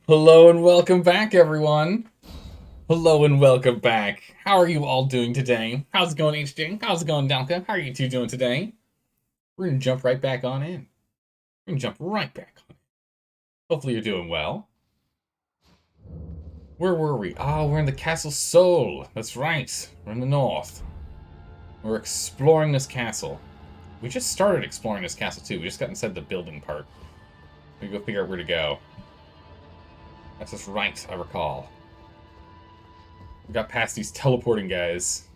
Hello and welcome back, everyone. Hello and welcome back. How are you all doing today? How's it going, HJ? How's it going, Dalka? How are you two doing today? We're gonna jump right back on in. We're gonna jump right back on in. Hopefully you're doing well. Where were we? Oh, we're in the Castle Sol. That's right. We're in the north. We're exploring this castle. We just started exploring this castle too. We just got inside the building part. We go figure out where to go. That's just right, I recall. We got past these teleporting guys.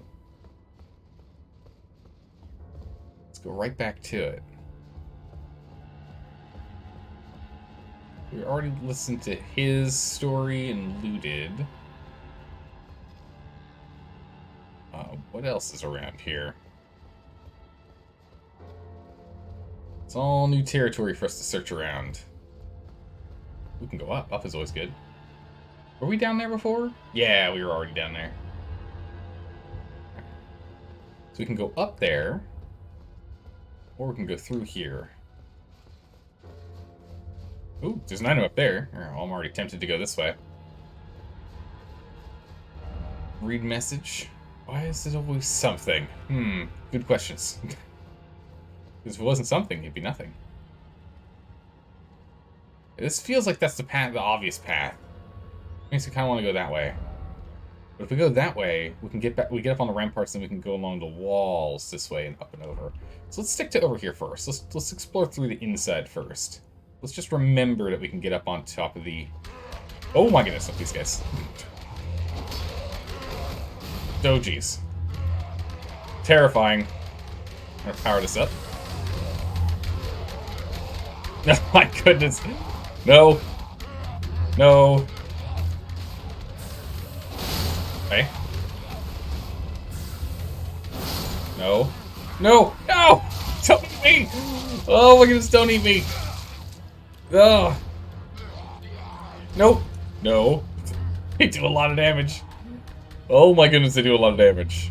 Let's go right back to it. We already listened to his story and looted. What else is around here? It's all new territory for us to search around. We can go up. Up is always good. Were we down there before? Yeah, we were already down there. So we can go up there. Or we can go through here. Ooh, there's an item up there. Oh, I'm already tempted to go this way. Read message. Why is it always something? Good questions. Because if it wasn't something, it'd be nothing. This feels like that's the path, the obvious path. Makes me kind of want to go that way. But if we go that way, we can get back. We get up on the ramparts, and we can go along the walls this way and up and over. So let's stick to over here first. Let's explore through the inside first. Let's just remember that we can get up on top of the. Oh my goodness! Look at these guys. Dojis. Terrifying. I'm gonna power this up. Oh my goodness. No. No. Okay. No. No! No! Don't eat me! Oh my goodness, don't eat me! Ugh. Nope. No. They do a lot of damage. Oh my goodness, they do a lot of damage.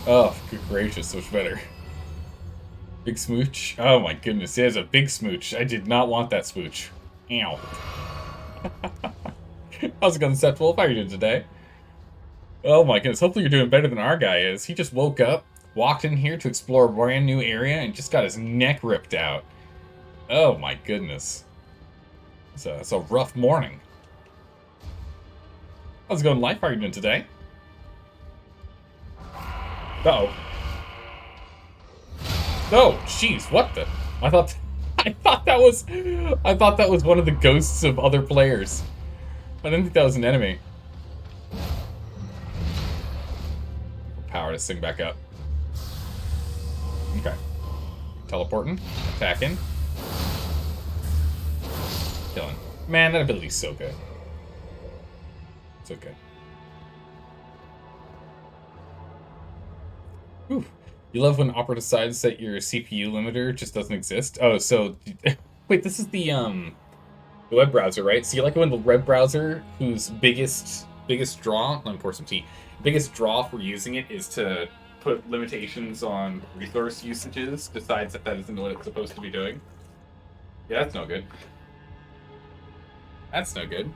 Oh, good gracious, so much better. Big smooch. Oh my goodness, it is a big smooch. I did not want that smooch. Ow. How's it going, Seth Wolf? How are you doing today? Oh my goodness, hopefully you're doing better than our guy is. He just woke up, walked in here to explore a brand new area, and just got his neck ripped out. Oh my goodness. It's a rough morning. How's it going, Life? How are you doing today? Uh-oh. Oh, jeez, what the? I thought that was one of the ghosts of other players. I didn't think that was an enemy. Power this thing back up. Okay. Teleporting, attacking, killing. Man, that ability's so good. So good. Whew. You love when Opera decides that your CPU limiter just doesn't exist. Oh, so wait, this is the web browser, right? So you like it when the web browser, whose biggest draw, let me pour some tea. Biggest draw for using it is to put limitations on resource usages, decides that isn't what it's supposed to be doing. Yeah, that's no good. That's no good.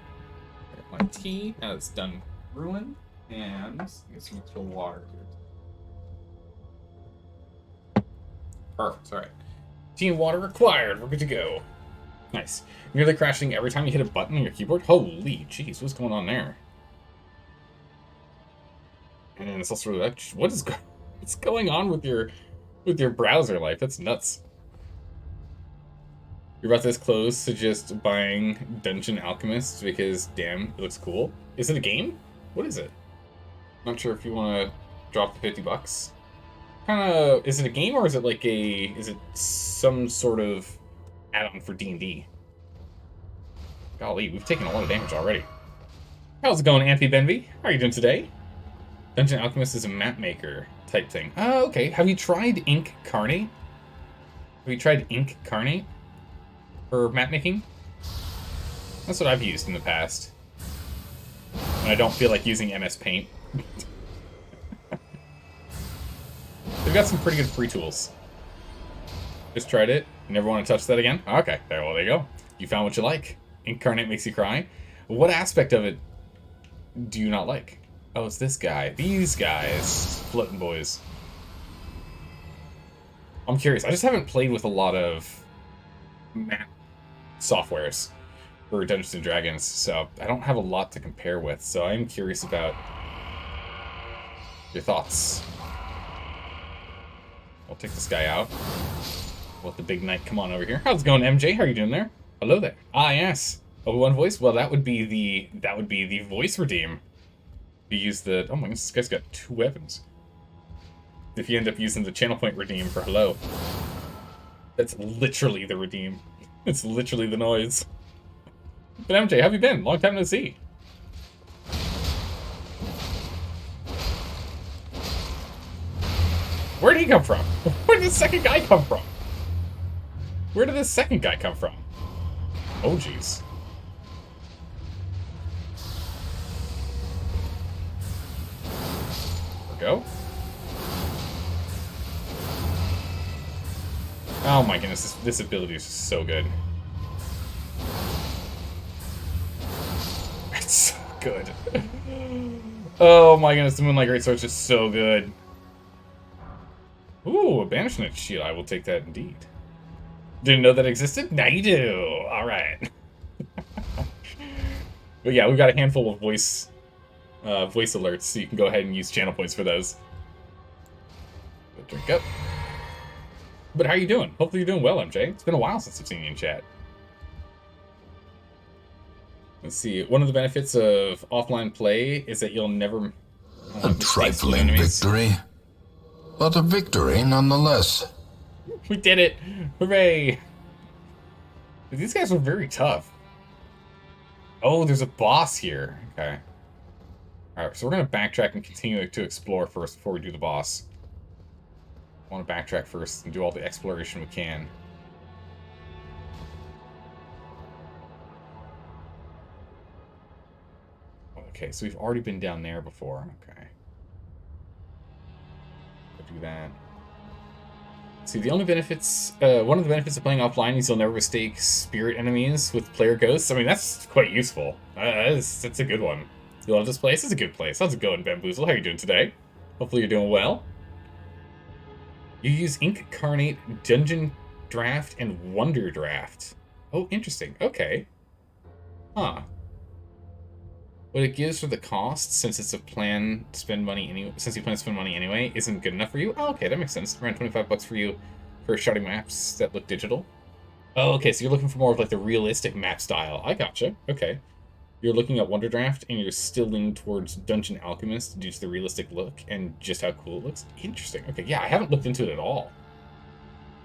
My tea, now it's done brewing, and get some extra water here. Perfect, alright. Tea and water required, we're good to go. Nice. Nearly crashing every time you hit a button on your keyboard? Holy jeez, what's going on there? And it's also what's going on with your browser life? That's nuts. You're about this close to just buying Dungeon Alchemist because damn, it looks cool. Is it a game? What is it? Not sure if you want to drop the $50. Kinda, is it a game or is it some sort of add-on for D&D? Golly, we've taken a lot of damage already. How's it going, Amphi Benvy? How are you doing today? Dungeon Alchemist is a map maker type thing. Oh, okay. Have you tried Incarnate? Have you tried Incarnate for map making? That's what I've used in the past. When I don't feel like using MS Paint. They've got some pretty good free tools. Just tried it. You never want to touch that again? Okay, well, there you go. You found what you like. Incarnate makes you cry. What aspect of it do you not like? Oh, it's this guy. These guys. Floating boys. I'm curious. I just haven't played with a lot of map softwares for Dungeons and Dragons, so I don't have a lot to compare with. So I'm curious about your thoughts. I'll take this guy out. Let the big knight come on over here. How's it going, MJ? How are you doing there? Hello there. Ah, yes. Obi-Wan voice? Well, that would be the voice redeem. You use the... Oh my goodness, this guy's got 2 weapons. If you end up using the channel point redeem for hello. That's literally the redeem. It's literally the noise. But MJ, how have you been? Long time no see. Where did he come from? Where did the second guy come from? Where did the second guy come from? Oh, jeez. There we go. Oh my goodness, this ability is just so good. It's so good. Oh my goodness, the Moonlight Greatsword is just so good. Ooh, a banishment shield. I will take that indeed. Didn't know that existed? Now you do. All right. But yeah, we've got a handful of voice alerts, so you can go ahead and use channel points for those. Drink up. But how are you doing? Hopefully you're doing well, MJ. It's been a while since I've seen you in chat. Let's see. One of the benefits of offline play is that you'll never... a trifling victory, but a victory nonetheless. We did it! Hooray! These guys are very tough. Oh, there's a boss here. Okay. Alright, so we're going to backtrack and continue to explore first before we do the boss. I want to backtrack first and do all the exploration we can. Okay, so we've already been down there before. Okay. Go do that. See, the only benefits, one of the benefits of playing offline is you'll never mistake spirit enemies with player ghosts. I mean, that's quite useful. That's a good one. You love this place? It's a good place. How's it going, Bamboozle? How are you doing today? Hopefully you're doing well. You use Incarnate, Dungeon Draft, and Wonder Draft. Oh, interesting. Okay. Huh. What it gives for the cost, since it's a plan to spend money anyway, since you plan to spend money anyway, isn't good enough for you. Oh, okay, that makes sense. Around 25 bucks for you for sharding maps that look digital. Oh, okay, so you're looking for more of like the realistic map style. I gotcha. Okay. You're looking at Wonder Draft, and you're still leaning towards Dungeon Alchemist due to the realistic look and just how cool it looks. Interesting. Okay, yeah, I haven't looked into it at all.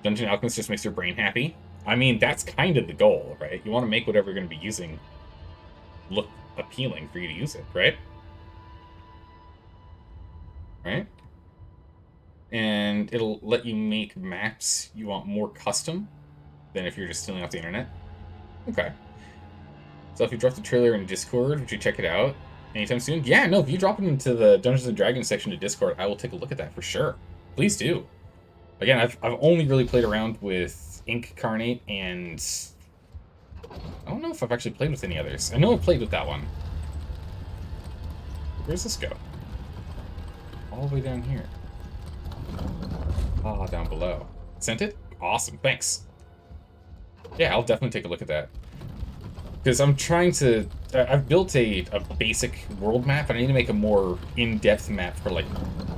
Dungeon Alchemist just makes your brain happy. I mean, that's kind of the goal, right? You want to make whatever you're going to be using look appealing for you to use it, right? Right? And it'll let you make maps you want more custom than if you're just stealing off the internet. Okay. So if you drop the trailer in Discord, would you check it out anytime soon? Yeah, no, if you drop it into the Dungeons and Dragons section of Discord, I will take a look at that for sure. Please do. Again, I've only really played around with Incarnate, and I don't know if I've actually played with any others. I know I've played with that one. Where's this go? All the way down here. Ah, down below. Sent it? Awesome, thanks. Yeah, I'll definitely take a look at that. Because I'm trying to... I've built a basic world map, and I need to make a more in-depth map for, like,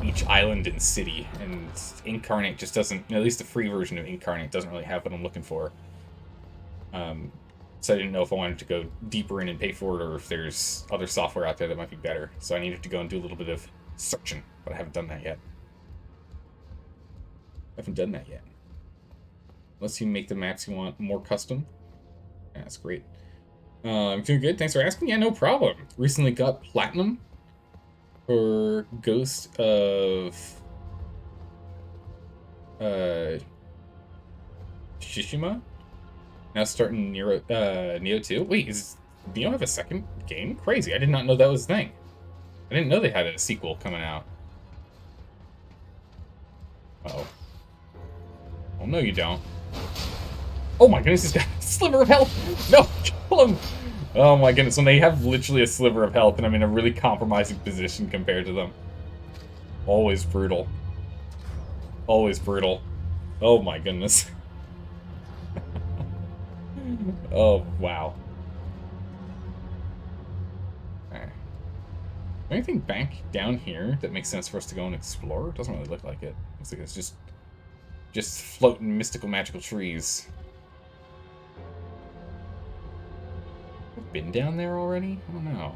each island and city. And Incarnate just doesn't... At least the free version of Incarnate doesn't really have what I'm looking for. So I didn't know if I wanted to go deeper in and pay for it, or if there's other software out there that might be better. So I needed to go and do a little bit of searching, but I haven't done that yet. Unless you make the maps you want more custom. Yeah, that's great. I'm doing good. Thanks for asking. Yeah, no problem. Recently got platinum for Ghost of Tsushima. Now starting Neo 2. Wait, does Neo have a second game? Crazy. I did not know that was a thing. I didn't know they had a sequel coming out. Uh-oh. Oh, no you don't. Oh my goodness, he's got a sliver of health! No, kill him! Oh my goodness, when they have literally a sliver of health and I'm in a really compromising position compared to them. Always brutal. Always brutal. Oh my goodness. Oh, wow. Okay. Anything back down here that makes sense for us to go and explore? It doesn't really look like it. Looks like it's just floating mystical magical trees. I've been down there already? I don't know.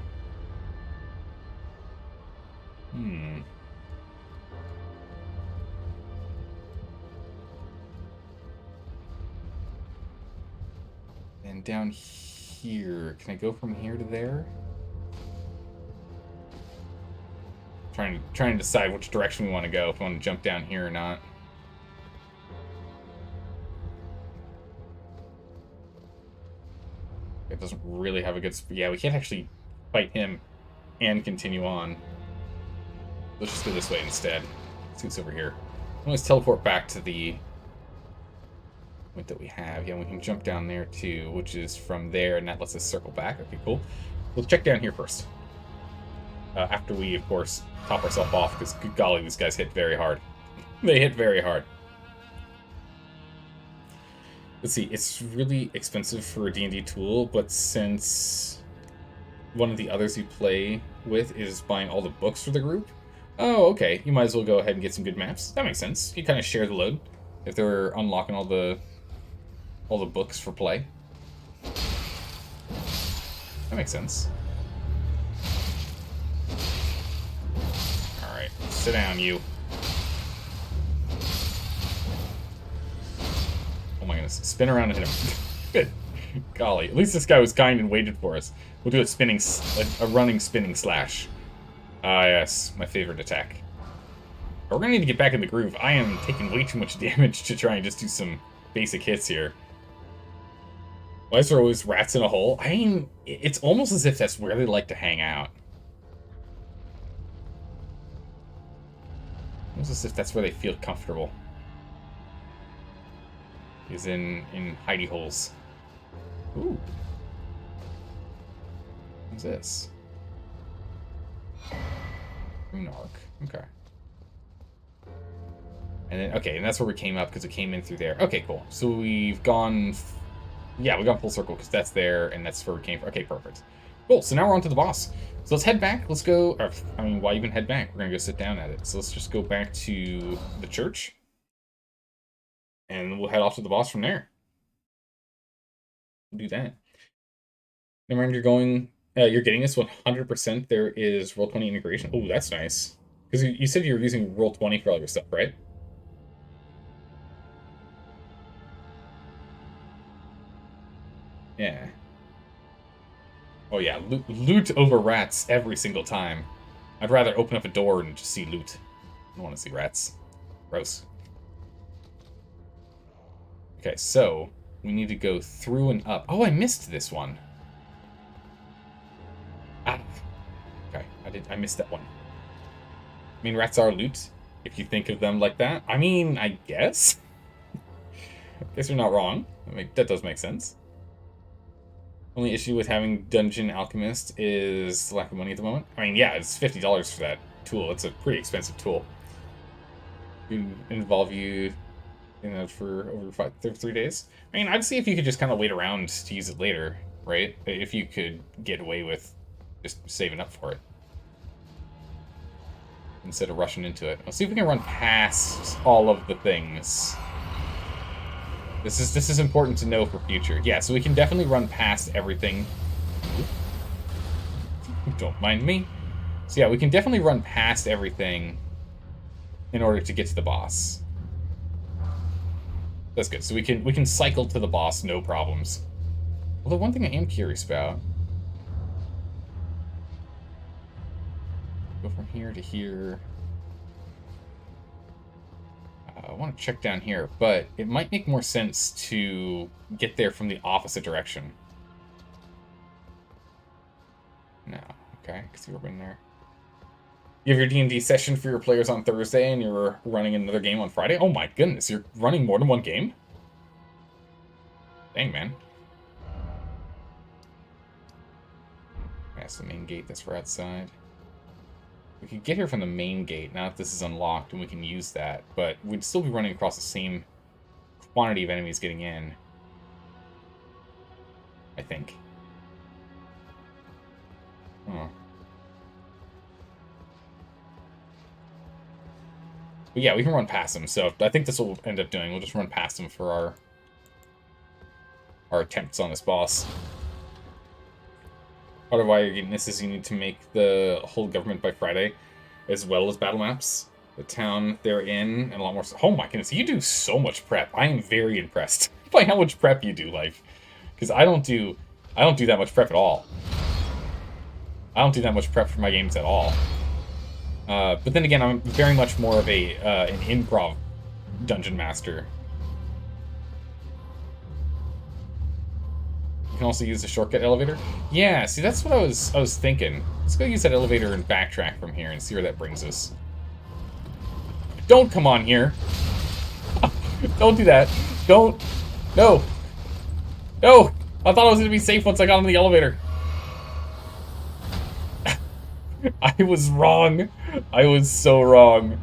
And down here, can I go from here to there? Trying to decide which direction we want to go, if we want to jump down here or not. It doesn't really have a good... Yeah, we can't actually fight him and continue on. Let's just go this way instead. Let's see what's over here. Let's teleport back to the point that we have. Yeah, we can jump down there too, which is from there, and that lets us circle back. Okay, cool. Let's check down here first. After we, of course, top ourselves off, because good golly, these guys hit very hard. They hit very hard. Let's see, it's really expensive for a D&D tool, but since one of the others you play with is buying all the books for the group, oh, okay, you might as well go ahead and get some good maps. That makes sense. You kind of share the load if they're unlocking all the books for play. That makes sense. Alright, sit down, you. Oh my goodness. Spin around and hit him. Good. Golly. At least this guy was kind and waited for us. We'll do a running spinning slash. Ah, yes. My favorite attack. We're gonna need to get back in the groove. I am taking way too much damage to try and just do some basic hits here. Why is there always rats in a hole? I mean, it's almost as if that's where they like to hang out. Almost as if that's where they feel comfortable. Is in hidey holes. Ooh. What's this? Rune arc. Okay. And then, okay, and that's where we came up, because it came in through there. Okay, cool. So we've gone... Yeah, we've gone full circle, because that's there, and that's where we came from. Okay, perfect. Cool, so now we're on to the boss. So let's head back. Let's go... Or, I mean, why even head back? We're going to go sit down at it. So let's just go back to the church. And we'll head off to the boss from there. We'll do that. And remember, you're getting this 100%. There is Roll20 integration. Oh, that's nice. Because you said you were using Roll20 for all your stuff, right? Yeah. Oh yeah, loot over rats every single time. I'd rather open up a door and just see loot. I don't want to see rats. Gross. Okay, so we need to go through and up. Oh, I missed this one. Ah. Okay, I missed that one. I mean, rats are loot, if you think of them like that. I mean, I guess. I guess you're not wrong. I mean, that does make sense. Only issue with having Dungeon Alchemist is the lack of money at the moment. I mean, yeah, it's $50 for that tool. It's a pretty expensive tool. It would involve you for over 3 days. I mean, I'd see if you could just kind of wait around to use it later, right? If you could get away with just saving up for it. Instead of rushing into it. Let's see if we can run past all of the things. This is important to know for future. Yeah, so we can definitely run past everything. Don't mind me. So yeah, we can definitely run past everything in order to get to the boss. That's good. So we can cycle to the boss, no problems. Although one thing I am curious about. Go from here to here. I want to check down here, but it might make more sense to get there from the opposite direction. No. Okay, because you've been there. You have your D&D session for your players on Thursday, and you're running another game on Friday? Oh my goodness, you're running more than one game? Dang, man. That's the main gate that's for outside. We could get here from the main gate, now that this is unlocked, and we can use that, but we'd still be running across the same quantity of enemies getting in. I think. Huh. But yeah, we can run past them, so I think this will end up doing. We'll just run past them for our attempts on this boss. Part of why you're getting this is you need to make the whole government by Friday, as well as battle maps. The town they're in, and a lot more. Oh my goodness, you do so much prep. I am very impressed by how much prep you do, Life. Because I don't do that much prep at all. I don't do that much prep for my games at all. But then again, I'm very much more of an improv dungeon master. You can also use the shortcut elevator. Yeah, see, that's what I was thinking. Let's go use that elevator and backtrack from here and see where that brings us. Don't come on here. Don't do that. Don't. No. No. I thought I was going to be safe once I got on the elevator. I was wrong. I was so wrong.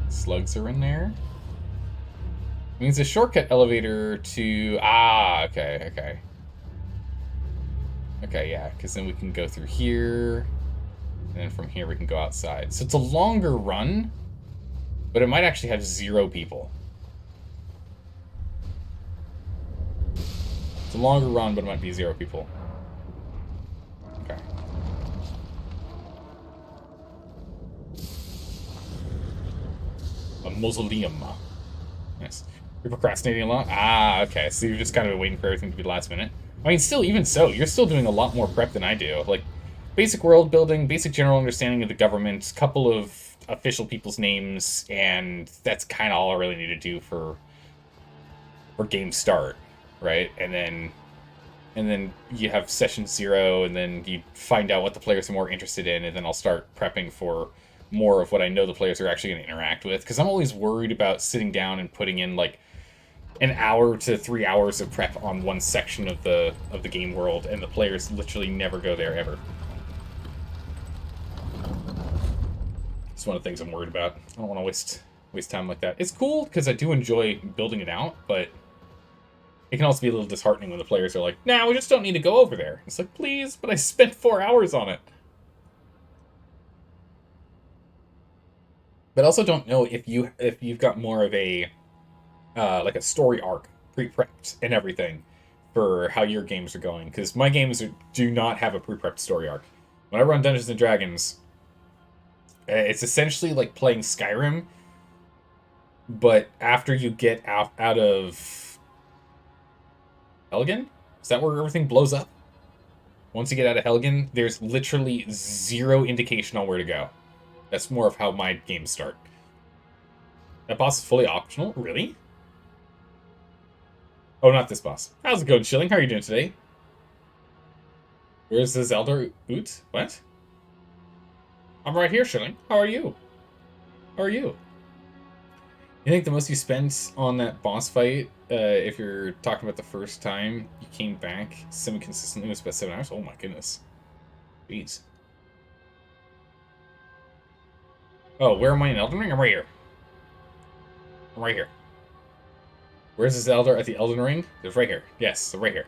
Slugs are in there. Means a shortcut elevator to... Ah, okay, okay. Okay, yeah, because then we can go through here. And then from here we can go outside. So it's a longer run, but it might actually have 0 people. It's a longer run, but it might be 0 people. Okay. A mausoleum. Yes. You're procrastinating a lot? Ah, okay. So you're just kind of waiting for everything to be last minute. I mean, still, even so, you're still doing a lot more prep than I do. Like, basic world building, basic general understanding of the government, couple of official people's names, and that's kind of all I really need to do for game start, right? And then you have session 0, and then you find out what the players are more interested in, and then I'll start prepping for more of what I know the players are actually going to interact with. Because I'm always worried about sitting down and putting in, like, an hour to 3 hours of prep on one section of the game world, and the players literally never go there ever. It's one of the things I'm worried about. I don't want to waste time like that. It's cool because I do enjoy building it out, but it can also be a little disheartening when the players are like, "Nah, we just don't need to go over there." It's like, please, but I spent 4 hours on it. But I also don't know if you've got more of a like a story arc pre-prepped and everything for how your games are going, because my games do not have a pre-prepped story arc. When I run Dungeons and Dragons, it's essentially like playing Skyrim, but after you get out of Helgen? Is that where everything blows up? Once you get out of Helgen, there's literally 0 indication on where to go. That's more of how my games start. That boss is fully optional? Really? Oh, not this boss. How's it going, Shilling? How are you doing today? Where's the Zelda Oot? What? I'm right here, Shilling. How are you? How are you? You think the most you spent on that boss fight, if you're talking about the first time you came back semi-consistently, was about 7 hours? Oh my goodness. Jeez. Oh, where am I in Elden Ring? I'm right here. I'm right here. Where's this Elder at the Elden Ring? It's right here. Yes, right here.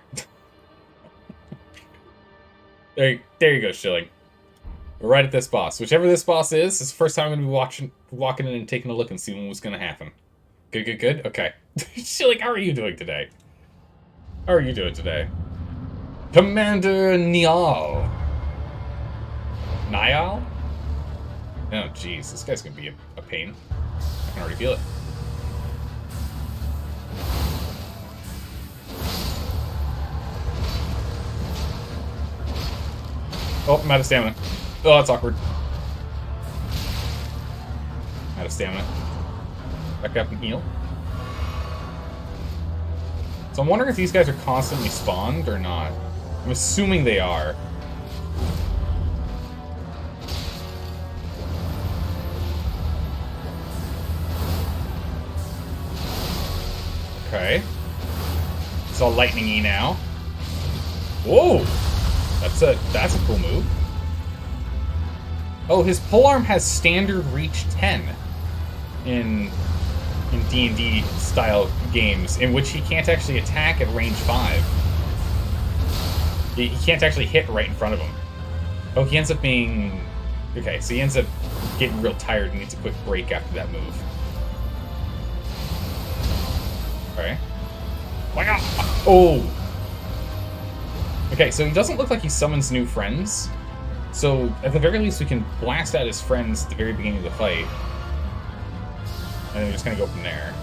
There you go, Shilling. We're right at this boss. Whichever this boss is, it's the first time I'm going to be walking in and taking a look and seeing what's going to happen. Good, good, good? Okay. Shilling, how are you doing today? How are you doing today? Commander Niall. Niall? Oh, jeez. This guy's going to be a pain. I can already feel it. Oh, I'm out of stamina. Oh, that's awkward. Out of stamina. Back up and heal. So I'm wondering if these guys are constantly spawned or not. I'm assuming they are. Okay. It's all lightning-y now. Whoa! That's a cool move. Oh, his polearm has standard reach 10 in D&D style games, in which he can't actually attack at range 5. He can't actually hit right in front of him. Oh, he ends up being... Okay, so he ends up getting real tired and needs a quick break after that move. Okay. Oh! Okay, so he doesn't look like he summons new friends. So, at the very least, we can blast out his friends at the very beginning of the fight. And then we're just gonna go from there.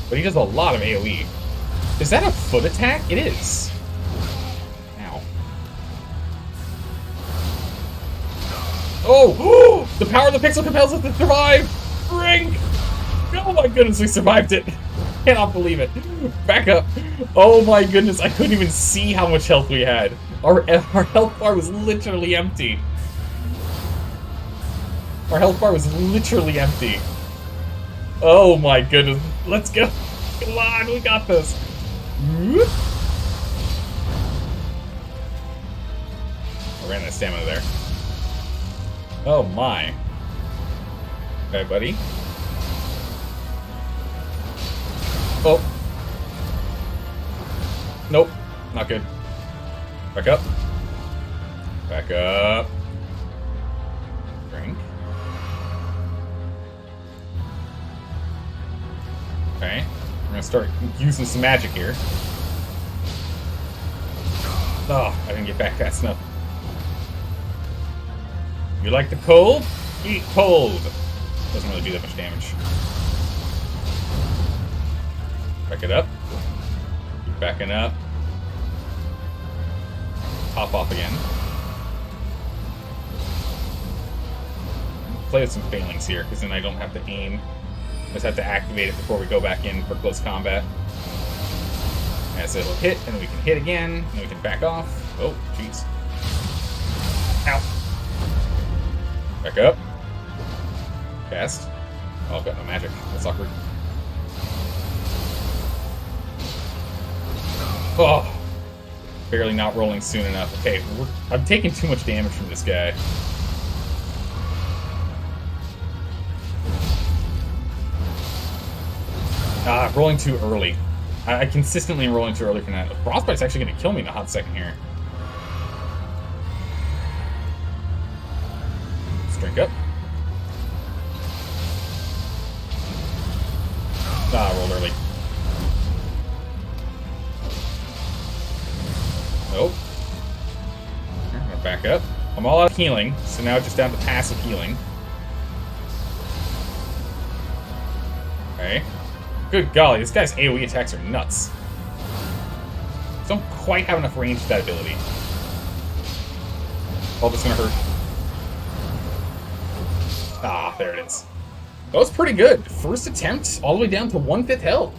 But he does a lot of AoE. Is that a foot attack? It is. Ow. Oh! The power of the pixel compels us to survive! Drink! Oh my goodness, we survived it! Cannot believe it. Back up. Oh my goodness, I couldn't even see how much health we had. Our health bar was literally empty. Our health bar was literally empty. Oh my goodness. Let's go. Come on, we got this. I ran that stamina there. Oh my. Okay, buddy. Oh. Nope. Not good. Back up. Back up. Drink. Okay. We're gonna start using some magic here. Oh, I didn't get back fast enough. You like the cold? Eat cold. Doesn't really do that much damage. Back it up. Keep backing up. Pop off again. Play with some failings here, because then I don't have to aim. I just have to activate it before we go back in for close combat. And so it'll hit, and then we can hit again, and then we can back off. Oh, jeez. Ow. Back up. Cast. Oh, I've got no magic. That's awkward. Oh. Barely not rolling soon enough. Okay, I'm taking too much damage from this guy. Ah, rolling too early. I consistently am rolling too early for that. Frostbite's actually going to kill me in a hot second here. Let's drink up. Ah, rolled early. Nope. I'm gonna back up. I'm all out of healing, so now it's just down to passive healing. Okay. Good golly, this guy's AoE attacks are nuts. Don't quite have enough range for that ability. Oh, that's gonna hurt. Ah, there it is. That was pretty good. First attempt, all the way down to 1/5 health.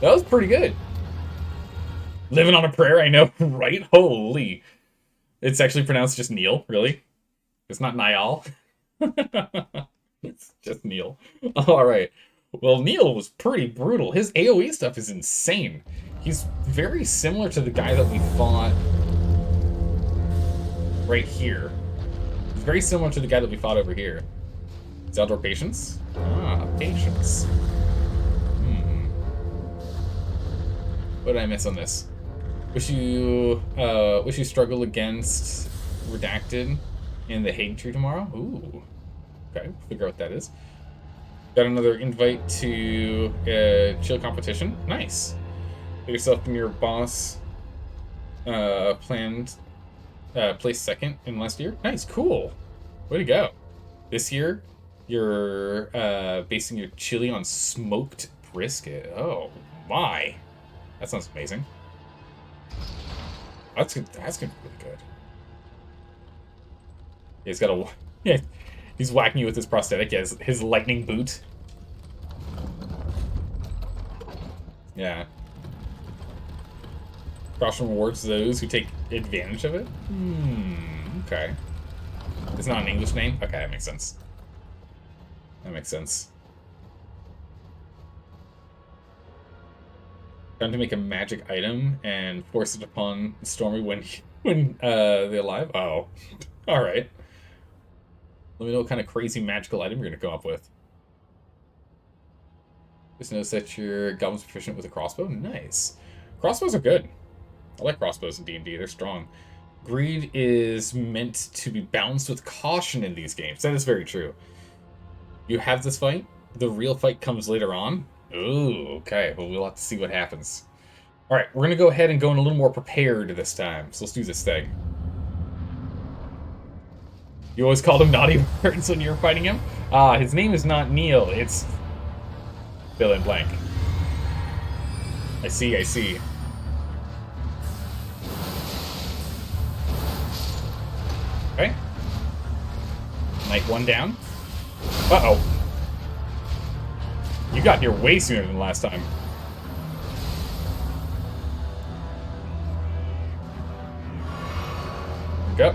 That was pretty good. Living on a prayer, I know, right? Holy. It's actually pronounced just Neil, really? It's not Niall. It's just Neil. Alright. Well, Neil was pretty brutal. His AoE stuff is insane. He's very similar to the guy that we fought right here. He's very similar to the guy that we fought over here. Is outdoor patience? Ah, patience. What did I miss on this? Wish you struggle against Redacted in the Hague Tree tomorrow? Ooh. Okay, we'll figure out what that is. Got another invite to chill competition. Nice. Get yourself near boss. Planned place second in last year. Nice, cool. Way to go. This year, you're basing your chili on smoked brisket. Oh my, that sounds amazing. That's good. That's gonna be really good. He's got a yeah. He's whacking you with his prosthetic. Yeah, his lightning boot. Yeah. Caution rewards those who take advantage of it. Okay. It's not an English name. Okay, that makes sense. That makes sense. Trying to make a magic item and force it upon Stormy when they're alive. Oh, all right. Let me know what kind of crazy magical item you're gonna come up with. Just notice that your goblin's proficient with a crossbow. Nice. Crossbows are good. I like crossbows in D&D. They're strong. Greed is meant to be balanced with caution in these games. That is very true. You have this fight. The real fight comes later on. Ooh, okay. Well, we'll have to see what happens. All right, we're going to go ahead and go in a little more prepared this time. So let's do this thing. You always called him naughty words when you were fighting him? His name is not Neil. It's fill in blank. I see, I see. Okay. Knight one down. Uh-oh. You got here way sooner than last time. Go.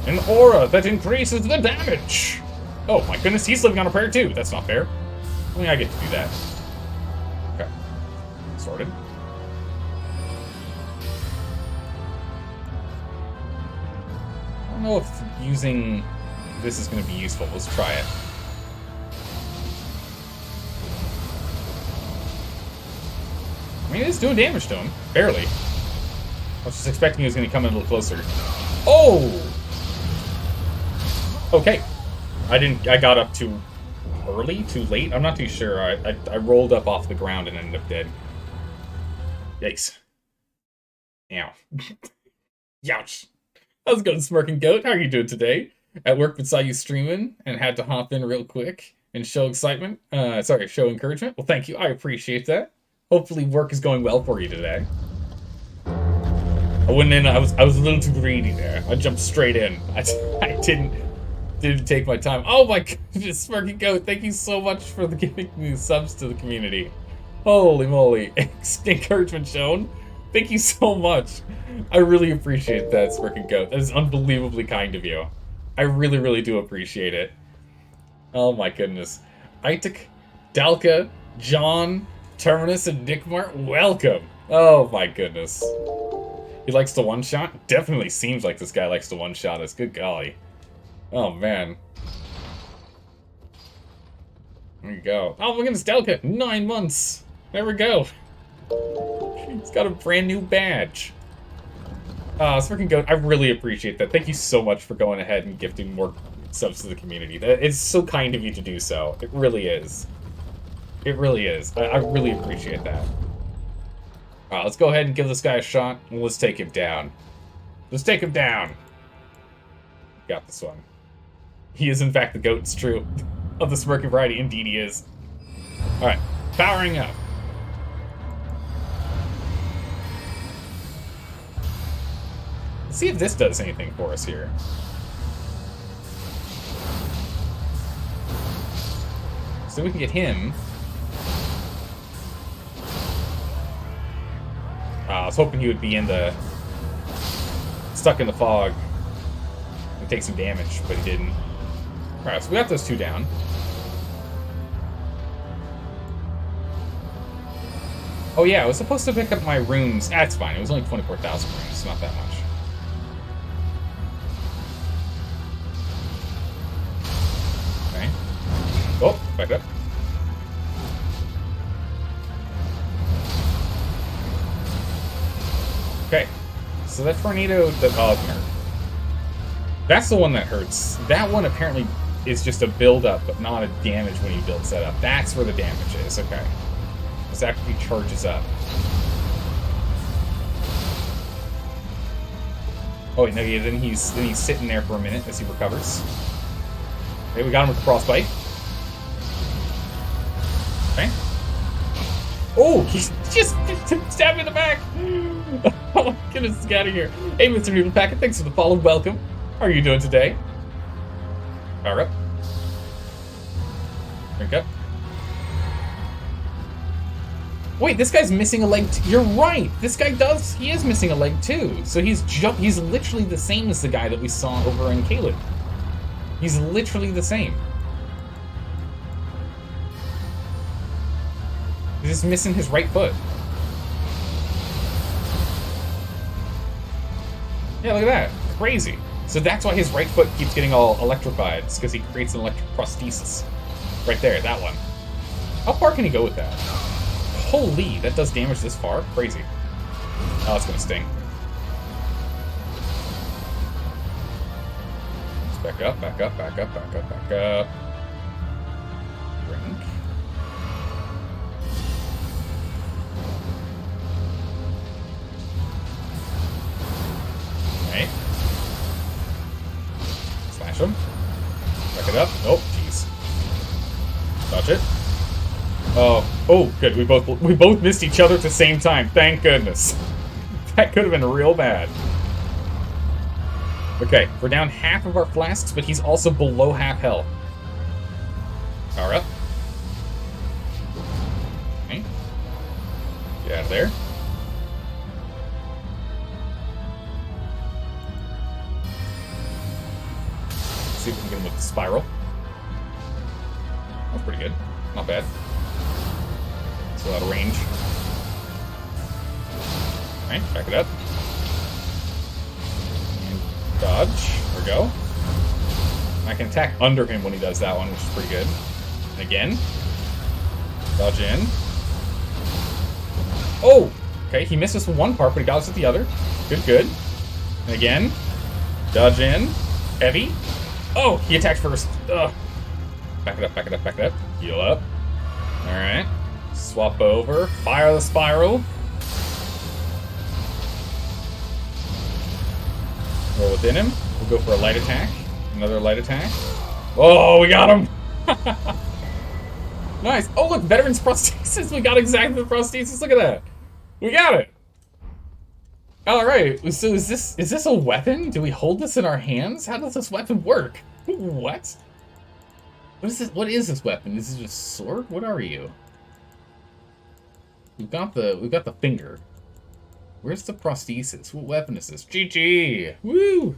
An aura that increases the damage! Oh my goodness, he's living on a prayer too. That's not fair. Only I get to do that. Okay. Sorted. I don't know if using this is going to be useful. Let's try it. I mean, it's doing damage to him. Barely. I was just expecting he was going to come in a little closer. Oh! Okay. I got up too early? Too late? I'm not too sure. I rolled up off the ground and ended up dead. Yikes. Ow. Youch. How's it going, Smirking Goat? How are you doing today? At work, but saw you streaming and had to hop in real quick and show excitement. Show encouragement. Well, thank you. I appreciate that. Hopefully work is going well for you today. I went in, I was a little too greedy there. I jumped straight in. I didn't take my time. Oh my goodness, Smirky Goat, thank you so much for giving me subs to the community. Holy moly. Encouragement shown. Thank you so much. I really appreciate that, Smirky Goat. That is unbelievably kind of you. I really, really do appreciate it. Oh my goodness. Aitik, Dalka, John, Terminus, and Nickmart, welcome. Oh my goodness. He likes to one-shot? Definitely seems like this guy likes to one-shot us. Good golly. Oh, man. There you go. Oh, look at this Delca. 9 months. There we go. He's got a brand new badge. Smirking Goat, I really appreciate that. Thank you so much for going ahead and gifting more subs to the community. It's so kind of you to do so. It really is. It really is. I really appreciate that. Let's go ahead and give this guy a shot, and let's take him down. Let's take him down. Got this one. He is, in fact, the goat. It's true. Of the smirking variety, indeed he is. Alright, powering up. Let's see if this does anything for us here. So we can get him. I was hoping he would be stuck in the fog and take some damage, but he didn't. Alright, so we got those two down. Oh yeah, I was supposed to pick up my runes. That's fine, it was only 24,000 runes, it's not that much. Okay. Oh, back up. Okay, so that tornado, that's the one that hurts. That one apparently is just a build-up, but not a damage when you build setup. That's where the damage is, okay. This actually charges up. Oh wait, no, yeah, then he's sitting there for a minute as he recovers. Okay, we got him with the frostbite. Okay. Oh, he's just stabbed me in the back! Oh my goodness, let's get out of here. Hey, Mr. Noodle Packet, thanks for the follow. Welcome. How are you doing today? Power up. Drink up. Wait, this guy's missing a leg. You're right. This guy he is missing a leg too. So he's literally the same as the guy that we saw over in Caleb. He's literally the same. He's just missing his right foot. Yeah, look at that. Crazy. So that's why his right foot keeps getting all electrified. It's because he creates an electric prosthesis. Right there, that one. How far can he go with that? Holy, that does damage this far? Crazy. Oh, it's gonna sting. Let's back up, back up, back up, back up, back up. Drink. Alright. Slash him. Back it up. Oh, jeez. Dodge it. Oh, good. We both missed each other at the same time. Thank goodness. That could have been real bad. Okay, we're down half of our flasks, but he's also below half health. Power up. Okay. Get out of there. Let's see if we can get him with the spiral. That's pretty good. Not bad. Still out of range. Alright, back it up. And dodge. There we go. I can attack under him when he does that one, which is pretty good. And again. Dodge in. Oh! Okay, he missed us with one part, but he got us with the other. Good, good. And again. Dodge in. Heavy. Oh! He attacked first. Ugh. Back it up, back it up, back it up. Heal up. Alright. Swap over. Fire the spiral. Roll within him. We'll go for a light attack. Another light attack. Oh, we got him! Nice. Oh, look, Veteran's Prosthesis. We got exactly the prosthesis. Look at that. We got it. Alright. So is this a weapon? Do we hold this in our hands? How does this weapon work? What? What is this? What is this weapon? Is it a sword? What are you? We've got the finger. Where's the prosthesis? What weapon is this? GG! Woo!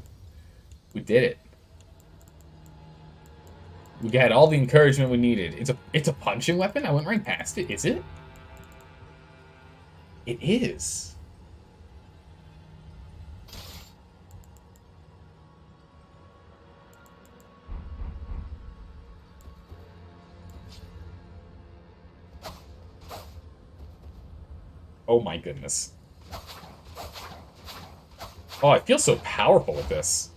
We did it. We got all the encouragement we needed. It's a punching weapon? I went right past it. Is it? It is. Oh my goodness. Oh, I feel so powerful with this.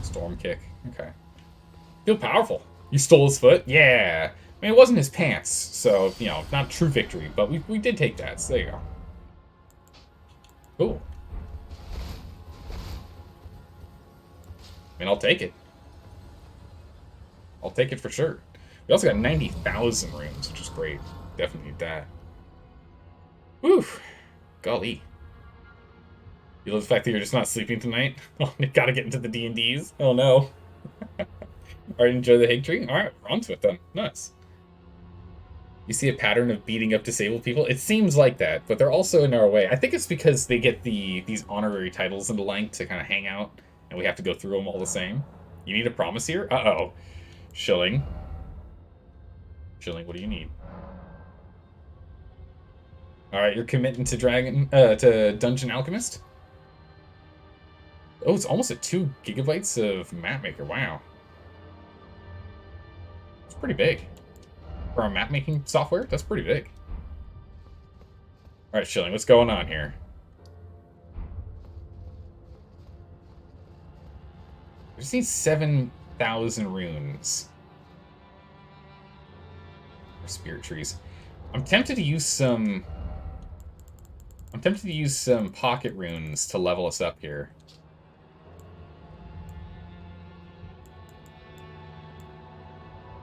Storm kick. Okay. Feel powerful. You stole his foot? Yeah. I mean, it wasn't his pants, so, you know, not true victory, but we did take that, so there you go. Cool. I mean, I'll take it. I'll take it for sure. We also got 90,000 runes, which is great. Definitely need that. Whew. Golly. You love the fact that you're just not sleeping tonight? Oh, you gotta get into the D&Ds? Oh no. Alright, enjoy the hig tree? Alright, we're onto it then. Nice. You see a pattern of beating up disabled people? It seems like that, but they're also in our way. I think it's because they get these honorary titles and the like to kind of hang out, and we have to go through them all the same. You need a promise here? Uh-oh. Shilling. Shilling, what do you need? Alright, you're committing to to Dungeon Alchemist? Oh, it's almost at 2 gigabytes of map maker. Wow. It's pretty big. For our map making software, that's pretty big. Alright, Shilling, what's going on here? I just need 7,000 runes. Or spirit trees. I'm tempted to use some pocket runes to level us up here.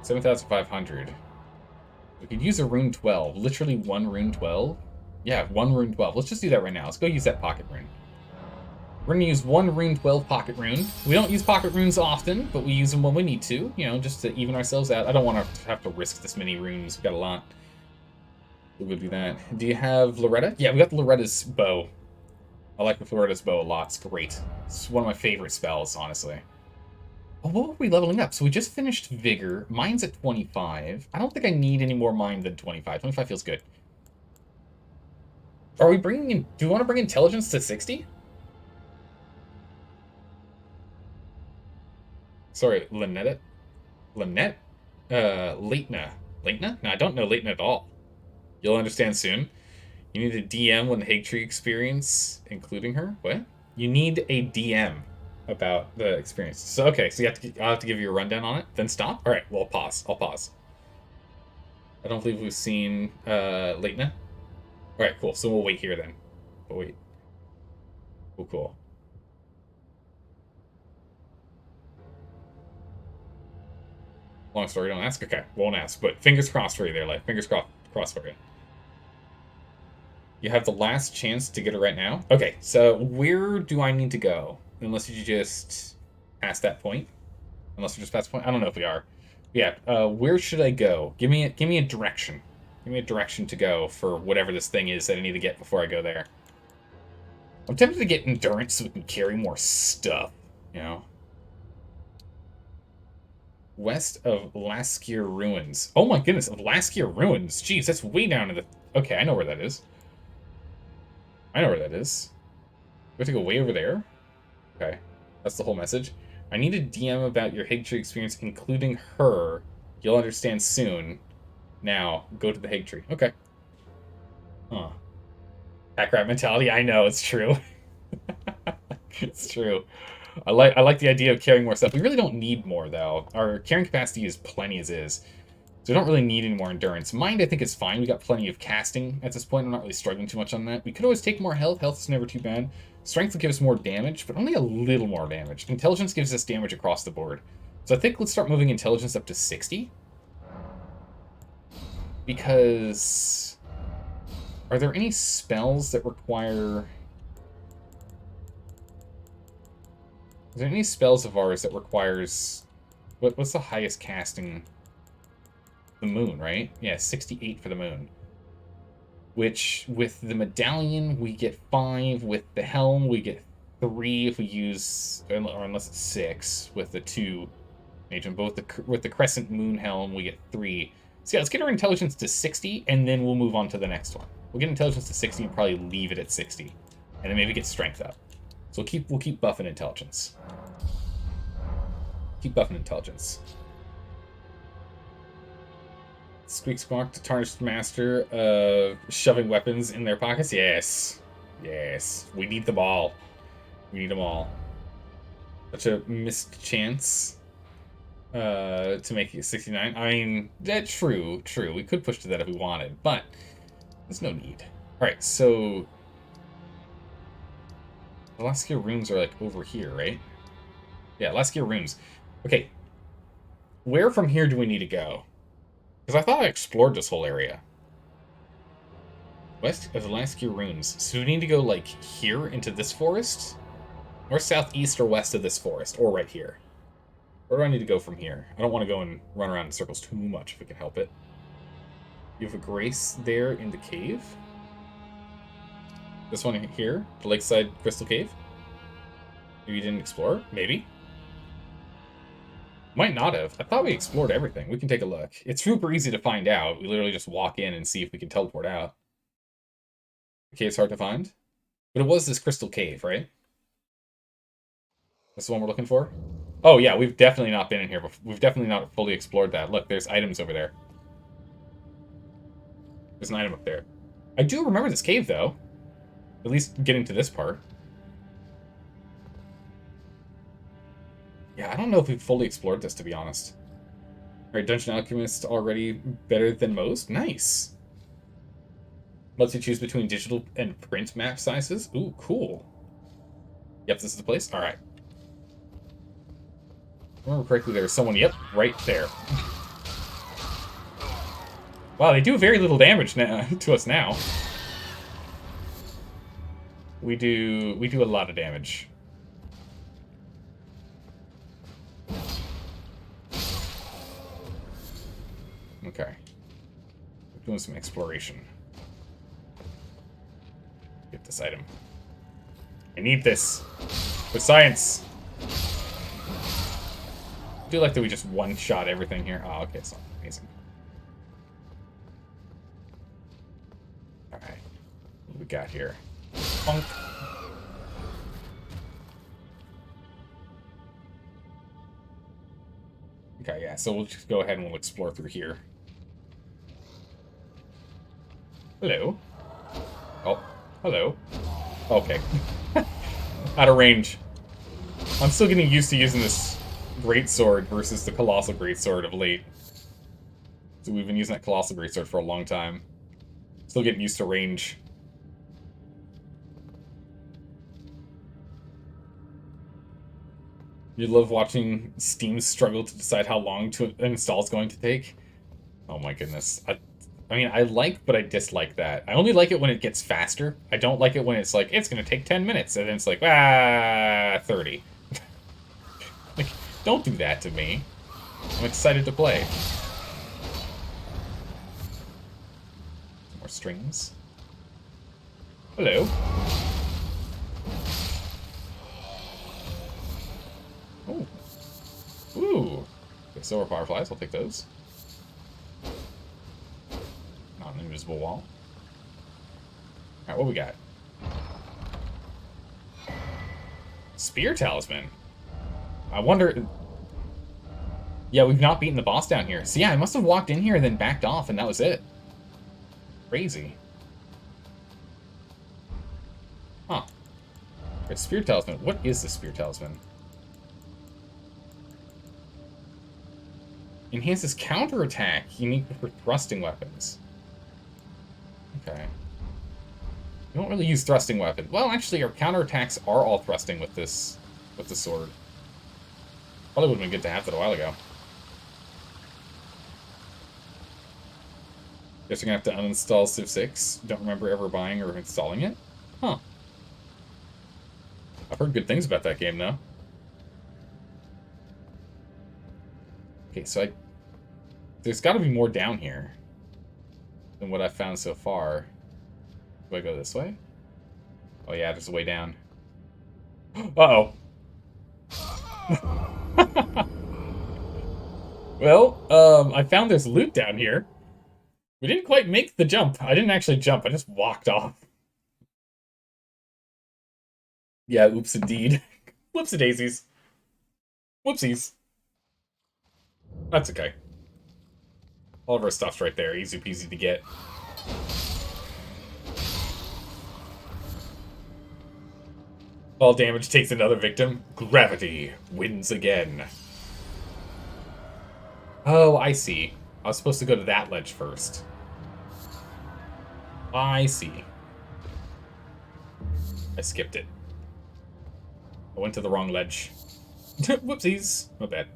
$7,500. We could use a rune 12. Literally one rune 12. Yeah, one rune 12. Let's just do that right now. Let's go use that pocket rune. We're gonna use one rune 12 pocket rune. We don't use pocket runes often, but we use them when we need to, you know, just to even ourselves out. I don't want to have to risk this many runes. We've got a lot. We'll go do that. Do you have Loretta? Yeah, we got the Loretta's bow. I like the Loretta's bow a lot. It's great. It's one of my favorite spells, honestly. Oh, what were we leveling up? So we just finished Vigor. Mine's at 25. I don't think I need any more Mind than 25. 25 feels good. Are we bringing in... Do we want to bring Intelligence to 60? Sorry, Lynette? Lynette? Leitna. Leitna? No, I don't know Leitna at all. You'll understand soon. You need a DM when the Higtree experience, including her? What? You need a DM about the experience. So, okay, so I'll have to give you a rundown on it, then stop? All right, well, I'll pause. I don't believe we've seen Leitna. All right, cool. So we'll wait here then. We'll wait. Cool. Long story, don't ask? Okay, won't ask. But fingers crossed for you there, like, fingers crossed for you. You have the last chance to get it right now. Okay, so where do I need to go? Unless you just pass that point. Unless we just pass the point. I don't know if we are. Yeah, where should I go? Give me a direction. Give me a direction to go for whatever this thing is that I need to get before I go there. I'm tempted to get endurance so we can carry more stuff, you know? West of Laskier Ruins. Oh my goodness, of Laskier Ruins. Jeez, that's way down in the... Okay, I know where that is. We have to go way over there? Okay, that's the whole message. I need a DM about your Higtree experience, including her. You'll understand soon. Now, go to the Higtree. Okay. Huh. Pack rat mentality, I know, it's true. It's true. I like the idea of carrying more stuff. We really don't need more, though. Our carrying capacity is plenty as is. So we don't really need any more endurance. Mind, I think, is fine. We got plenty of casting at this point. I'm not really struggling too much on that. We could always take more health. Health is never too bad. Strength will give us more damage, but only a little more damage. Intelligence gives us damage across the board. So I think let's start moving intelligence up to 60. Because... Are there any spells that require... Is there any spells of ours that requires... What's the highest casting... The moon, right? Yeah, 68 for the moon. Which, with the medallion, we get 5. With the helm, we get 3 if we use... Or unless it's 6 with the 2 mage. And with the crescent moon helm, we get 3. So yeah, let's get our intelligence to 60, and then we'll move on to the next one. We'll get intelligence to 60 and probably leave it at 60. And then maybe get strength up. So we'll keep buffing intelligence. Keep buffing intelligence. Squeak Squawk to Tarnished Master, shoving weapons in their pockets. Yes. Yes. We need them all. We need them all. Such a missed chance to make it 69. I mean, that's true. We could push to that if we wanted, but there's no need. Alright, so... The Laskier rooms are, like, over here, right? Yeah, Laskier rooms. Okay. Where from here do we need to go? Because I thought I explored this whole area. West of the Laskier Ruins. So we need to go, like, here into this forest? Or southeast or west of this forest? Or right here? Where do I need to go from here? I don't want to go and run around in circles too much if we can help it. You have a grace there in the cave? This one here? The Lakeside Crystal Cave? Maybe you didn't explore? Maybe. Might not have. I thought we explored everything. We can take a look. It's super easy to find out. We literally just walk in and see if we can teleport out. The cave's hard to find. But it was this crystal cave, right? That's the one we're looking for? Oh, yeah, we've definitely not been in here before. We've definitely not fully explored that. Look, there's items over there. There's an item up there. I do remember this cave, though. At least getting to this part. Yeah, I don't know if we've fully explored this, to be honest. Alright, Dungeon Alchemist already better than most? Nice! Lets you choose between digital and print map sizes? Ooh, cool. Yep, this is the place? Alright. If I remember correctly, there was someone, yep, right there. Wow, they do very little damage now, to us now. We do a lot of damage. Okay. We're doing some exploration. Get this item. I need this. For science. do like that we just one-shot everything here. Oh, okay, so amazing. Alright. What do we got here? Punk. Okay, yeah, so we'll just go ahead and we'll explore through here. Hello. Oh, hello. Okay. Out of range. I'm still getting used to using this greatsword versus the colossal greatsword of late. So we've been using that colossal greatsword for a long time. Still getting used to range. You love watching Steam struggle to decide how long to install is going to take? Oh my goodness. I mean, I like, but I dislike that. I only like it when it gets faster. I don't like it when it's like, it's going to take 10 minutes, and then it's like, 30. Like, don't do that to me. I'm excited to play. Some more strings. Hello. Ooh. Ooh. Okay, silver fireflies, I'll take those. Not an invisible wall. Alright, what we got? Spear talisman. I wonder... Yeah, we've not beaten the boss down here. So yeah, I must have walked in here and then backed off, and that was it. Crazy. Huh. Right, spear talisman. What is the spear talisman? Enhances counterattack, unique for thrusting weapons. Okay. We don't really use thrusting weapons. Well, actually, our counterattacks are all thrusting with the sword. Probably would have been good to have that a while ago. Guess you're gonna have to uninstall Civ 6. Don't remember ever buying or installing it? Huh. I've heard good things about that game, though. Okay, so there's got to be more down here than what I've found so far. Do I go this way? Oh yeah, there's a way down. Uh-oh. Well, I found there's loot down here. We didn't quite make the jump. I didn't actually jump, I just walked off. Yeah, oops indeed. Whoopsie-daisies. Whoopsies. That's okay. All of our stuff's right there, easy peasy to get. All damage takes another victim. Gravity wins again. Oh, I see. I was supposed to go to that ledge first. I see. I skipped it. I went to the wrong ledge. Whoopsies. My bad.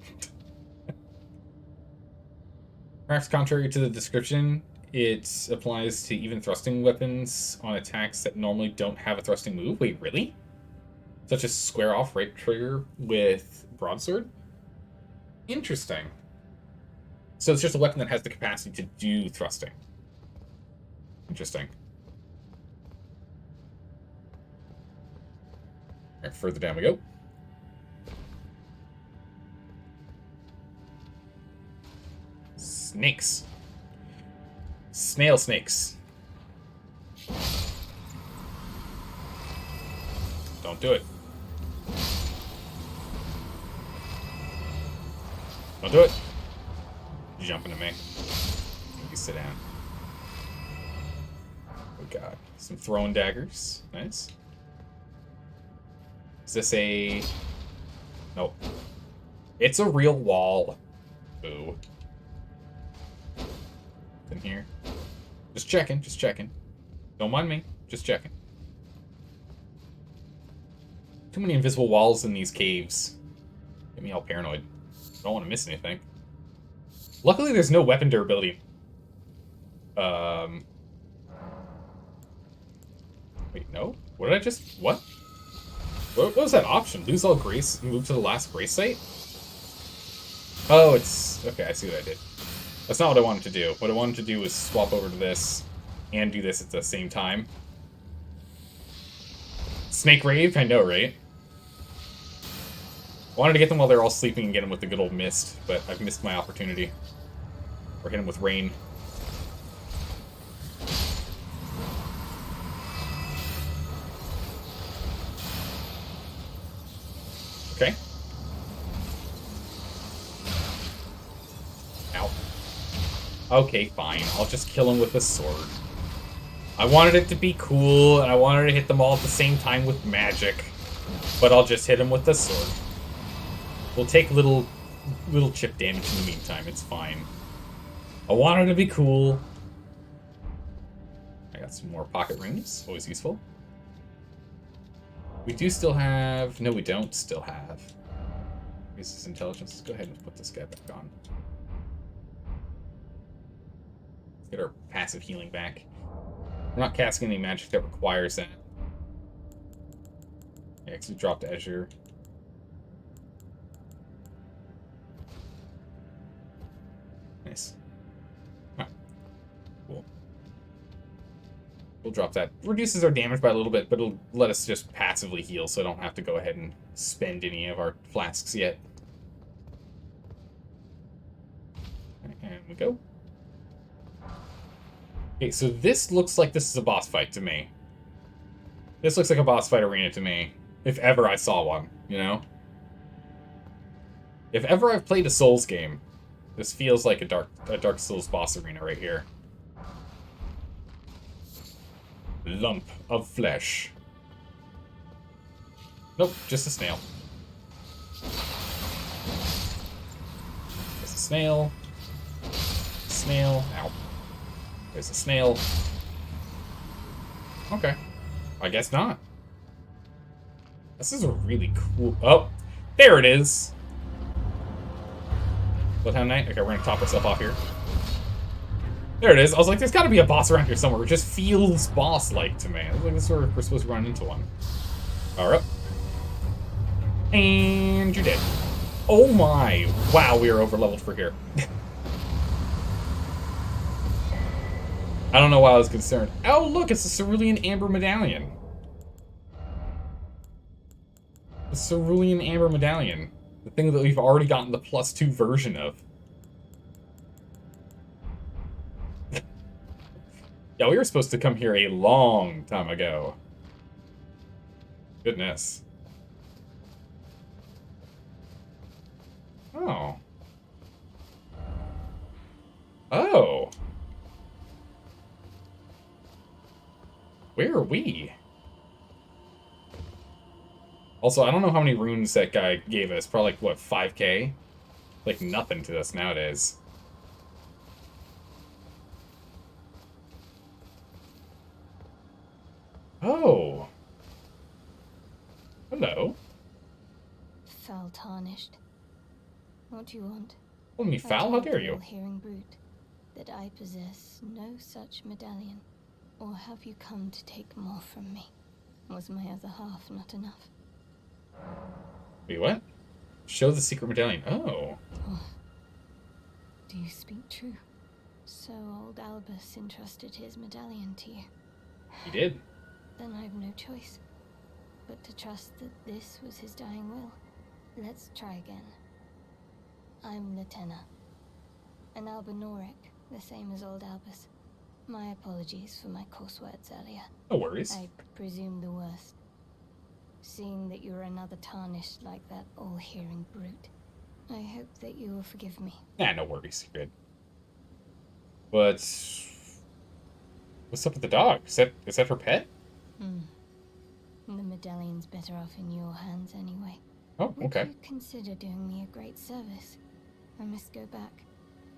Perhaps contrary to the description, it applies to even thrusting weapons on attacks that normally don't have a thrusting move. Wait, really? Such as square off right trigger with broadsword? Interesting. So it's just a weapon that has the capacity to do thrusting. Interesting. Alright, further down we go. Snakes. Snail snakes. Don't do it. Don't do it. You're jumping at me. You sit down. We got some throwing daggers. Nice. Is this a... Nope. It's a real wall. Ooh. In here. Just checking, just checking. Don't mind me, just checking. Too many invisible walls in these caves. Get me all paranoid. Don't want to miss anything. Luckily, there's no weapon durability. Wait, no? What did I just... What? What was that option? Lose all grace and move to the last grace site? Oh, it's... Okay, I see what I did. That's not what I wanted to do. What I wanted to do was swap over to this and do this at the same time. Snake Rave? I know, right? Wanted to get them while they're all sleeping and get them with the good old mist, but I've missed my opportunity. Or hit them with rain. Okay. Ow. Okay, fine. I'll just kill him with a sword. I wanted it to be cool, and I wanted to hit them all at the same time with magic. But I'll just hit him with the sword. We'll take little chip damage in the meantime. It's fine. I wanted to be cool. I got some more pocket rings. Always useful. We do still have... No, we don't still have. This is intelligence. Let's go ahead and put this guy back on. Let's get our passive healing back. We're not casting any magic that requires that. Yeah, because we dropped Azure. Nice. Right. Cool. We'll drop that. Reduces our damage by a little bit, but it'll let us just passively heal, so I don't have to go ahead and spend any of our flasks yet. And we go. Okay, so this looks like this is a boss fight to me. This looks like a boss fight arena to me. If ever I saw one, you know? If ever I've played a Souls game, this feels like a Dark Souls boss arena right here. Lump of flesh. Nope, just a snail. Just a snail. Snail. Ow. There's a snail. Okay. I guess not. This is a really cool... Oh! There it is! Bloodhound Knight? Okay, we're gonna top ourselves off here. There it is. I was like, there's gotta be a boss around here somewhere. It just feels boss-like to me. I was like, this is where we're supposed to run into one. Alright. And you're dead. Oh my! Wow, we are over-leveled for here. I don't know why I was concerned. Oh, look, it's a Cerulean Amber Medallion. The Cerulean Amber Medallion. The thing that we've already gotten the +2 version of. Yeah, we were supposed to come here a long time ago. Goodness. Oh. Oh. Where are we? Also, I don't know how many runes that guy gave us. Probably, like, what, 5k? Like, nothing to us nowadays. Oh. Hello. Foul Tarnished. What do you want? Call me foul? How dare you? Hearing brute that I possess no such medallion. Or have you come to take more from me? Was my other half not enough? Wait, what? Show the secret medallion. Oh. Do you speak true? So old Albus entrusted his medallion to you. He did. Then I've no choice but to trust that this was his dying will. Let's try again. I'm Latenna. An Albinoric, the same as old Albus. My apologies for my coarse words earlier. No worries. I presume the worst. Seeing that you're another Tarnished like that all-hearing brute. I hope that you will forgive me. Nah, no worries. You're good. But... what's up with the dog? Is that her pet? The medallion's better off in your hands anyway. Oh, okay. Would you consider doing me a great service? I must go back.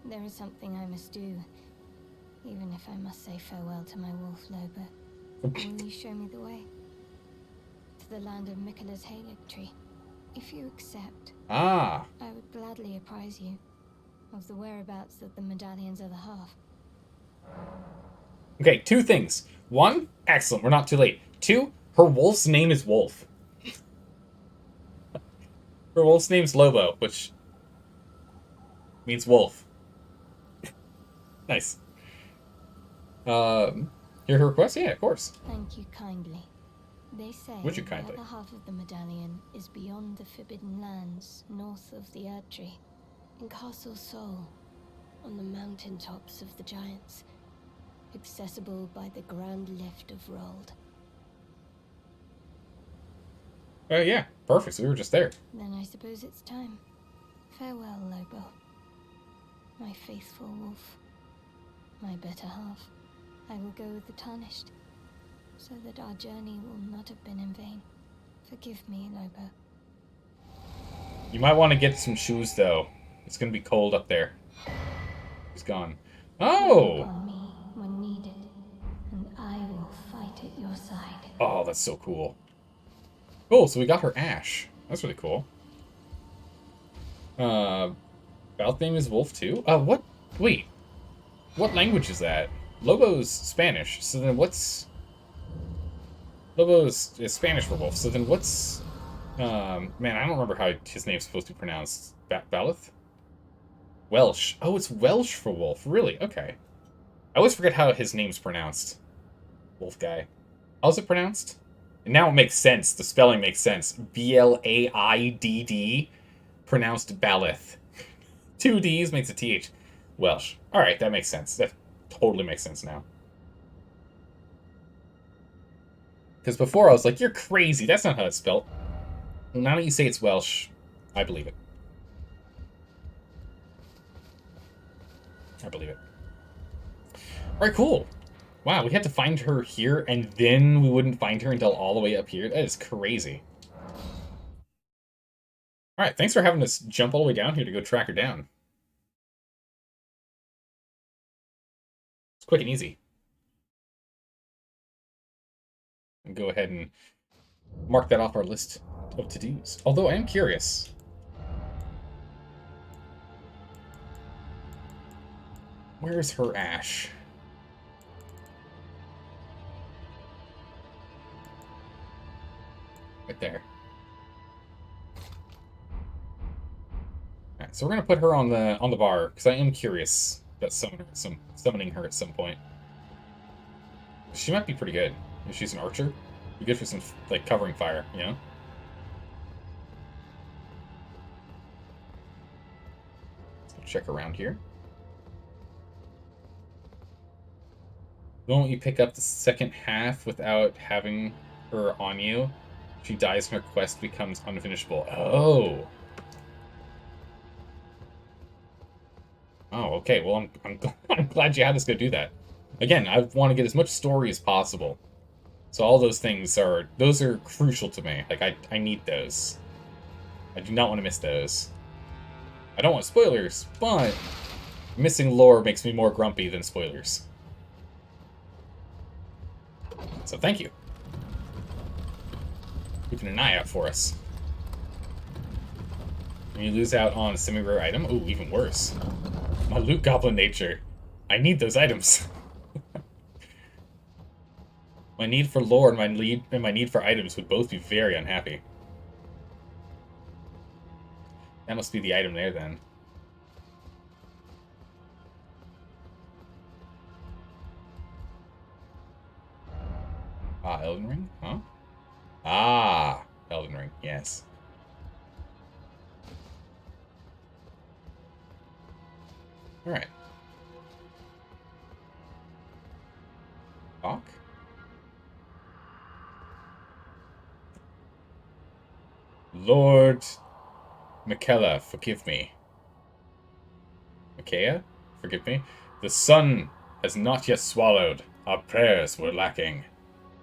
There is something I must do. Even if I must say farewell to my wolf Lobo. Will you show me the way? To the land of Miquella's Halig tree. If you accept, Ah. I would gladly apprise you of the whereabouts of the medallion's other half. Okay, two things. One, excellent, we're not too late. Two, her wolf's name is Wolf. Her wolf's name's Lobo, which means wolf. Nice. Hear her request? Yeah, of course. Thank you kindly. They say Would you the kindly? other half of the medallion is beyond the Forbidden Lands, north of the Erdtree, in Castle Sol, on the mountaintops of the Giants, accessible by the Grand Lift of Rold. Oh yeah, perfect. So we were just there. Then I suppose it's time. Farewell, Lobo. My faithful wolf. My better half. I will go with the Tarnished, so that our journey will not have been in vain. Forgive me, Lobo. You might want to get some shoes though. It's gonna be cold up there. He's gone. Oh! On me when needed, and I will fight at your side. Oh, that's so cool. Cool, so we got her Ash. That's really cool. Balth name is Wolf too? What? Wait. What language is that? Lobo's Spanish, so then what's... Lobo's is Spanish for wolf, so then what's... man, I don't remember how his name's supposed to be pronounced. Balith? Welsh. Oh, it's Welsh for wolf. Really? Okay. I always forget how his name's pronounced. Wolf guy. How's it pronounced? And now it makes sense. The spelling makes sense. B-L-A-I-D-D. Pronounced Balith. 2 D's makes a T-H. Welsh. Alright, that makes sense. That totally makes sense now. Because before I was like, you're crazy. That's not how it's spelled. Well, now that you say it's Welsh, I believe it. I believe it. Alright, cool. Wow, we had to find her here, and then we wouldn't find her until all the way up here? That is crazy. Alright, thanks for having us jump all the way down here to go track her down. It's quick and easy. And go ahead and mark that off our list of to-dos. Although I am curious. Where's her Ash? Right there. Alright, so we're gonna put her on the bar, because I am curious about summoning her at some point. She might be pretty good. If she's an archer, be good for some like covering fire, you know? Let's check around here. Won't you pick up the second half without having her on you? She dies and her quest becomes unfinishable. Oh. Oh, okay. Well, I'm glad you had us go do that. Again, I want to get as much story as possible. So all those things are crucial to me. Like I need those. I do not want to miss those. I don't want spoilers, but missing lore makes me more grumpy than spoilers. So thank you. Keeping an eye out for us. When you lose out on a semi-rare item, ooh, even worse. My loot goblin nature. I need those items. My need for lore and my need for items would both be very unhappy. That must be the item there then. Ah, Elden Ring? Huh? Ah, Elden Ring, yes. Alright. Talk? Lord Michaela, forgive me. Micaiah, forgive me. The sun has not yet swallowed. Our prayers were lacking.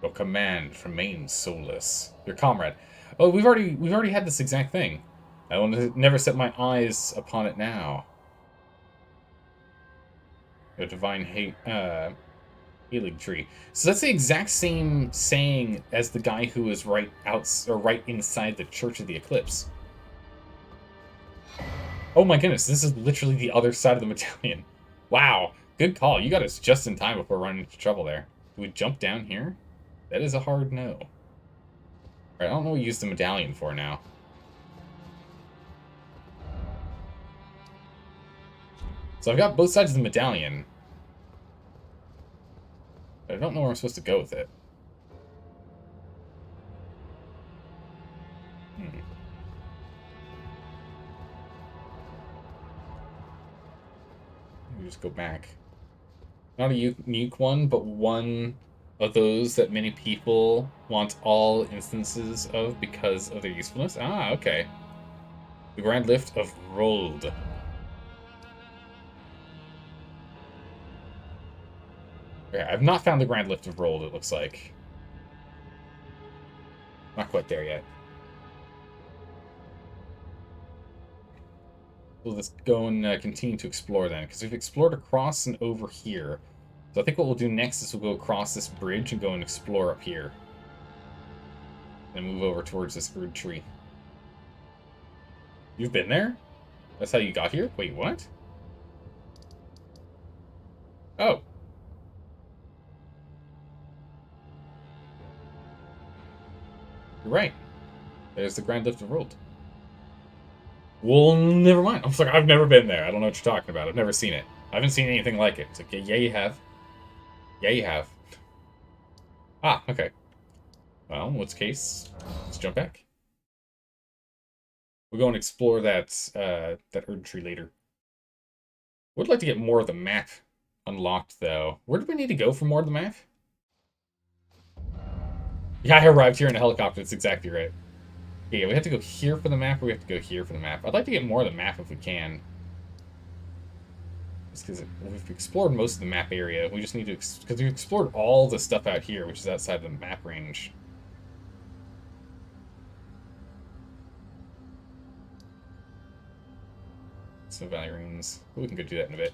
Your command remains soulless. Your comrade. Oh, we've already had this exact thing. I will never set my eyes upon it now. Your divine healing tree. So that's the exact same saying as the guy who was right inside the Church of the Eclipse. Oh my goodness, this is literally the other side of the medallion. Wow, good call. You got us just in time before running into trouble there. Do we jump down here? That is a hard no. Alright, I don't know what we use the medallion for now. So I've got both sides of the medallion. But I don't know where I'm supposed to go with it. We just go back. Not a unique one, but one of those that many people want all instances of because of their usefulness. Ah, okay. The Grand Lift of Rold. Okay, I've not found the Grand Lift of Rold, it looks like. Not quite there yet. So let's go and continue to explore then, because we've explored across and over here. So I think what we'll do next is we'll go across this bridge and go and explore up here. And move over towards this Erd tree. You've been there? That's how you got here? Wait, what? Oh. You're right. There's the Grand Lift of Rold. Well, never mind. I'm like, I've never been there. I don't know what you're talking about. I've never seen it. I haven't seen anything like it. It's like, yeah, you have. Yeah, you have. Ah, okay. Well, in which case, let's jump back. We'll go and explore that Erd tree later. Would like to get more of the map unlocked, though. Where do we need to go for more of the map? Yeah, I arrived here in a helicopter. That's exactly right. Okay, we have to go here for the map, or we have to go here for the map? I'd like to get more of the map if we can. Just because we've explored most of the map area. We just need to... Because we've explored all the stuff out here, which is outside the map range. Some Valley Ruins. We can go do that in a bit.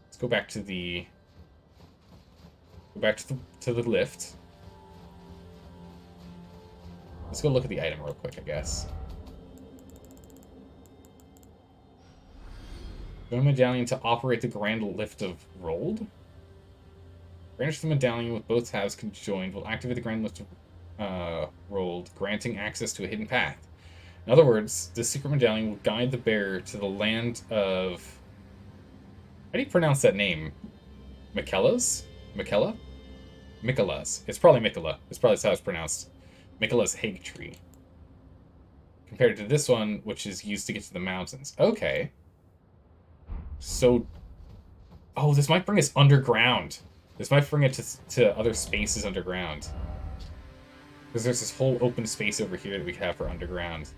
Let's go back to the... Go back to the lift. Let's go look at the item real quick, I guess. Join medallion to operate the Grand Lift of Rold. Brandish the medallion with both halves conjoined will activate the Grand Lift of Rold, granting access to a hidden path. In other words, this secret medallion will guide the bearer to the land of... How do you pronounce that name? Miquella's? Miquella? Miquella's. It's probably Miquella. It's probably how it's pronounced. Miquella's Hig Tree. Compared to this one, which is used to get to the mountains. Okay. So... Oh, this might bring us underground. This might bring it to other spaces underground. Because there's this whole open space over here that we have for underground.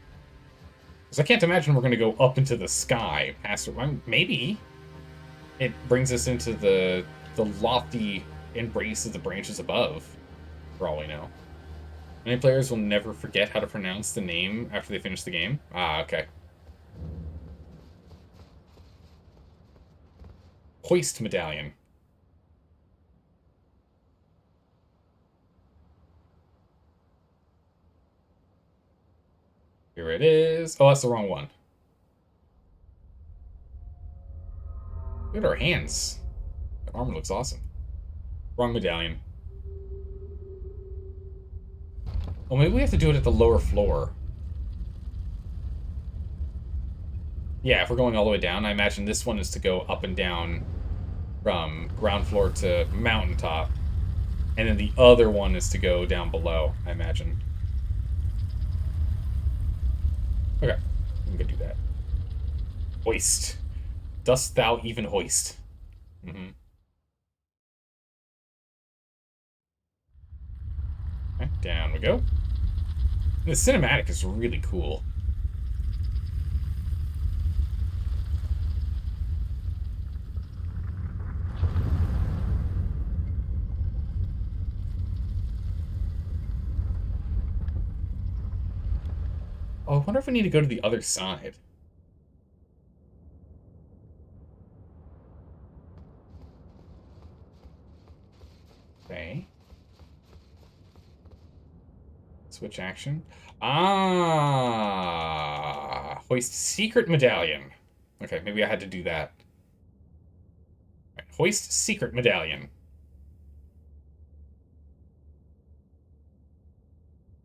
Because I can't imagine we're going to go up into the sky. Past, maybe it brings us into the lofty embrace of the branches above, for all we know. Many players will never forget how to pronounce the name after they finish the game. Ah, okay. Hoist medallion. Here it is. Oh, that's the wrong one. Look at our hands. The armor looks awesome. Wrong medallion. Well, maybe we have to do it at the lower floor. Yeah, if we're going all the way down, I imagine this one is to go up and down from ground floor to mountaintop. And then the other one is to go down below, I imagine. Okay, we can go do that. Hoist. Dost thou even hoist? Mm-hmm. Okay, down we go. The cinematic is really cool. Oh, I wonder if we need to go to the other side. Okay. Switch action. Ah! Hoist secret medallion. Okay, maybe I had to do that. Right, hoist secret medallion.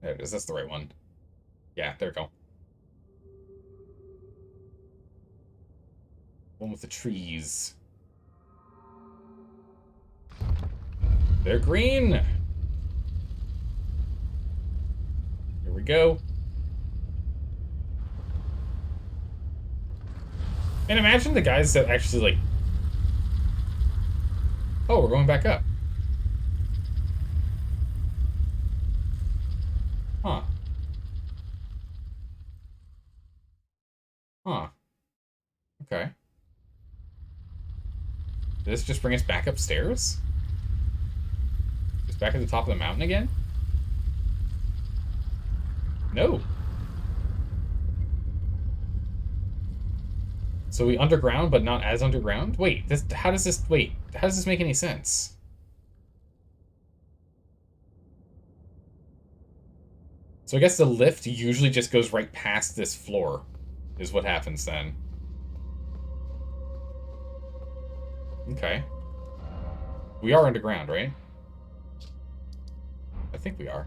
There it is. That's the right one. Yeah, there we go. One with the trees. They're green! Here we go. And imagine the guys that actually, like... Oh, we're going back up. Huh. Huh. Okay. Did this just bring us back upstairs? Just back at the top of the mountain again? No. So we underground, but not as underground? Wait, how does this make any sense? So I guess the lift usually just goes right past this floor, is what happens then. Okay. We are underground, right? I think we are.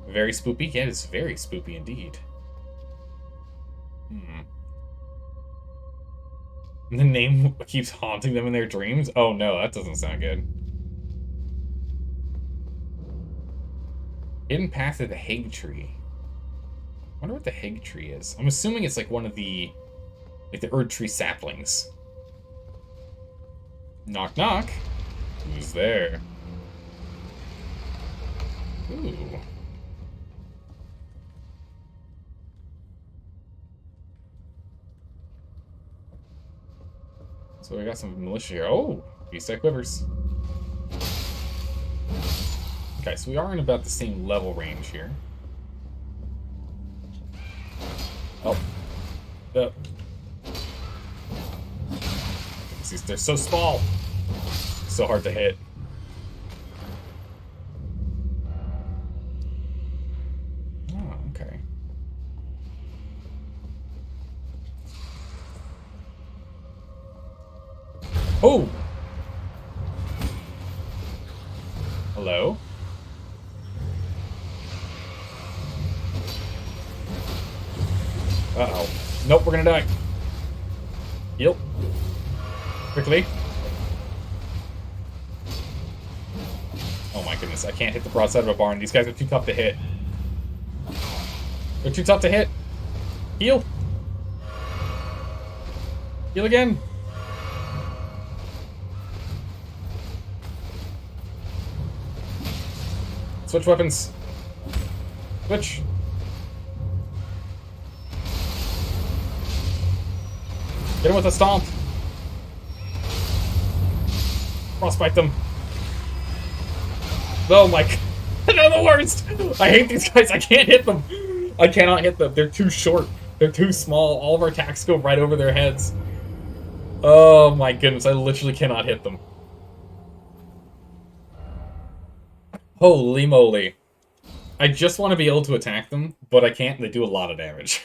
Very spoopy? Yeah, it's very spoopy indeed. The name keeps haunting them in their dreams? Oh no, that doesn't sound good. Hidden path of the Hig Tree. I wonder what the Hig Tree is. I'm assuming it's like one of the... like the Erd Tree saplings. Knock knock. Who's there? Ooh. So we got some militia here. Oh! Beast quivers. Okay, so we are in about the same level range here. Oh. They're so small. So hard to hit. Oh, okay. Oh! Hello? Uh-oh. Nope, we're gonna die. Heal. Quickly. Oh my goodness, I can't hit the broadside of a barn. These guys are too tough to hit. They're too tough to hit. Heal. Heal again. Switch weapons. Switch. Get him with a stomp. Frostbite them. Oh my god. They're the worst. I hate these guys. I can't hit them. I cannot hit them. They're too short. They're too small. All of our attacks go right over their heads. Oh my goodness. I literally cannot hit them. Holy moly. I just want to be able to attack them, but I can't, and they do a lot of damage.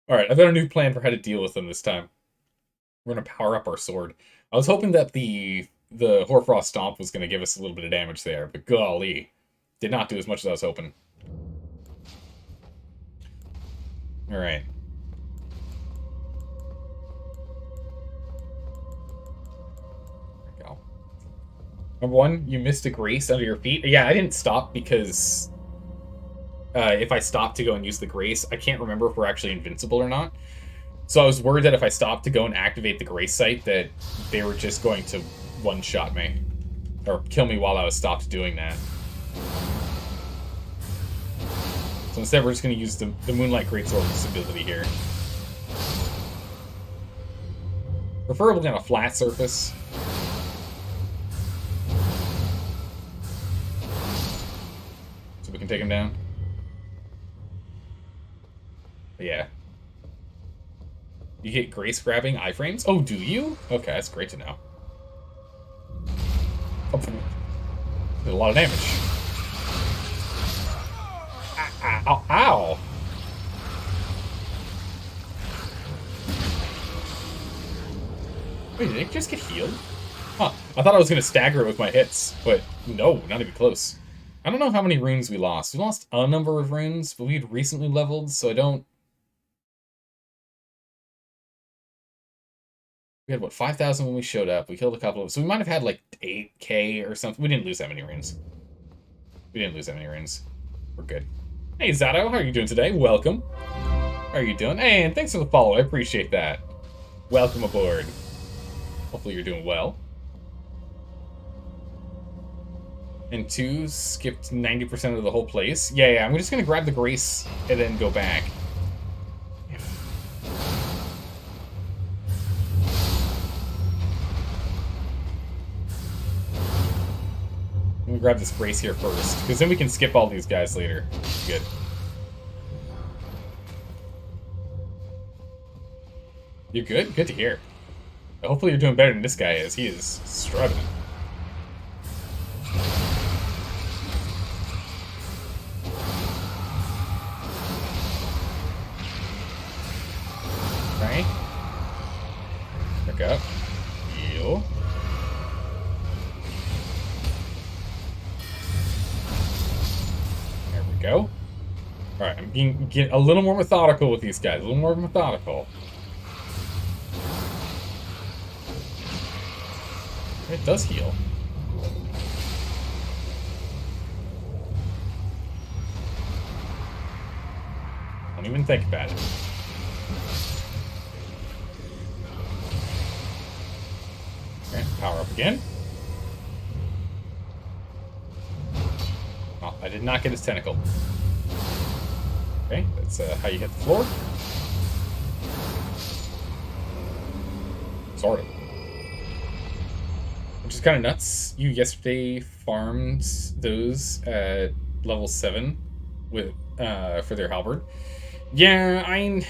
Alright, I've got a new plan for how to deal with them this time. We're going to power up our sword. I was hoping that the Hoarfrost Stomp was going to give us a little bit of damage there, but golly. Did not do as much as I was hoping. Alright. Number one, you missed a grace under your feet. Yeah, I didn't stop because if I stopped to go and use the grace, I can't remember if we're actually invincible or not. So I was worried that if I stopped to go and activate the grace site, that they were just going to one-shot me. Or kill me while I was stopped doing that. So instead, we're just going to use the Moonlight Greatsword's ability here. Preferably on a flat surface. So we can take him down. But yeah. You get grace grabbing iframes? Oh, do you? Okay, that's great to know. Oh, did a lot of damage. Ow, ow. Wait, did it just get healed? Huh. I thought I was going to stagger it with my hits, but no, not even close. I don't know how many runes we lost. We lost a number of runes, but we'd recently leveled, so I don't... We had, what, 5,000 when we showed up. We killed a couple of... So we might have had, like, 8k or something. We didn't lose that many runes. We didn't lose that many runes. We're good. Hey, Zato, how are you doing today? Welcome. How are you doing? Hey, and thanks for the follow. I appreciate that. Welcome aboard. Hopefully you're doing well. And 2 skipped 90% of the whole place. Yeah, I'm just gonna grab the Grace and then go back. I'm gonna grab this Grace here first, because then we can skip all these guys later. Good. You're good? Good to hear. Hopefully you're doing better than this guy is. He is struggling. Okay. Back up. Heal. There we go. Alright, I'm getting a little more methodical with these guys. A little more methodical. It does heal. Don't even think about it. Okay, power up again. Oh, I did not get his tentacle. Okay, that's how you hit the floor. Sort of. Which is kind of nuts. You yesterday farmed those at level 7 with for their halberd. Yeah,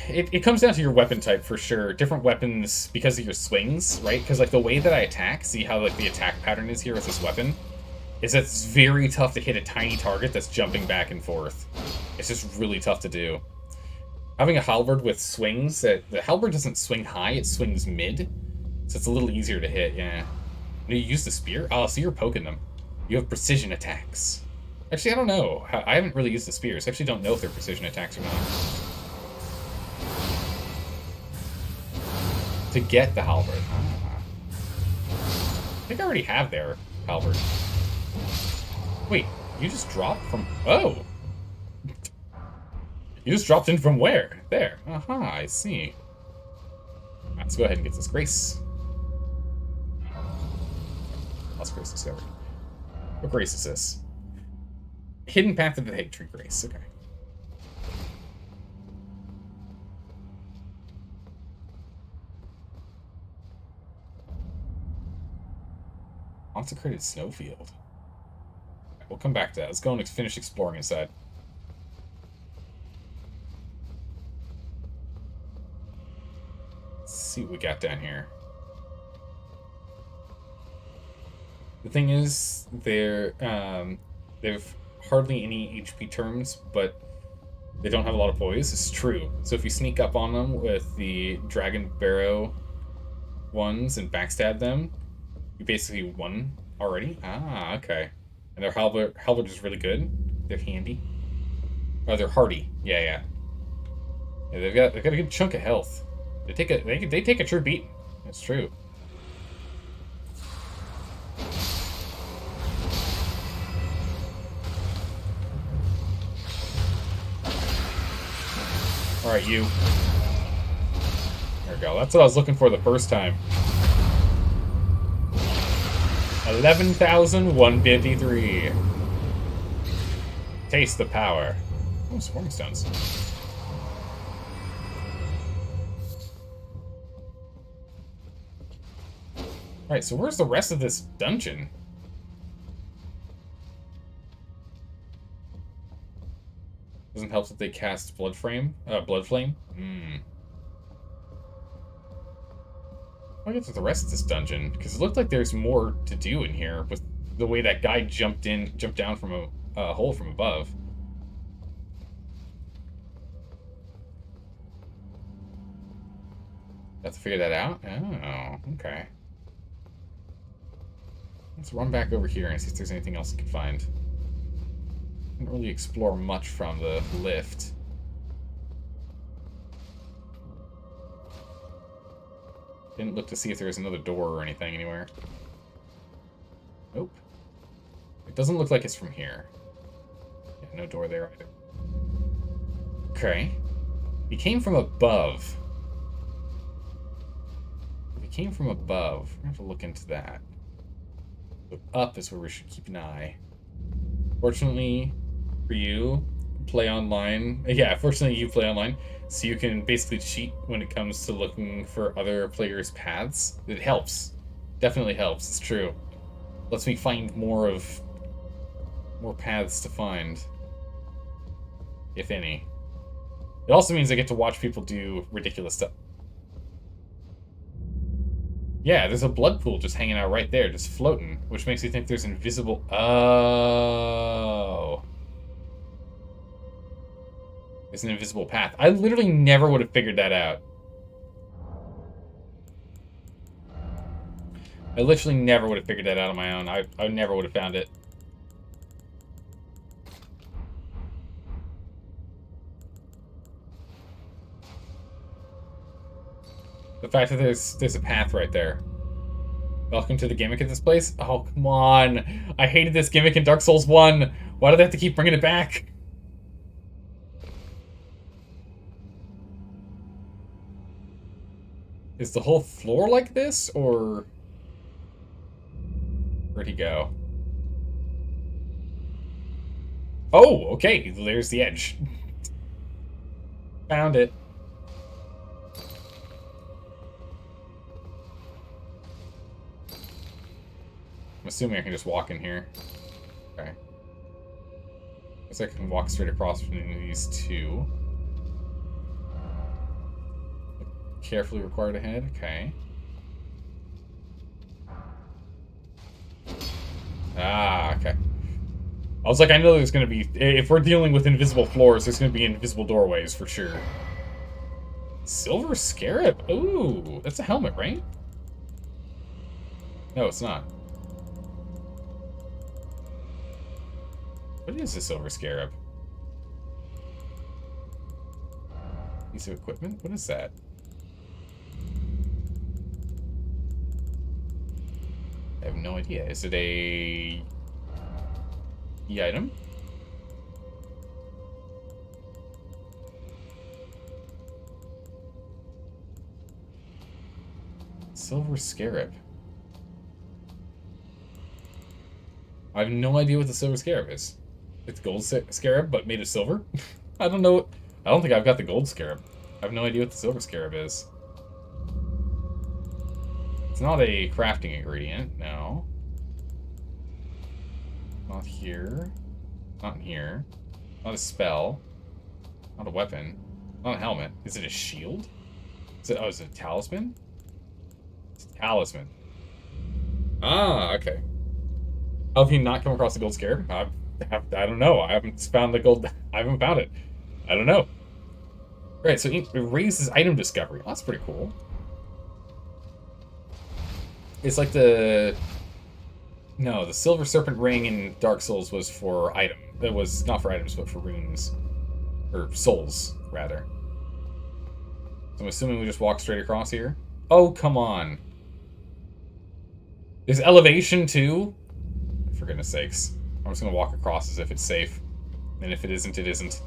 it comes down to your weapon type for sure. Different weapons because of your swings, right? Because like the way that I attack, see how like the attack pattern is here with this weapon, is that it's very tough to hit a tiny target that's jumping back and forth. It's just really tough to do. Having a halberd with swings, the halberd doesn't swing high, it swings mid, so it's a little easier to hit. Yeah. You use the spear? Oh, so you're poking them. You have precision attacks. Actually, I don't know. I haven't really used the spears. I actually don't know if they're precision attacks or not. To get the halberd. Ah. I think I already have their halberd. Wait, you just dropped from... Oh! You just dropped in from where? There. Aha, I see. Let's go ahead and get this Grace. Lost Grace discovered. What Grace is this? Hidden Path of the Hate Tree Grace. Okay. Consecrated Snowfield. Right, we'll come back to that. Let's go and finish exploring inside. Let's see what we got down here. The thing is, they've hardly any HP terms, but they don't have a lot of poise. It's true. So if you sneak up on them with the Dragon Barrow ones and backstab them, you basically won already. Ah, okay. And their halberd is really good. They're handy. Oh, they're hardy. Yeah. They've got a good chunk of health. They take a true beating. That's true. Alright, you. There we go. That's what I was looking for the first time. 11,153. Taste the power. Oh, swarming stones. Alright, so where's the rest of this dungeon? Doesn't help that they cast Blood Flame. I'll get to the rest of this dungeon, because it looked like there's more to do in here with the way that guy jumped down from a hole from above. Have to figure that out? Oh, okay. Let's run back over here and see if there's anything else we can find. Didn't really explore much from the lift. Didn't look to see if there was another door or anything anywhere. Nope. It doesn't look like it's from here. Yeah, no door there either. Okay. He came from above. If he came from above, we're gonna have to look into that. So up is where we should keep an eye. Fortunately for you, play online. Yeah, fortunately you play online, so you can basically cheat when it comes to looking for other players' paths. It helps. Definitely helps, it's true. Lets me find more paths to find. If any. It also means I get to watch people do ridiculous stuff. Yeah, there's a blood pool just hanging out right there, just floating, which makes you think there's invisible... Oh. There's an invisible path. I literally never would have figured that out. I literally never would have figured that out on my own. I never would have found it. The fact that there's a path right there. Welcome to the gimmick of this place? Oh, come on. I hated this gimmick in Dark Souls 1. Why do they have to keep bringing it back? Is the whole floor like this, or... Where'd he go? Oh, okay. There's the edge. Found it. I'm assuming I can just walk in here. Okay. Guess I can walk straight across between these two. Carefully required ahead. Okay. Ah, okay. I was like, I know there's gonna be... If we're dealing with invisible floors, there's gonna be invisible doorways for sure. Silver Scarab? Ooh, that's a helmet, right? No, it's not. What is a Silver Scarab? Piece of equipment? What is that? I have no idea. Is it a... item? Silver Scarab. I have no idea what the Silver Scarab is. It's gold scarab, but made of silver? I don't know. I don't think I've got the gold scarab. I have no idea what the Silver Scarab is. It's not a crafting ingredient, no. Not here. Not in here. Not a spell. Not a weapon. Not a helmet. Is it a shield? Is it, oh, is it a talisman? It's a talisman. Ah, okay. How have you not come across the gold scarab? I don't know. I haven't found the gold. I haven't found it. I don't know. Right, so it raises item discovery. Oh, that's pretty cool. It's like the... No, the Silver Serpent Ring in Dark Souls was for item. It was not for items, but for runes. Or souls, rather. So I'm assuming we just walk straight across here. Oh, come on. There's elevation, too? For goodness sakes. I'm just going to walk across as if it's safe. And if it isn't, it isn't.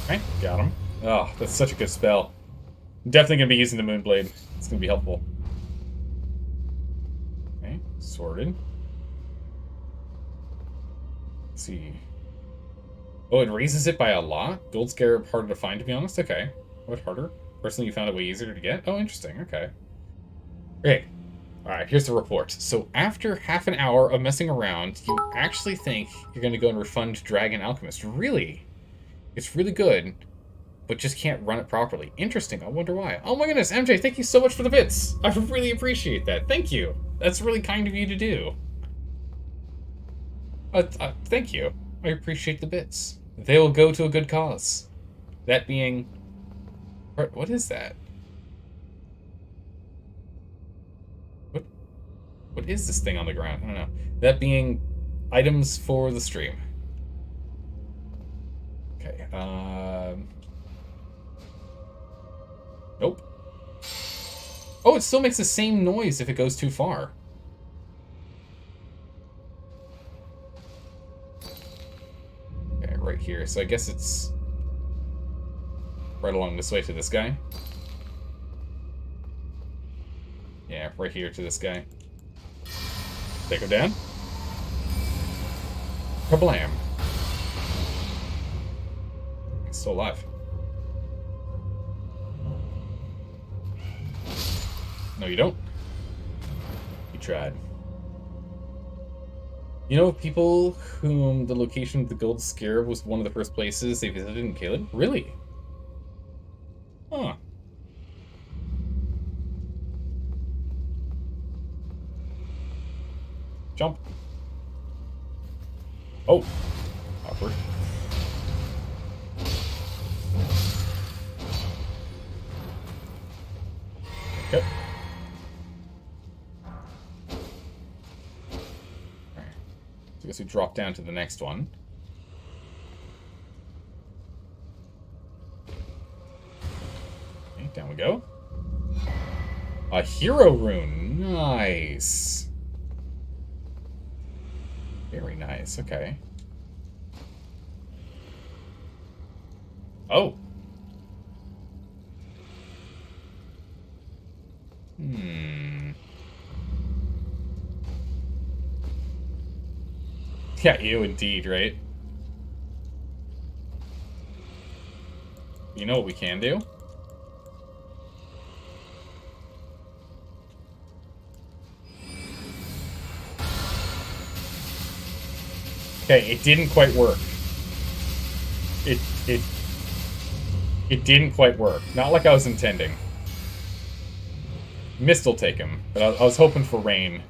Okay, got him. Oh, that's such a good spell. I'm definitely going to be using the Moonblade. It's going to be helpful. Okay, sorted. Let's see. Oh, it raises it by a lot? Gold Scarab harder to find, to be honest? Okay. What, harder? Personally, you found it way easier to get? Oh, interesting. Okay. Okay. Alright, here's the report. So, after half an hour of messing around, you actually think you're going to go and refund Dragon Alchemist. Really? It's really good, but just can't run it properly. Interesting. I wonder why. Oh my goodness, MJ, thank you so much for the bits. I really appreciate that. Thank you. That's really kind of you to do. Thank you. I appreciate the bits. They will go to a good cause. That being... What is that? What is this thing on the ground? I don't know. That being items for the stream. Okay, Oh, it still makes the same noise if it goes too far. Okay, right here. So I guess it's right along this way to this guy. Yeah, right here to this guy. Take him down. Kablam. He's still alive. No, you don't. You tried. You know, people whom the location of the Gold Scarab was one of the first places they visited in Caleb? Really? Huh. Jump. Oh. Awkward. Okay. Alright. So I guess we drop down to the next one. Okay, down we go. A hero rune. Nice. Very nice. Okay. Oh. Yeah, you indeed, right? You know what we can do? Okay, it didn't quite work. It didn't quite work. Not like I was intending. Mist will take him, but I was hoping for rain.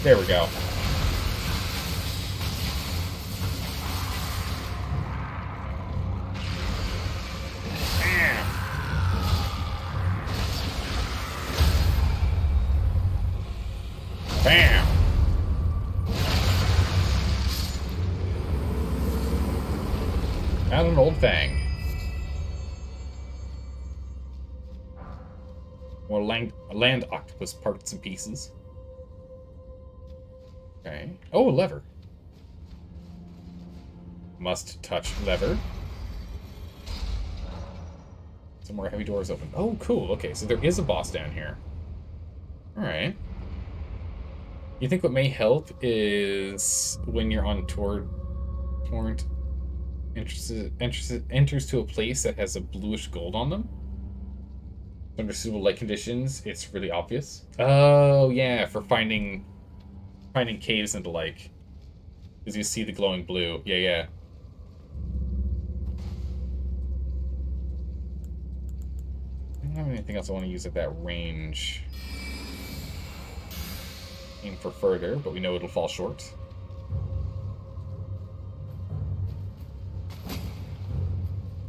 There we go. Bam! Not an old thing. More land octopus parts and pieces. Okay. Oh, a lever. Must touch lever. Some more heavy doors open. Oh, cool. Okay, so there is a boss down here. Alright. You think what may help is when you're on torrent enters to a place that has a bluish gold on them. Under suitable light conditions, it's really obvious. Oh, yeah, for finding caves and the like. Because you see the glowing blue. Yeah, yeah. I don't have anything else I want to use at that range. Aim for further, but we know it'll fall short.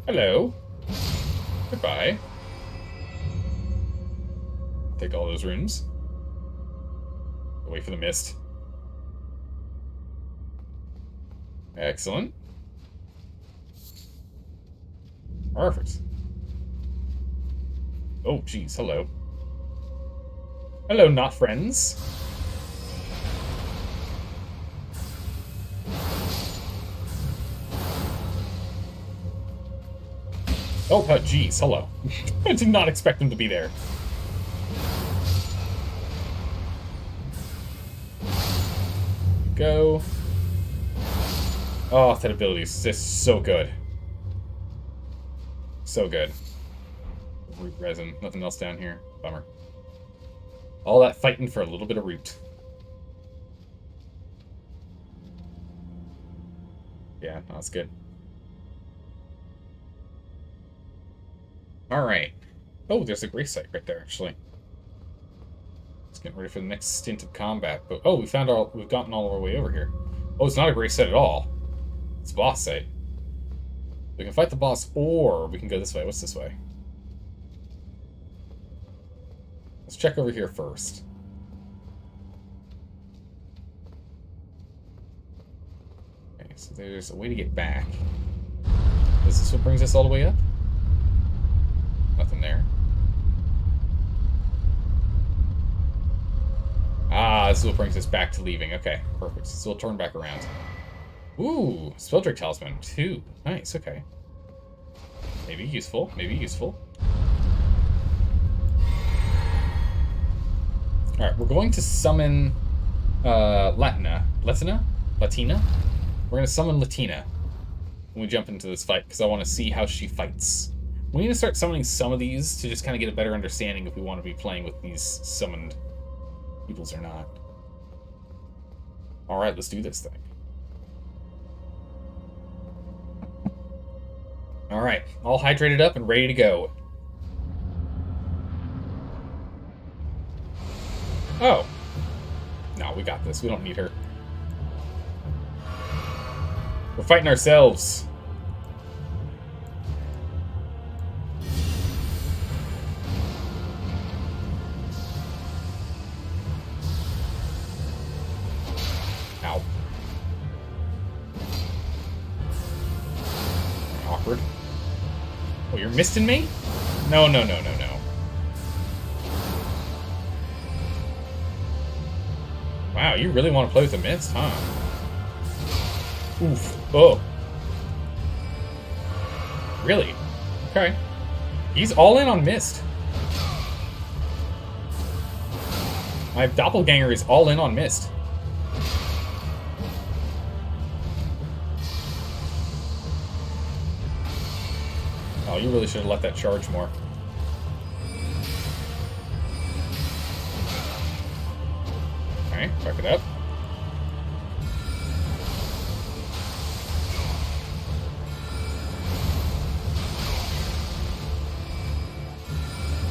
Hello. Goodbye. Take all those runes. Wait for the mist. Excellent. Perfect. Oh, geez. Hello. Hello, not friends. Oh, geez. Hello. I did not expect them to be there. Go. Oh, that ability is just so good. So good. Root resin. Nothing else down here. Bummer. All that fighting for a little bit of root. Yeah, no, that's good. Alright. Oh, there's a grace site right there, actually. Just getting ready for the next stint of combat. But oh, we've gotten all our way over here. Oh, it's not a grace site at all. It's a boss site. We can fight the boss, or we can go this way. What's this way? Let's check over here first. Okay, So there's a way to get back. Is this what brings us all the way up? Nothing there. Ah, this is what brings us back to leaving. Okay, perfect. So we'll turn back around. Ooh, Spelldrake Talisman. 2. Nice, okay. Maybe useful, maybe useful. Alright, we're going to summon Latina. Latina? We're going to summon Latina when we jump into this fight, because I want to see how she fights. We need to start summoning some of these to just kind of get a better understanding if we want to be playing with these summoned peoples or not. Alright, let's do this thing. Alright, all hydrated up and ready to go. Oh. No, we got this. We don't need her. We're fighting ourselves. Ow. Awkward. Oh, you're misting me? No, no, no, no, no. Wow, you really want to play with the mist, huh? Oof. Oh. Really? Okay. He's all in on mist. My doppelganger is all in on mist. Oh, you really should have let that charge more. Okay, fuck it up.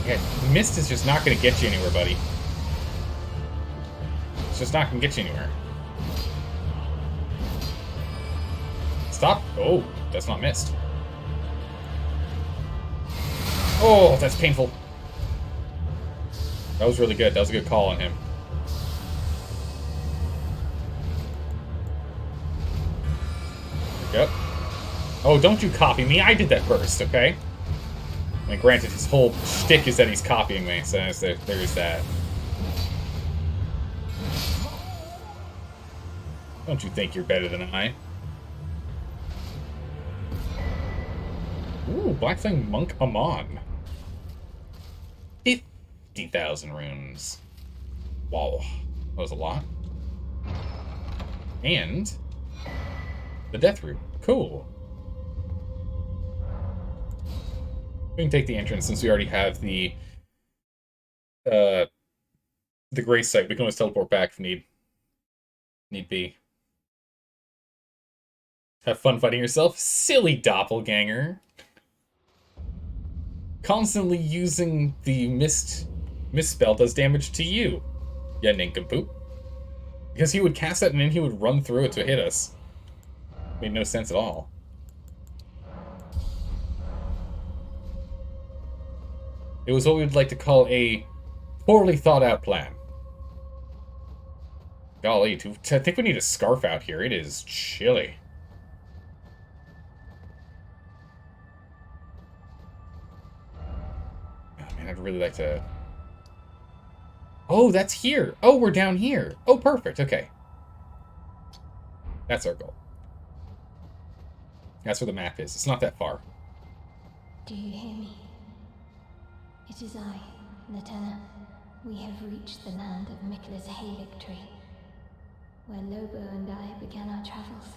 Yeah, mist is just not going to get you anywhere, buddy. It's just not going to get you anywhere. Stop. Oh, that's not mist. Oh, that's painful. That was really good. That was a good call on him. Yep. Oh, don't you copy me. I did that first, okay? And granted, his whole shtick is that he's copying me, so there's that. Don't you think you're better than I? Ooh, Black Flame Monk Amon. 50,000 runes. Wow. That was a lot. And the Death Root. Cool. We can take the entrance since we already have the grace site. We can always teleport back if need be. Have fun fighting yourself, silly doppelganger. Constantly using the mist spell does damage to you, ya nincompoop. Because he would cast that and then he would run through it to hit us. Made no sense at all. It was what we would like to call a poorly thought out plan. Golly, I think we need a scarf out here. It is chilly. Oh man, I'd really like to... Oh, that's here. Oh, we're down here. Oh, perfect. Okay. That's our goal. That's where the map is. It's not that far. Do you hear me? It is I, Latenna. We have reached the land of Mikla's Hay Victory, where Lobo and I began our travels.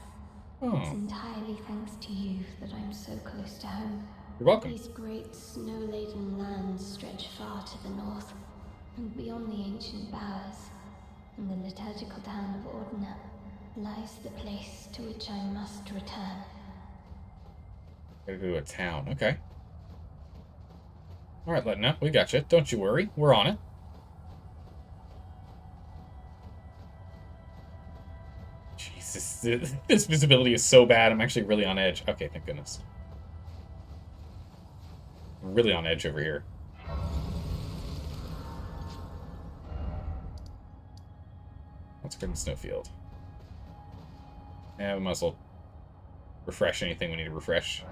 Oh. It's entirely thanks to you that I'm so close to home. You're welcome. These great snow-laden lands stretch far to the north, and beyond the ancient bowers, in the liturgical town of Ordina, lies the place to which I must return. Gotta go to a town. Okay. Alright, Letna, we got you. Don't you worry. We're on it. Jesus, this visibility is so bad. I'm actually really on edge. Okay, thank goodness. I'm really on edge over here. Let's go to Snowfield. Yeah, we might as well refresh anything we need to refresh.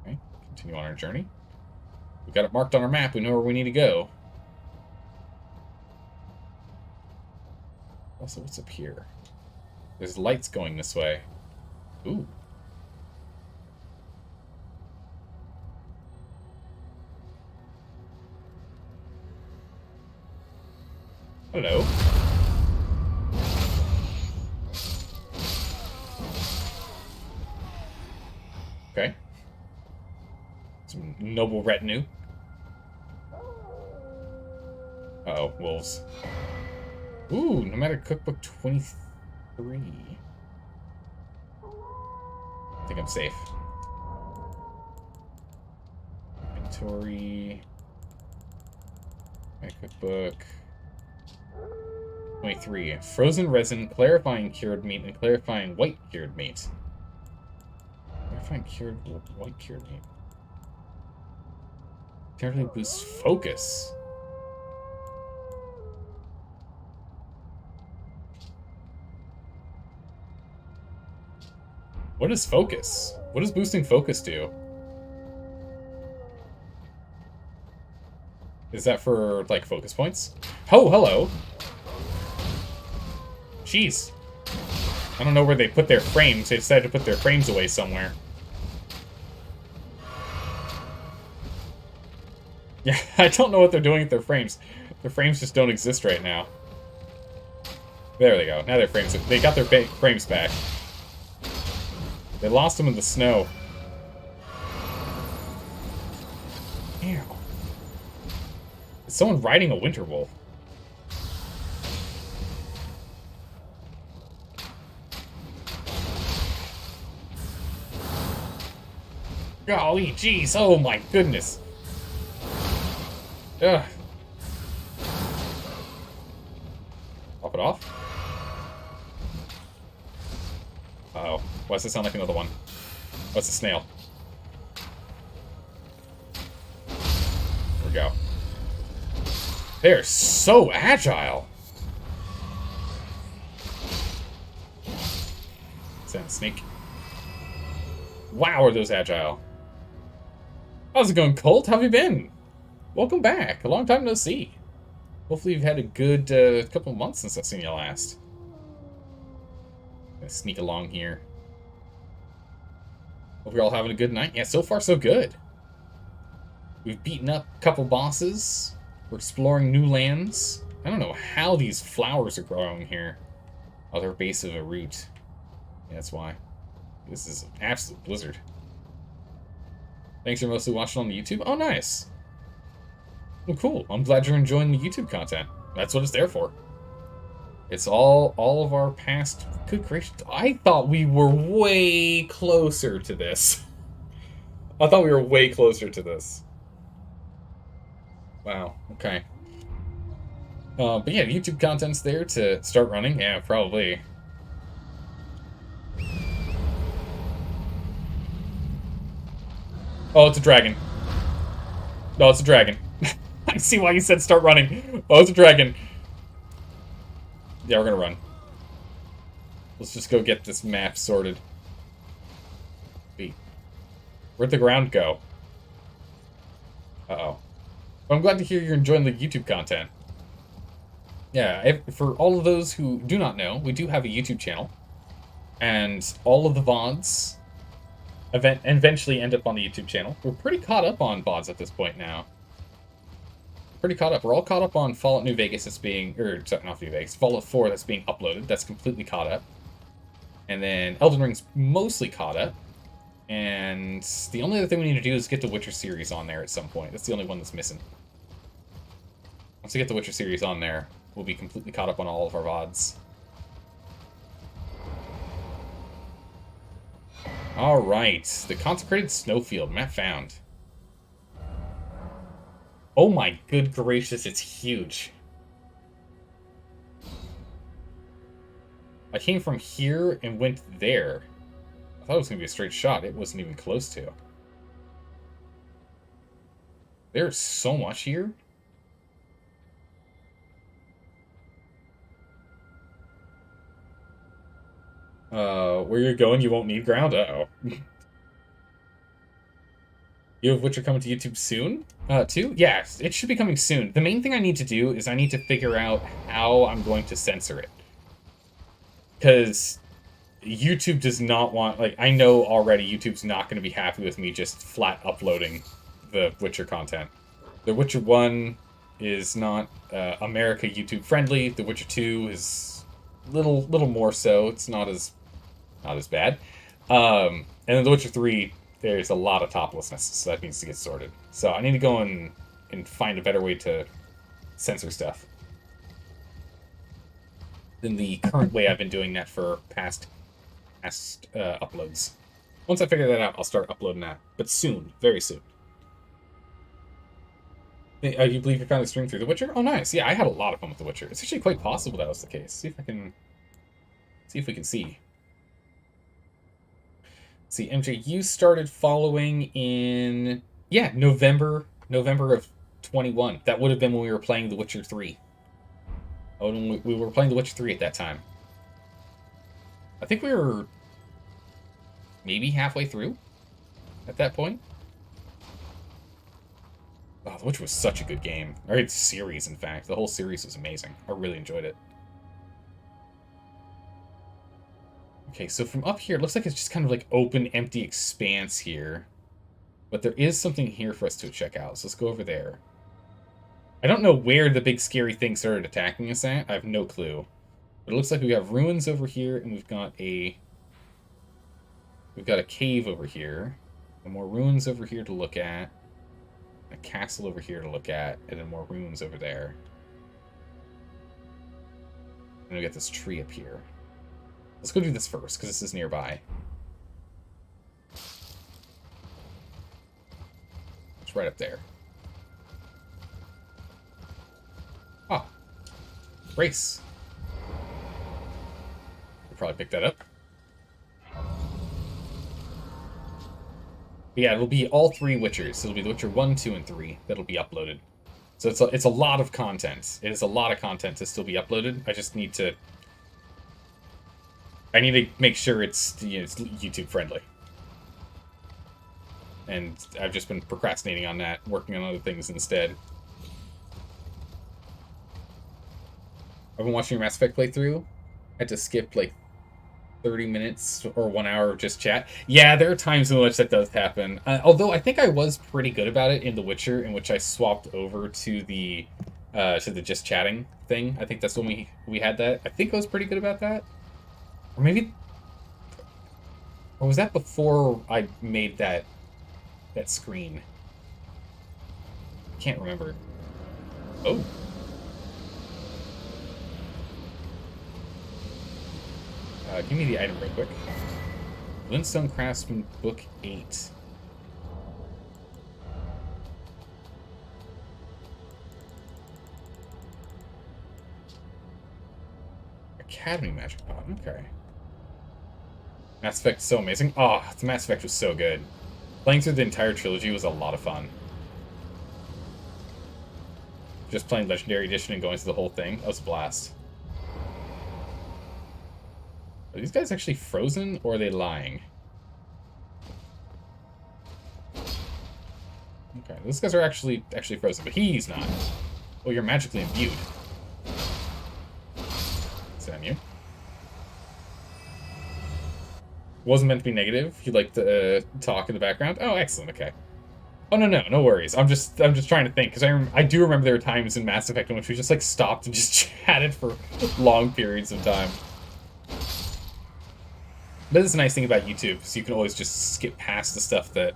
Okay, continue on our journey. We got it marked on our map. We know where we need to go. Also, what's up here? There's lights going this way. Ooh. Hello. Okay. Some noble retinue. Uh-oh, wolves. Ooh, nomadic cookbook 23. I think I'm safe. Inventory. My cookbook. 23. Frozen resin, clarifying cured meat, and clarifying white cured meat. Clarifying cured white cured meat. Temporarily boosts focus. What is focus? What does boosting focus do? Is that for, like, focus points? Oh, hello! Jeez. I don't know where they put their frames. They decided to put their frames away somewhere. Yeah, I don't know what they're doing with their frames. Their frames just don't exist right now. There they go. Now their frames... They got their frames back. They lost them in the snow. Ew. Is someone riding a winter wolf? Golly, jeez, oh my goodness. Ugh. Pop it off. Uh-oh. Why does it sound like another one? What's a snail? There we go. They're so agile. Is that a snake? Wow, are those agile. How's it going, Colt? How have you been? Welcome back. A long time no see. Hopefully you've had a good couple of months since I've seen you last. Gonna sneak along here. Hope you're all having a good night. Yeah, so far so good. We've beaten up a couple bosses. We're exploring new lands. I don't know how these flowers are growing here. Oh, they're base of a root. Yeah, that's why. This is an absolute blizzard. Thanks for mostly watching on the YouTube. Oh, nice. Well, cool. I'm glad you're enjoying the YouTube content. That's what it's there for. It's all of our past... Good gracious. I thought we were way closer to this. I thought we were way closer to this. Wow. Okay. But yeah, YouTube content's there to start running. Yeah, probably. Oh, it's a dragon. No, it's a dragon. I see why you said start running. Oh, it's a dragon. Yeah, we're gonna run. Let's just go get this map sorted. Wait. Where'd the ground go? Uh-oh. Well, I'm glad to hear you're enjoying the YouTube content. Yeah, for all of those who do not know, we do have a YouTube channel. And all of the VODs eventually end up on the YouTube channel. We're pretty caught up on VODs at this point now. Pretty caught up. We're all caught up on Fallout New Vegas that's being... sorry, not New Vegas. Fallout 4 that's being uploaded. That's completely caught up. And then Elden Ring's mostly caught up. And the only other thing we need to do is get the Witcher series on there at some point. That's the only one that's missing. Once we get the Witcher series on there, we'll be completely caught up on all of our VODs. Alright, the Consecrated Snowfield, map found. Oh my good gracious, it's huge. I came from here and went there. I thought it was going to be a straight shot. It wasn't even close to. There's so much here. Where you're going, you won't need ground. Uh-oh. You have Witcher coming to YouTube soon? Too? Yeah, it should be coming soon. The main thing I need to do is I need to figure out how I'm going to censor it. Because YouTube does not want, like, I know already YouTube's not going to be happy with me just flat uploading the Witcher content. The Witcher 1 is not America YouTube friendly. The Witcher 2 is little more so. It's not as bad. And then The Witcher 3, there's a lot of toplessness, so that needs to get sorted. So I need to go and find a better way to censor stuff than the current way I've been doing that for past uploads. Once I figure that out, I'll start uploading that. But soon, very soon. You believe you found the string through The Witcher? Oh, nice. Yeah, I had a lot of fun with The Witcher. It's actually quite possible that was the case. See if we can see. See, MJ, you started following in, yeah, November of 21. That would have been when we were playing The Witcher 3. Oh, we were playing The Witcher 3 at that time. I think we were maybe halfway through at that point. Oh, The Witcher was such a good game. Or it's series, in fact. The whole series was amazing. I really enjoyed it. Okay, so from up here, it looks like it's just kind of like open, empty expanse here. But there is something here for us to check out, so let's go over there. I don't know where the big scary thing started attacking us at. I have no clue. But it looks like we have ruins over here, and we've got a cave over here. And more ruins over here to look at. A castle over here to look at, and then more ruins over there. And we got this tree up here. Let's go do this first, because this is nearby. It's right up there. Oh. Race. We'll probably pick that up. But yeah, it'll be all 3 Witchers. It'll be The Witcher 1, 2, and 3 that'll be uploaded. So it's a lot of content. It is a lot of content to still be uploaded. I just need to... I need to make sure it's, you know, it's YouTube friendly. And I've just been procrastinating on that, working on other things instead. I've been watching your Mass Effect playthrough. I had to skip like 30 minutes or 1 hour of just chat. Yeah, there are times in which that does happen. Although I think I was pretty good about it in The Witcher, in which I swapped over to the just chatting thing. I think that's when we had that. I think I was pretty good about that. Or maybe... Or was that before I made that screen? I can't remember. Oh. Give me the item real quick. Glintstone Craftsman, Book 8. Academy Magic Pot, okay. Mass Effect is so amazing. Oh, the Mass Effect was so good. Playing through the entire trilogy was a lot of fun. Just playing Legendary Edition and going through the whole thing, that was a blast. Are these guys actually frozen, or are they lying? Okay, those guys are actually frozen, but he's not. Oh, you're magically imbued. Samu. Wasn't meant to be negative. You like to talk in the background. Oh, excellent. Okay. Oh no worries. I'm just trying to think, because I do remember there were times in Mass Effect in which we just like stopped and just chatted for long periods of time. But this is a nice thing about YouTube, so you can always just skip past the stuff that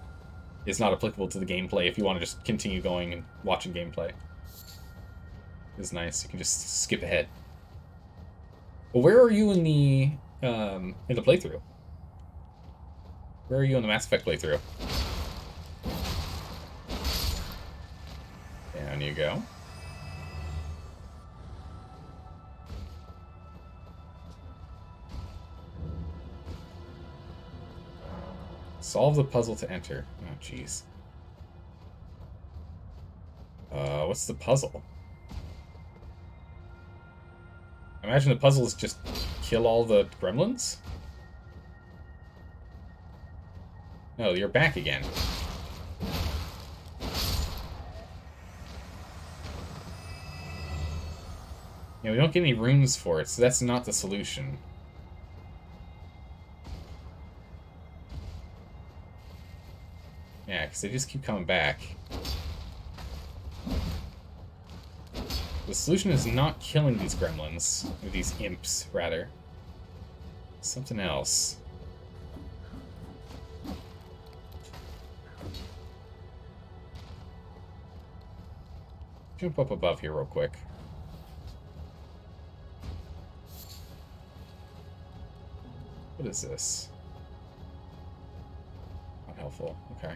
is not applicable to the gameplay if you want to just continue going and watching gameplay. It's nice. You can just skip ahead. Well, where are you in the playthrough? Where are you in the Mass Effect playthrough? Down you go. Solve the puzzle to enter. Oh, jeez. What's the puzzle? I imagine the puzzle is just kill all the gremlins? Oh, you're back again. Yeah, we don't get any runes for it, so that's not the solution. Yeah, because they just keep coming back. The solution is not killing these gremlins. Or these imps, rather. Something else. Jump up above here real quick. What is this? Not helpful. Okay.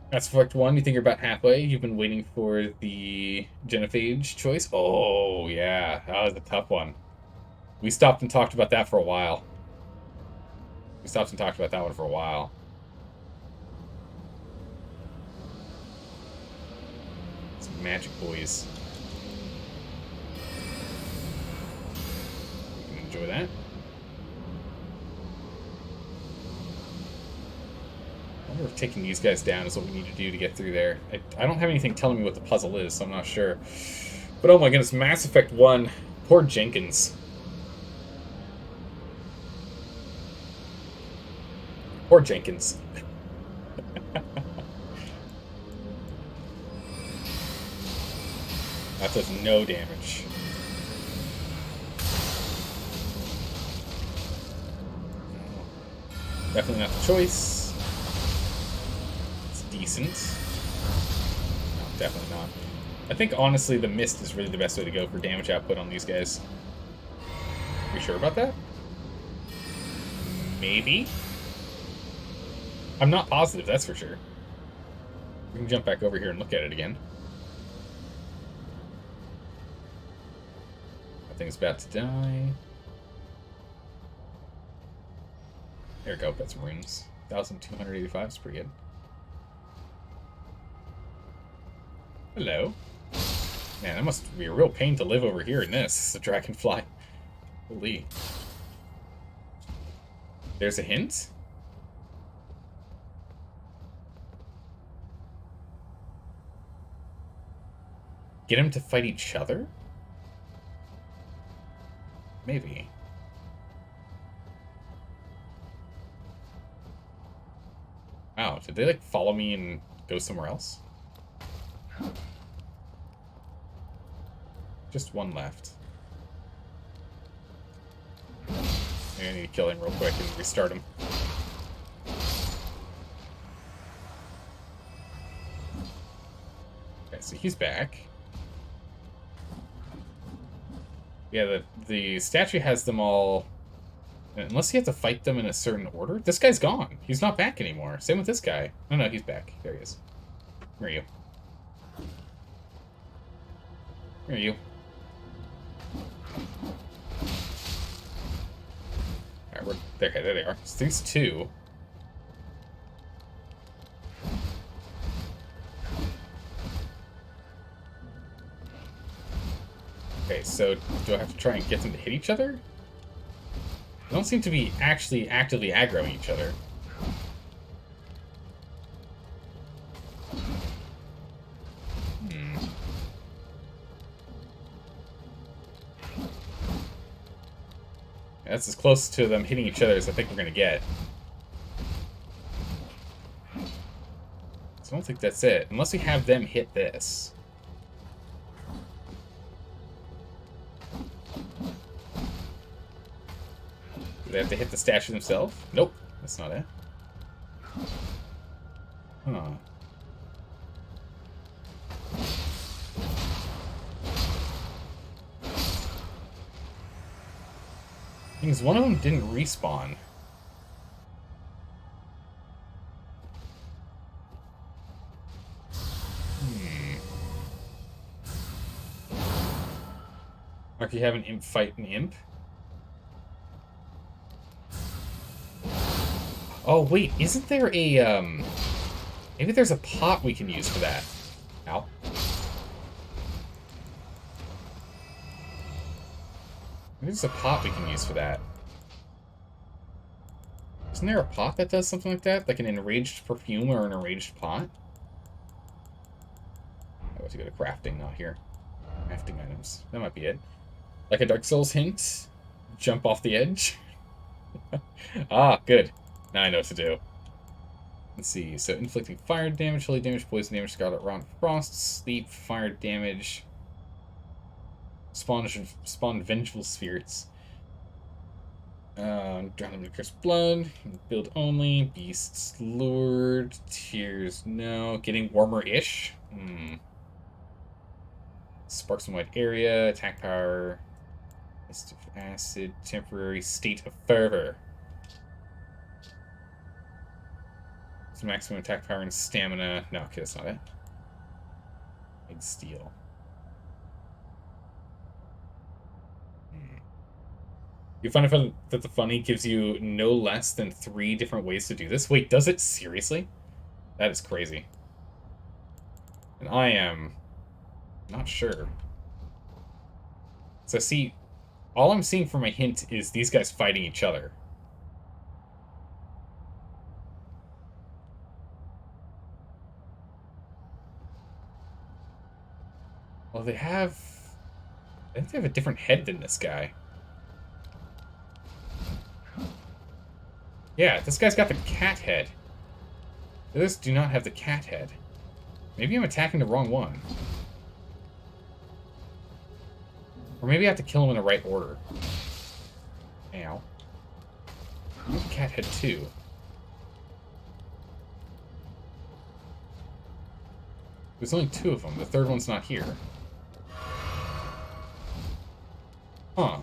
That's Select 1. You think you're about halfway? You've been waiting for the Genophage choice? Oh, yeah. That was a tough one. We stopped and talked about that for a while. We stopped and talked about that one for a while. Some magic boys. You can enjoy that. I wonder if taking these guys down is what we need to do to get through there. I don't have anything telling me what the puzzle is, so I'm not sure. But oh my goodness, Mass Effect 1. Poor Jenkins. Poor Jenkins. That does no damage. Definitely not the choice. It's decent. No, definitely not. I think, honestly, the mist is really the best way to go for damage output on these guys. Are you sure about that? Maybe? I'm not positive, that's for sure. We can jump back over here and look at it again. That thing's about to die. There we go, got some runes. 1,285 is pretty good. Hello. Man, that must be a real pain to live over here in this. The dragonfly. Holy. There's a hint? Get them to fight each other? Maybe. Wow, did they, like, follow me and go somewhere else? Just one left. I need to kill him real quick and restart him. Okay, so he's back. Yeah, the statue has them all... Unless you have to fight them in a certain order. This guy's gone. He's not back anymore. Same with this guy. Oh, no, he's back. There he is. Where are you? Where are you? Alright, there they are. So these two. Okay, so do I have to try and get them to hit each other? They don't seem to be actually actively aggroing each other. That's as close to them hitting each other as I think we're going to get. So I don't think that's it. Unless we have them hit this. Do they have to hit the statue themselves? Nope. That's not it. Huh. Because one of them didn't respawn. Like you have an imp fight an imp? Oh, wait, isn't there a, maybe there's a pot we can use for that. Ow. Maybe there's a pot we can use for that. Isn't there a pot that does something like that? Like an enraged perfume or an enraged pot? I have to go to crafting, not here. Crafting items. That might be it. Like a Dark Souls hint? Jump off the edge? Ah, good. Now I know what to do. Let's see. So, inflicting fire damage, holy damage, poison damage, scarlet rot, frost, sleep, fire damage. Spawn vengeful spirits. Drown them in cursed blood. Build only. Beasts lured. Tears no. Getting warmer-ish. Sparks in white area. Attack power. Mist of acid. Temporary state of fervor. So maximum attack power and stamina. No, okay, that's not it. Big steel. You find that the funny gives you no less than 3 different ways to do this? Wait, does it? Seriously? That is crazy. And I am not sure. So see, all I'm seeing from my hint is these guys fighting each other. Well, they have... I think they have a different head than this guy. Yeah, this guy's got the cat head. Others do not have the cat head. Maybe I'm attacking the wrong one. Or maybe I have to kill him in the right order. Ow. You have a cat head too. There's only 2 of them. The third one's not here. Huh.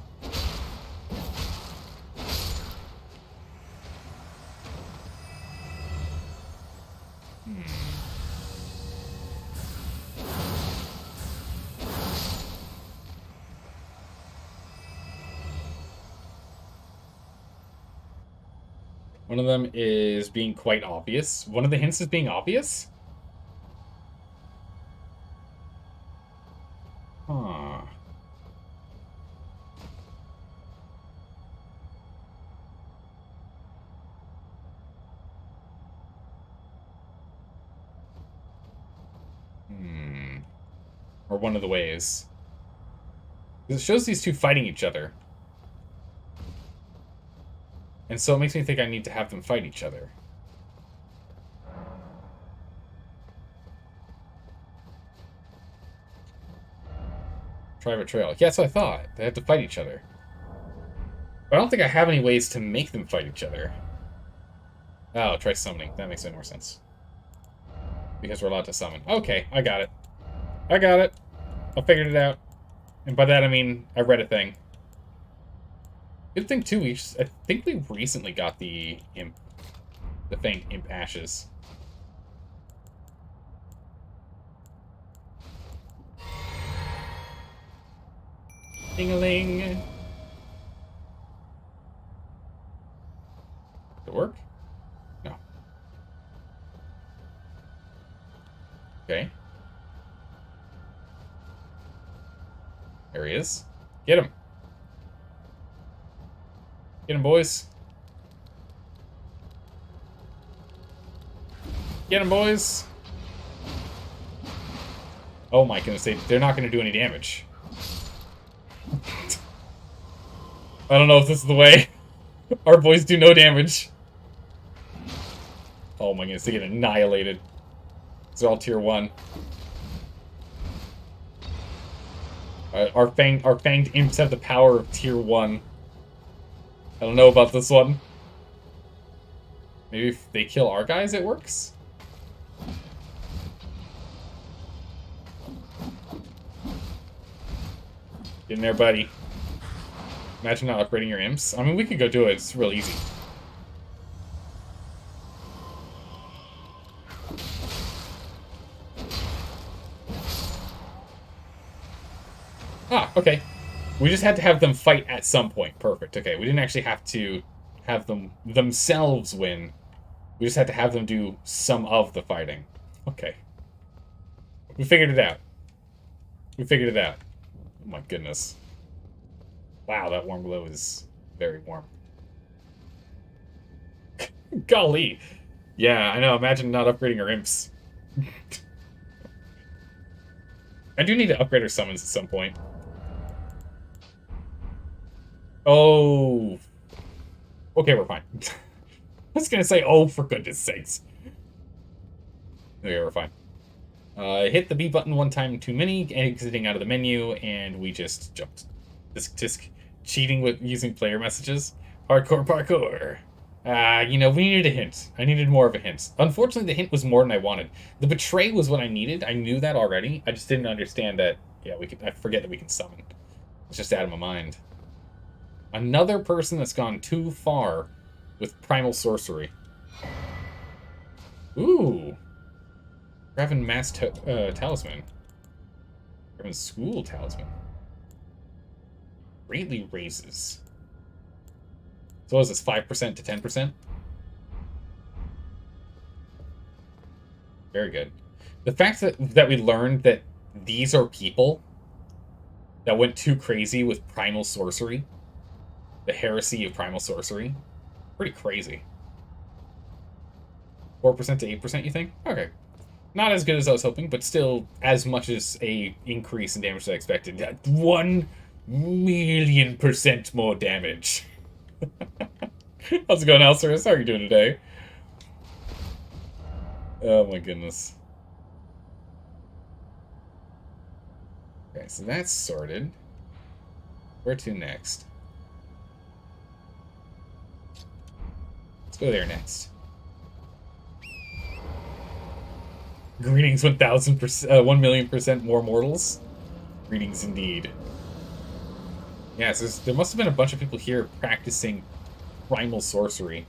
One of them is being quite obvious. One of the hints is being obvious? Huh. Or one of the ways. It shows these 2 fighting each other. And so it makes me think I need to have them fight each other. Try betrayal. Yeah, that's what I thought. They have to fight each other. But I don't think I have any ways to make them fight each other. Oh, try summoning. That makes more sense. Because we're allowed to summon. Okay, I got it. I got it. I figured it out. And by that I mean, I read a thing. Good thing too, I think we recently got the imp. The faint imp ashes. Ding-a-ling. Did it work? No. Okay. There he is. Get him. Get him, boys. Get him, boys. Oh my goodness, they're not going to do any damage. I don't know if this is the way. Our boys do no damage. Oh my goodness, they get annihilated. They're all tier 1. Our fanged imps have the power of tier 1. I don't know about this one. Maybe if they kill our guys, it works? Get in there, buddy. Imagine not upgrading your imps. I mean, we could go do it. It's real easy. Ah, okay. We just had to have them fight at some point. Perfect. Okay, we didn't actually have to have them themselves win. We just had to have them do some of the fighting. Okay. We figured it out. We figured it out. Oh my goodness. Wow, that warm glow is very warm. Golly. Yeah, I know. Imagine not upgrading our imps. I do need to upgrade our summons at some point. Oh. Okay, we're fine. I was gonna say, oh, for goodness sakes. Okay, we're fine. Hit the B button one time too many, exiting out of the menu, and we just jumped. Just cheating with using player messages. Hardcore parkour. You know, we needed a hint. I needed more of a hint. Unfortunately, the hint was more than I wanted. The betray was what I needed. I knew that already. I just didn't understand that. Yeah, we could. I forget that we can summon. It's just out of my mind. Another person that's gone too far with primal sorcery. Ooh. Graven Mass Talisman. Graven School Talisman. Greatly raises. So what is this, 5% to 10%? Very good. The fact that we learned that these are people that went too crazy with primal sorcery, the heresy of primal sorcery, pretty crazy. 4% to 8%, you think? Okay. Not as good as I was hoping, but still as much as a increase in damage as I expected. 1,000,000% more damage. How's it going, Alcerus? How are you doing today? Oh my goodness. Okay, so that's sorted. Where to next? Let's go there next. Greetings, 1,000%, 1,000,000% more mortals. Greetings indeed. Yeah, so there must have been a bunch of people here practicing primal sorcery.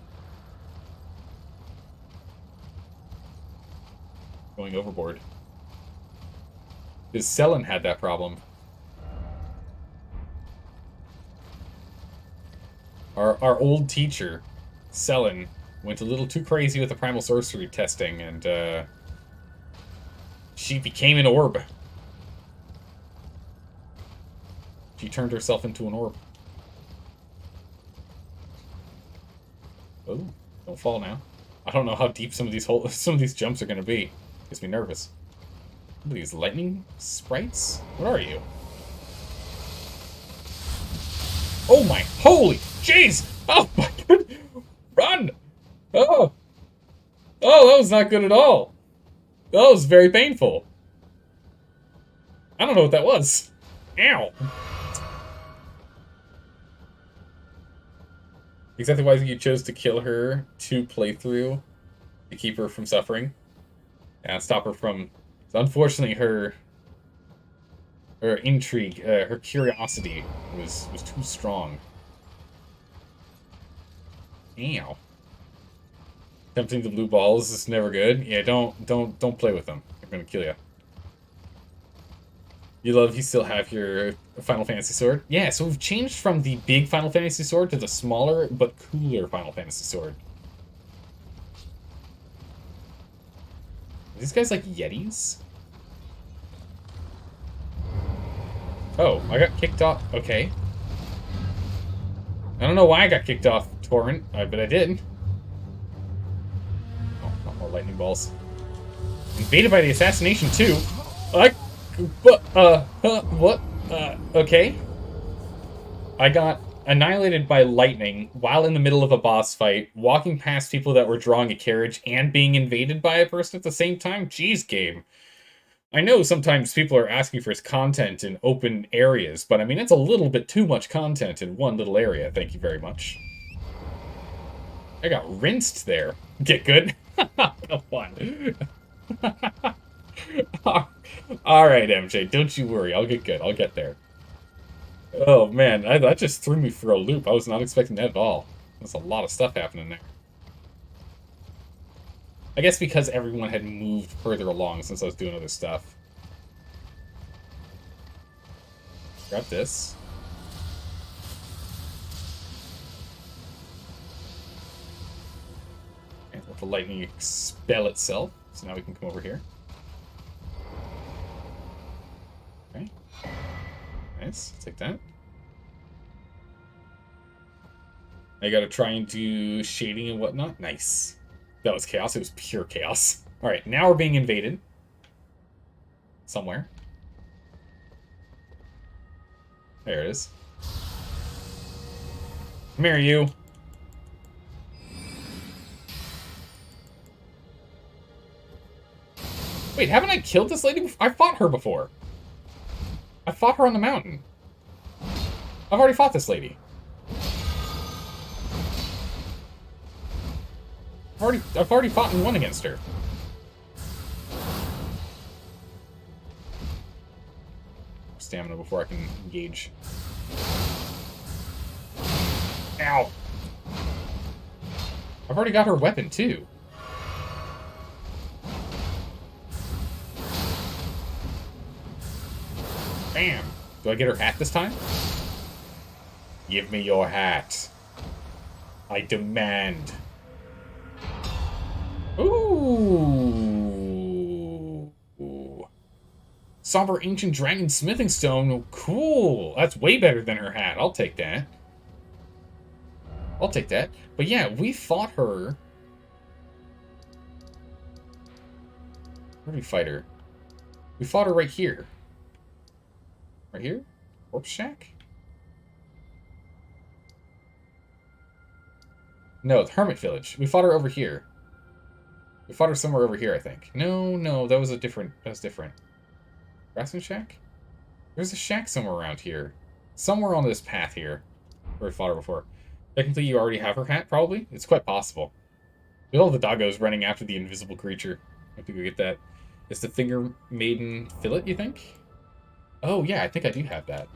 Going overboard. Because Selen had that problem. Our old teacher, Selen, went a little too crazy with the primal sorcery testing, and she became an orb. She turned herself into an orb. Oh, don't fall now. I don't know how deep some of these jumps are going to be. Makes me nervous. What are these lightning sprites? What are you? Oh my holy jeez! Oh my god! Run! Oh! Oh, that was not good at all. That was very painful. I don't know what that was. Ow! Exactly why you chose to kill her to play through to keep her from suffering and stop her from. Unfortunately, her intrigue, her curiosity was too strong. Ow! Tempting the blue balls is never good. Yeah, don't play with them. They're gonna kill you. You still have your Final Fantasy sword? Yeah, so we've changed from the big Final Fantasy sword to the smaller but cooler Final Fantasy sword. Are these guys like Yetis? Oh, I got kicked off. Okay. I don't know why I got kicked off Torrent, but I did. Oh, not more lightning balls. Invaded by the assassination too. What? Okay. I got annihilated by lightning while in the middle of a boss fight, walking past people that were drawing a carriage and being invaded by a person at the same time. Jeez, game. I know sometimes people are asking for his content in open areas, but I mean, it's a little bit too much content in one little area. Thank you very much. I got rinsed there. Get good? Come on. Alright, MJ, don't you worry. I'll get good. I'll get there. Oh, man, that just threw me for a loop. I was not expecting that at all. There's a lot of stuff happening there. I guess because everyone had moved further along since I was doing other stuff. Grab this. And let the lightning expel itself. So now we can come over here. Okay. Nice. Take that. I gotta try and do shading and whatnot. Nice. That was chaos. It was pure chaos. Alright, now we're being invaded. Somewhere. There it is. Come here, you. Wait, haven't I killed this lady before? I fought her before. I fought her on the mountain. I've already fought this lady. I've already fought and won against her. Stamina before I can engage. Ow! I've already got her weapon too. Bam! Do I get her hat this time? Give me your hat. I demand. Ooh. Somber Ancient Dragon Smithing Stone. Cool. That's way better than her hat. I'll take that. I'll take that. But yeah, we fought her. Where did we fight her? We fought her right here. Right here? Corpse Shack? No, the Hermit Village. We fought her over here. We fought her somewhere over here, I think. No, that was different. Grassman Shack? There's a shack somewhere around here. Somewhere on this path here. Where we fought her before. Technically, you already have her hat, probably. It's quite possible. Look at all the doggos running after the invisible creature. I have to go get that. It's the Finger Maiden Fillet, you think? Oh, yeah, I think I do have that.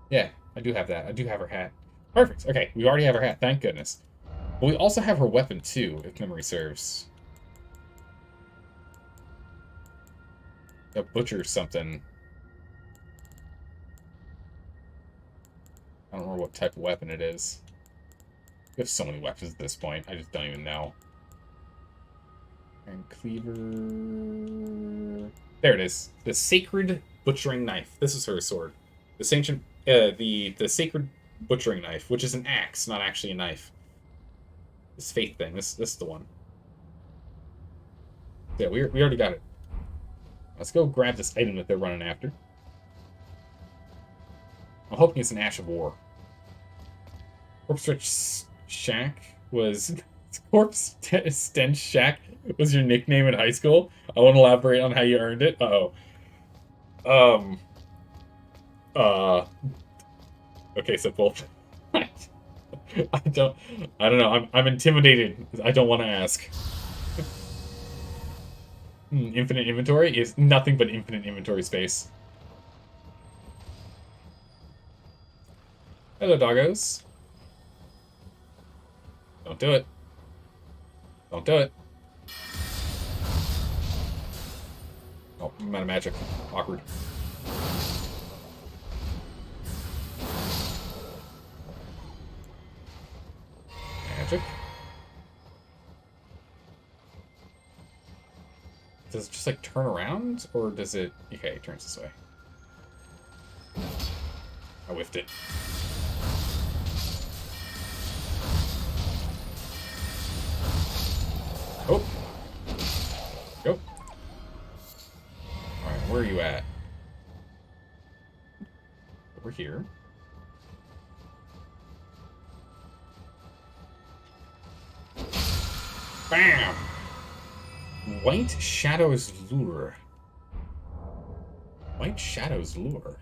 Yeah, I do have that. I do have her hat. Perfect. Okay, we already have her hat. Thank goodness. But we also have her weapon, too, if memory serves. A butcher something. I don't remember what type of weapon it is. We have so many weapons at this point. I just don't even know. And cleaver... There it is. The Sacred Butchering Knife. This is her sword. This ancient... the Sacred Butchering Knife, which is an axe, not actually a knife. This faith thing. This is the one. Yeah, we already got it. Let's go grab this item that they're running after. I'm hoping it's an Ash of War. Corpse Stench Shack was... Corpse Stench Shack was your nickname in high school? I want to elaborate on how you earned it. Okay, so both. I don't know. I'm intimidated. I don't want to ask. Infinite inventory is nothing but infinite inventory space. Hello, doggos. Don't do it. Don't do it. Oh, I'm out of magic. Awkward. Magic. Does it just, like, turn around? Or does it... Okay, it turns this way. I whiffed it. Oh. Go. Alright, where are you at? Over here. Bam! White Shadow's Lure. White Shadow's Lure.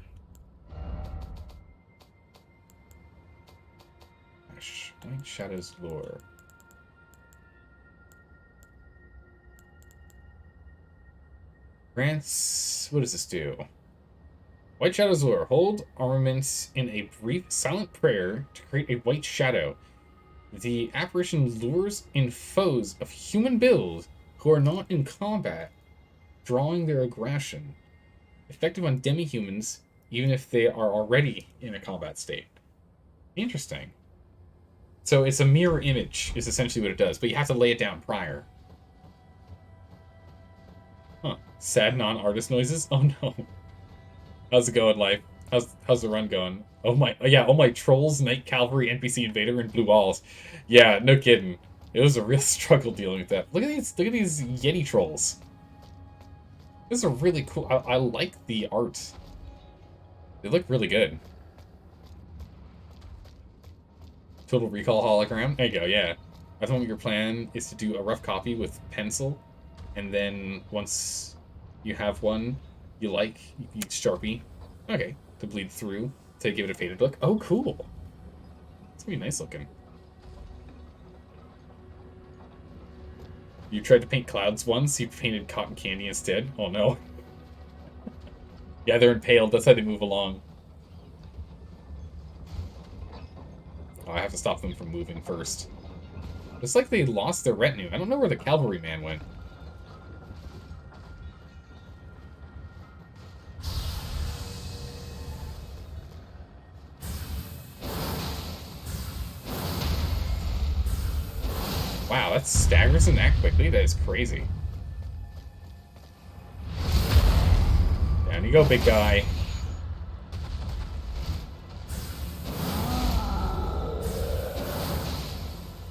White Shadow's Lure. Grants... What does this do? White Shadow's Lure. Hold armaments in a brief silent prayer to create a white shadow. The apparition lures in foes of human build who are not in combat, drawing their aggression. Effective on demi-humans, even if they are already in a combat state. Interesting. So it's a mirror image, is essentially what it does, but you have to lay it down prior. Huh. Sad non-artist noises? Oh no. How's it going, life? How's the run going? Oh my, yeah, oh my trolls, knight cavalry, NPC invader, and blue walls. Yeah, no kidding. It was a real struggle dealing with that. Look at these Yeti trolls. This is a really cool. I like the art. They look really good. Total Recall hologram. There you go. Yeah. I thought your plan is to do a rough copy with pencil, and then once you have one you like, you Sharpie. Okay, to bleed through to give it a faded look. Oh, cool. It's gonna be nice looking. You tried to paint clouds once. You painted cotton candy instead. Oh no. Yeah, they're impaled. That's how they move along. Oh, I have to stop them from moving first. Looks like they lost their retinue. I don't know where the cavalryman went. Wow, that staggers him that quickly? That is crazy. Down you go, big guy.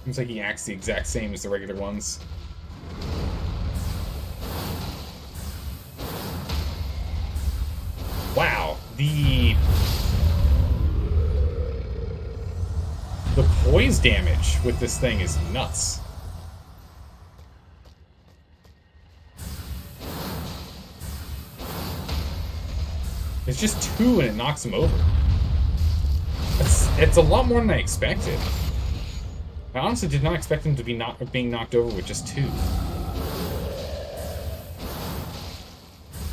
Seems like he acts the exact same as the regular ones. Wow, the poise damage with this thing is nuts. It's just 2 and it knocks him over. It's a lot more than I expected. I honestly did not expect him to be being knocked over with just 2.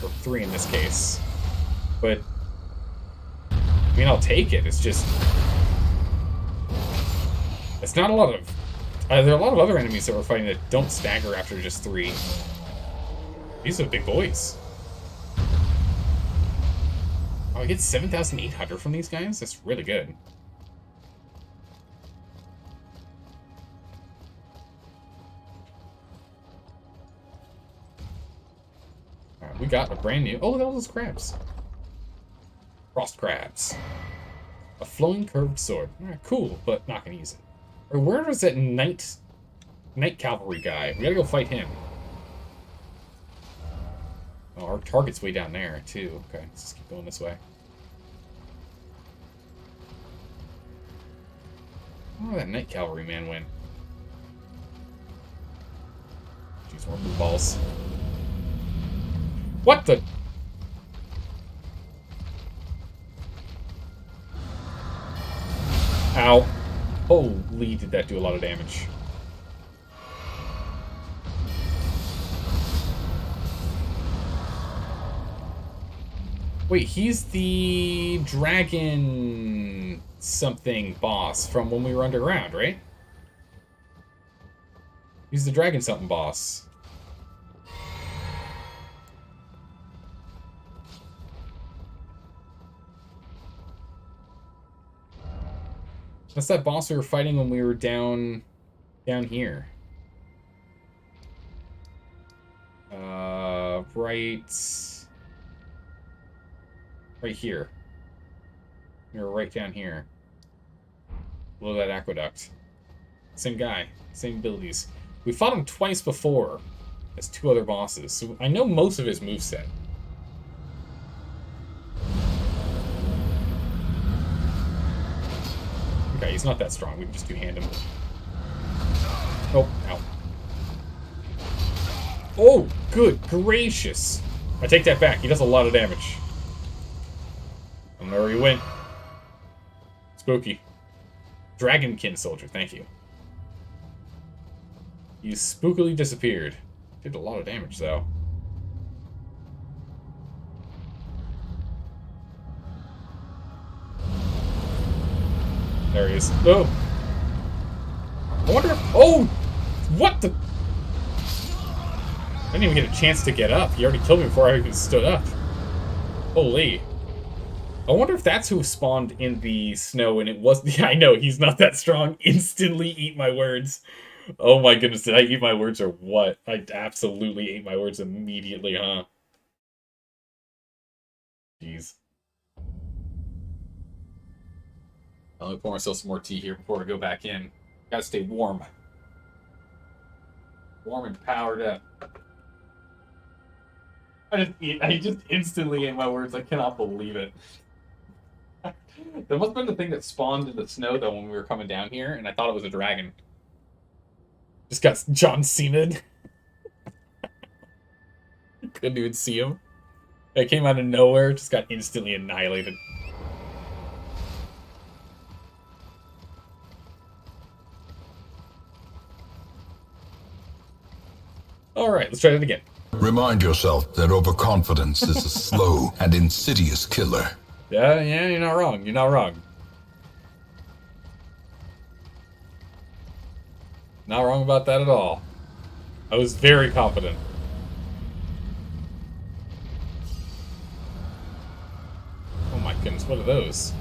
Or 3 in this case. But, I mean, I'll take it. It's just... It's not a lot of... there are a lot of other enemies that we're fighting that don't stagger after just 3. These are big boys. Oh, I get 7,800 from these guys? That's really good. Alright, we got a brand new... Oh, look at all those crabs. Frost crabs. A flowing curved sword. Alright, cool, but not gonna use it. Or where was that knight cavalry guy? We gotta go fight him. Oh, our target's way down there, too. Okay, let's just keep going this way. Oh, that knight cavalry man went. Jeez, more blue balls. What the? Ow. Holy, did that do a lot of damage. Wait, he's the dragon something boss from when we were underground, right? He's the dragon something boss. That's that boss we were fighting when we were down here. Right here. We were right down here. Below that aqueduct. Same guy, same abilities. We fought him twice before as 2 other bosses, so I know most of his moveset. Okay, he's not that strong. We can just two-hand him. Oh, ow. Oh, good gracious. I take that back. He does a lot of damage. I don't know where he went. Spooky. Dragonkin soldier, thank you. You spookily disappeared. Did a lot of damage, though. There he is. Oh! I wonder if... Oh! What the... I didn't even get a chance to get up. He already killed me before I even stood up. Holy. I wonder if that's who spawned in the snow and it was... Yeah, I know, he's not that strong. Instantly eat my words. Oh my goodness, did I eat my words or what? I absolutely ate my words immediately, huh? Jeez. Let me pour myself some more tea here before I go back in. Gotta stay warm. Warm and powered up. I just instantly ate my words. I cannot believe it. That must have been the thing that spawned in the snow, though, when we were coming down here, and I thought it was a dragon. Just got John Cena. Couldn't even see him. It came out of nowhere, just got instantly annihilated. Alright, let's try it again. Remind yourself that overconfidence is a slow and insidious killer. Yeah, you're not wrong. You're not wrong. Not wrong about that at all. I was very confident. Oh my goodness, what are those?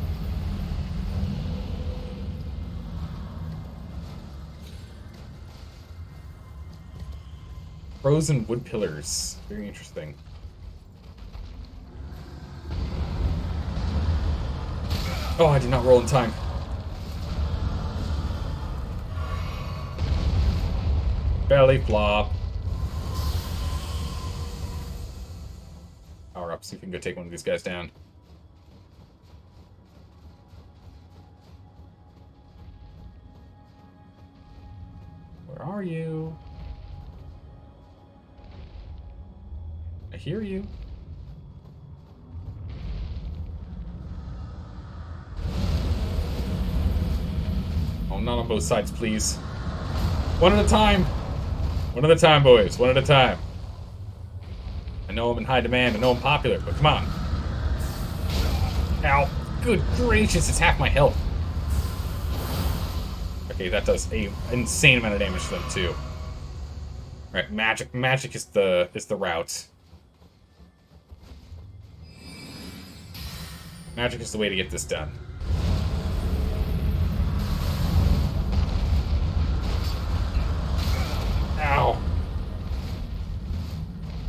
Frozen wood pillars. Very interesting. Oh, I did not roll in time. Belly flop. Power up, see if we can go take one of these guys down. Where are you? I hear you. Oh, not on both sides, please. One at a time. One at a time, boys. One at a time. I know I'm in high demand. I know I'm popular, but come on. Ow. Good gracious, it's half my health. Okay, that does an insane amount of damage to them, too. Alright, magic is the route. Magic is the way to get this done. Ow.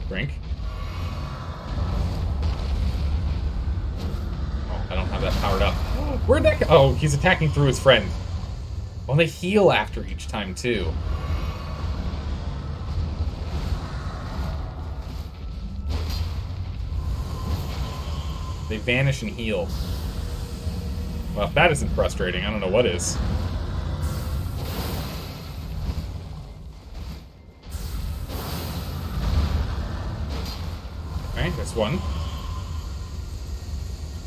Drink. Oh, I don't have that powered up. Where'd that go? Oh, he's attacking through his friend. Well, they heal after each time, too. They vanish and heal. Well, if that isn't frustrating, I don't know what is. Alright, there's one.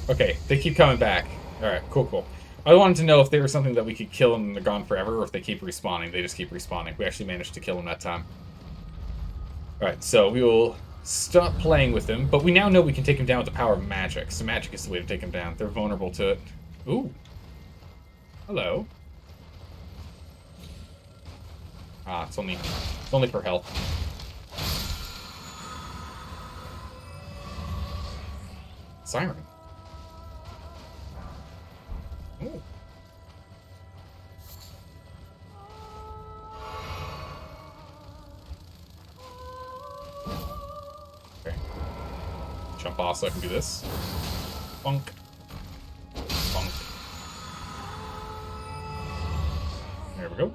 Okay, they keep coming back. Alright, cool. I wanted to know if they were something that we could kill and they're gone forever, or if they keep respawning. They just keep respawning. We actually managed to kill them that time. Alright, so we will stop playing with them, but we now know we can take them down with the power of magic. So magic is the way to take them down. They're vulnerable to it. Ooh. Hello. Ah, it's only for health. Siren. Ooh. Okay. Jump off so I can do this. Bonk. Bonk. There we go.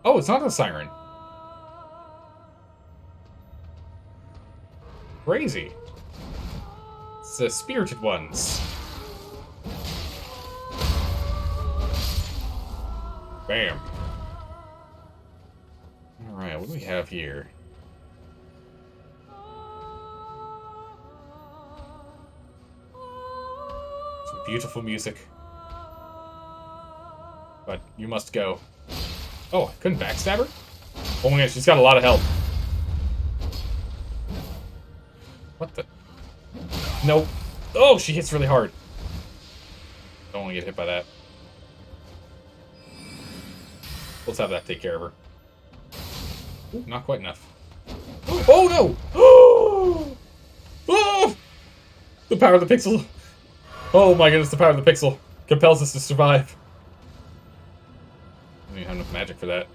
Oh, it's not a siren. Crazy. It's the spirited ones. Bam. Alright, what do we have here? Some beautiful music. But you must go. Oh, I couldn't backstab her? Oh my gosh, she's got a lot of health. What the? Nope. Oh, she hits really hard. Don't want to get hit by that. Let's have that take care of her. Ooh, not quite enough. Oh no! Oh! Oh! The power of the pixel. Oh my goodness, the power of the pixel compels us to survive. I don't even have enough magic for that.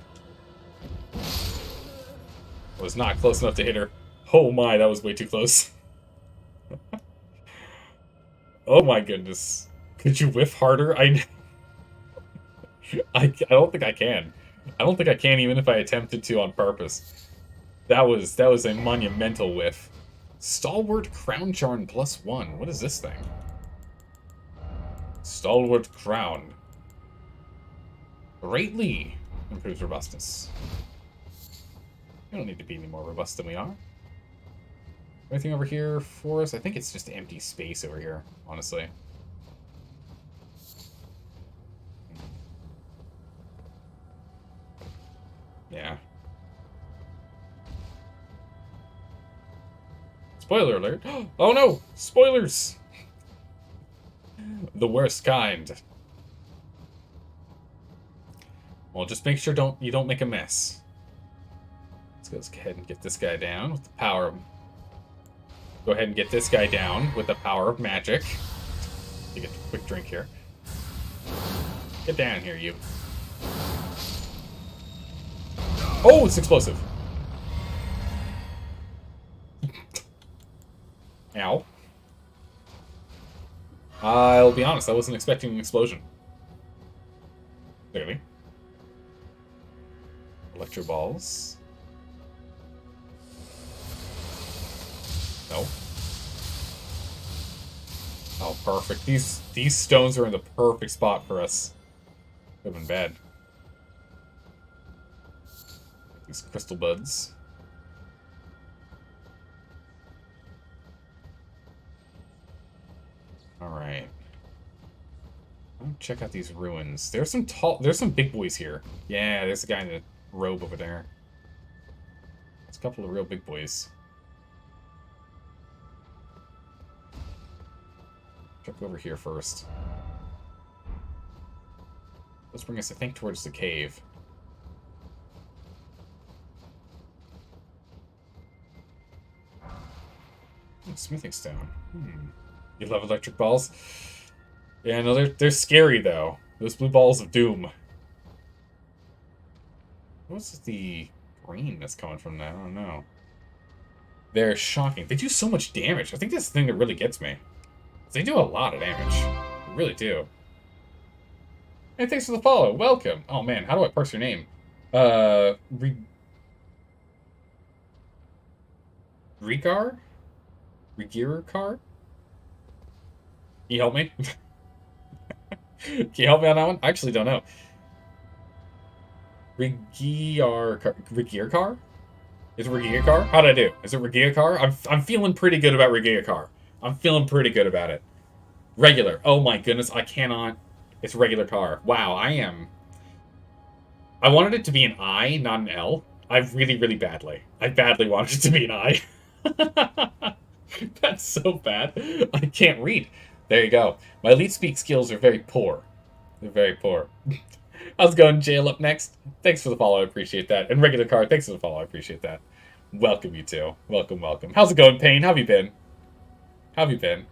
Was not close enough to hit her. Oh my, that was way too close. Oh my goodness. Could you whiff harder? I don't think I can. I don't think I can even if I attempted to on purpose. That was a monumental whiff. Stalwart Crown Charm +1. What is this thing? Stalwart Crown. Greatly improves robustness. We don't need to be any more robust than we are. Anything over here for us? I think it's just empty space over here, honestly. Yeah. Spoiler alert. Oh no! Spoilers! The worst kind. Well, just make sure you don't make a mess. Let's go ahead and get this guy down with the power of... Go ahead and get this guy down with the power of magic. Take a quick drink here. Get down here, you. Oh, it's explosive. Ow. I'll be honest, I wasn't expecting an explosion. Clearly. Electro balls. No. Oh, perfect. These stones are in the perfect spot for us. Could have been bad. These crystal buds. Alright. Check out these ruins. There's some big boys here. Yeah, there's a guy in the robe over there. There's a couple of real big boys. Check over here first. Let's bring us, I think, towards the cave. Oh, smithing stone. You love electric balls? Yeah, no, they're scary, though. Those blue balls of doom. What's the green that's coming from that? I don't know. They're shocking. They do so much damage. I think that's the thing that really gets me. They do a lot of damage. They really do. Hey, thanks for the follow. Welcome. Oh, man, how do I parse your name? Regar? Regirkar? Can you help me? Can you help me on that one? I actually don't know. Regirkar? Is it Regirkar? How'd I do? Is it Regirkar? I'm feeling pretty good about Regirkar. I'm feeling pretty good about it. Regular. Oh my goodness, I cannot. It's regular car. Wow, I wanted it to be an I, not an L. I really, really badly. I badly wanted it to be an I. That's so bad. I can't read. There you go. My elite speak skills are very poor. They're very poor. How's it going, Jail up next? Thanks for the follow, I appreciate that. And regular car, thanks for the follow, I appreciate that. Welcome, you two. Welcome, welcome. How's it going, Payne? How have you been? How have you been?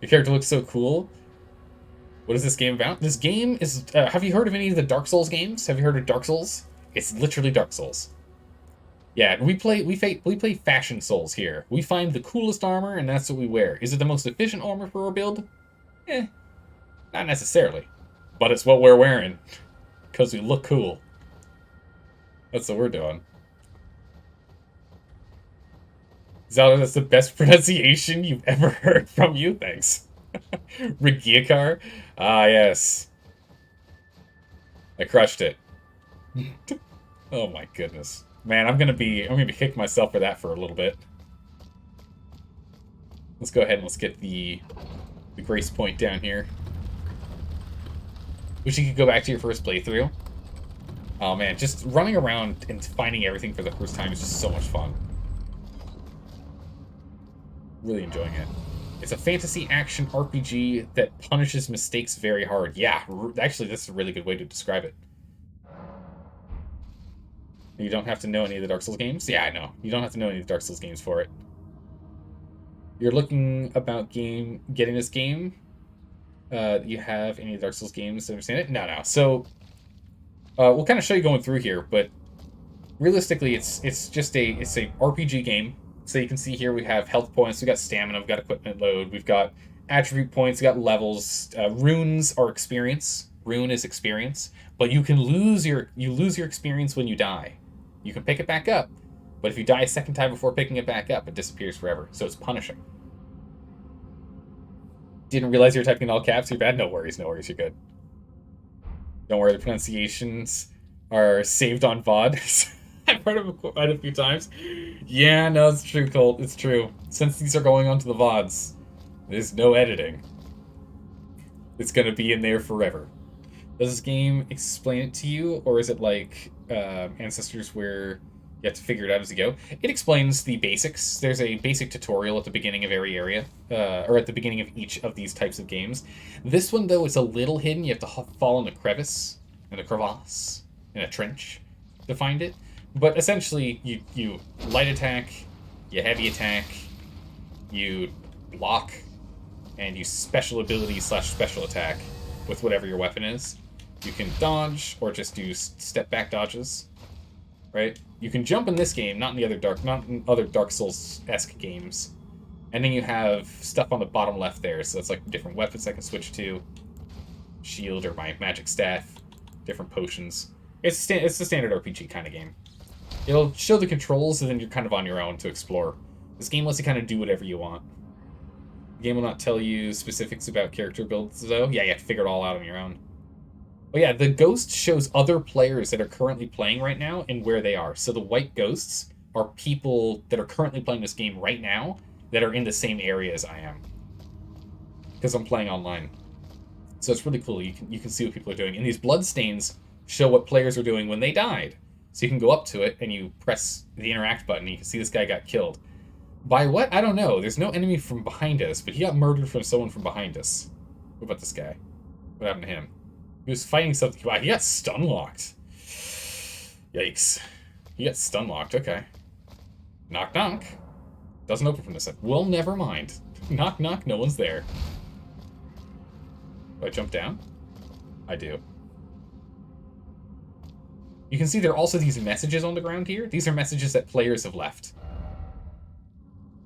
Your character looks so cool. What is this game about? This game is... have you heard of any of the Dark Souls games? Have you heard of Dark Souls? It's literally Dark Souls. Yeah, we play fashion Souls here. We find the coolest armor, and that's what we wear. Is it the most efficient armor for our build? Not necessarily. But it's what we're wearing. Because we look cool. That's what we're doing. Zelda, that's the best pronunciation you've ever heard from you. Thanks. Regirkar? Ah, yes. I crushed it. Oh my goodness. Man, I'm gonna be kicking myself for that for a little bit. Let's go ahead and let's get the grace point down here. Wish you could go back to your first playthrough. Oh man, just running around and finding everything for the first time is just so much fun. Really enjoying it. It's a fantasy action RPG that punishes mistakes very hard. Yeah, actually, this is a really good way to describe it. You don't have to know any of the Dark Souls games? Yeah, I know. You don't have to know any of the Dark Souls games for it. You're looking about getting this game? You have any of the Dark Souls games to understand it? No. So, we'll kind of show you going through here, but realistically, it's a RPG game. So you can see here we have health points, we've got stamina, we've got equipment load, we've got attribute points, you got levels. Runes are experience. Rune is experience, but you can lose your experience when you die. You can pick it back up, but if you die a second time before picking it back up, it disappears forever. So it's punishing. Didn't realize you were typing in all caps. You're bad. No worries. No worries. You're good. Don't worry. The pronunciations are saved on VOD. I've heard them quite a few times. Yeah, no, it's true, Colt. It's true. Since these are going onto the VODs, there's no editing. It's gonna be in there forever. Does this game explain it to you, or is it like Ancestors where you have to figure it out as you go? It explains the basics. There's a basic tutorial at the beginning of every area, or at the beginning of each of these types of games. This one, though, it's a little hidden. You have to fall in a crevice, in a crevasse, in a trench to find it. But essentially, you light attack, you heavy attack, you block, and you special ability / special attack with whatever your weapon is. You can dodge, or just do step back dodges, right? You can jump in this game, not in other Dark Souls-esque games. And then you have stuff on the bottom left there, so it's like different weapons I can switch to, shield or my magic staff, different potions. It's the standard RPG kind of game. It'll show the controls, and then you're kind of on your own to explore. This game lets you kind of do whatever you want. The game will not tell you specifics about character builds, though. Yeah, you have to figure it all out on your own. But yeah, the ghost shows other players that are currently playing right now and where they are. So the white ghosts are people that are currently playing this game right now that are in the same area as I am. Because I'm playing online. So it's really cool. You can see what people are doing. And these bloodstains show what players were doing when they died. So you can go up to it and you press the interact button and you can see this guy got killed. By what? I don't know. There's no enemy from behind us, but he got murdered from someone from behind us. What about this guy? What happened to him? He was fighting something. Wow, he got stun locked. Yikes. He got stun locked. Okay. Knock knock. Doesn't open from this side. Well, never mind. Knock knock. No one's there. Do I jump down? I do. You can see there are also these messages on the ground here. These are messages that players have left.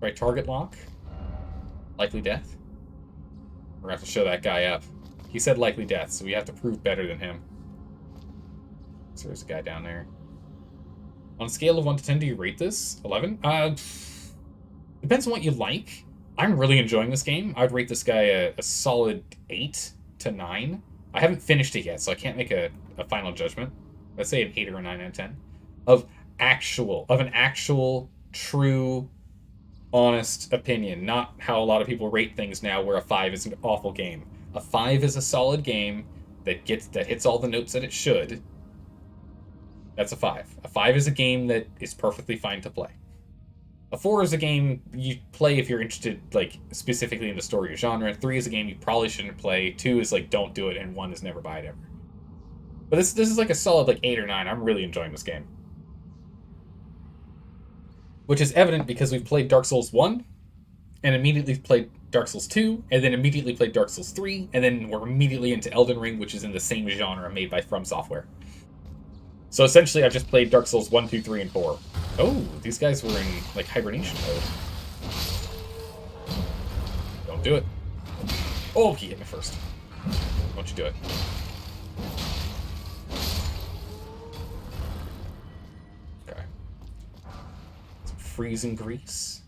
Right, target lock. Likely death. We're gonna have to show that guy up. He said likely death, so we have to prove better than him. So there's a guy down there. On a scale of 1 to 10, do you rate this? 11? Depends on what you like. I'm really enjoying this game. I'd rate this guy a solid 8 to 9. I haven't finished it yet, so I can't make a final judgment. Let's say an 8 or a 9 out of 10. Of an actual, true, honest opinion. Not how a lot of people rate things now where a 5 is an awful game. A 5 is a solid game that hits all the notes that it should. That's a 5. A 5 is a game that is perfectly fine to play. A 4 is a game you play if you're interested, like, specifically in the story or genre. 3 is a game you probably shouldn't play. 2 is like, don't do it, and 1 is never buy it ever. But this is like a solid like 8 or 9. I'm really enjoying this game. Which is evident because we've played Dark Souls 1, and immediately played Dark Souls 2, and then immediately played Dark Souls 3, and then we're immediately into Elden Ring, which is in the same genre made by From Software. So essentially, I've just played Dark Souls 1, 2, 3, and 4. Oh, these guys were in, like, hibernation mode. Don't do it. Oh, he hit me first. Don't you do it. Okay. Some freezing grease.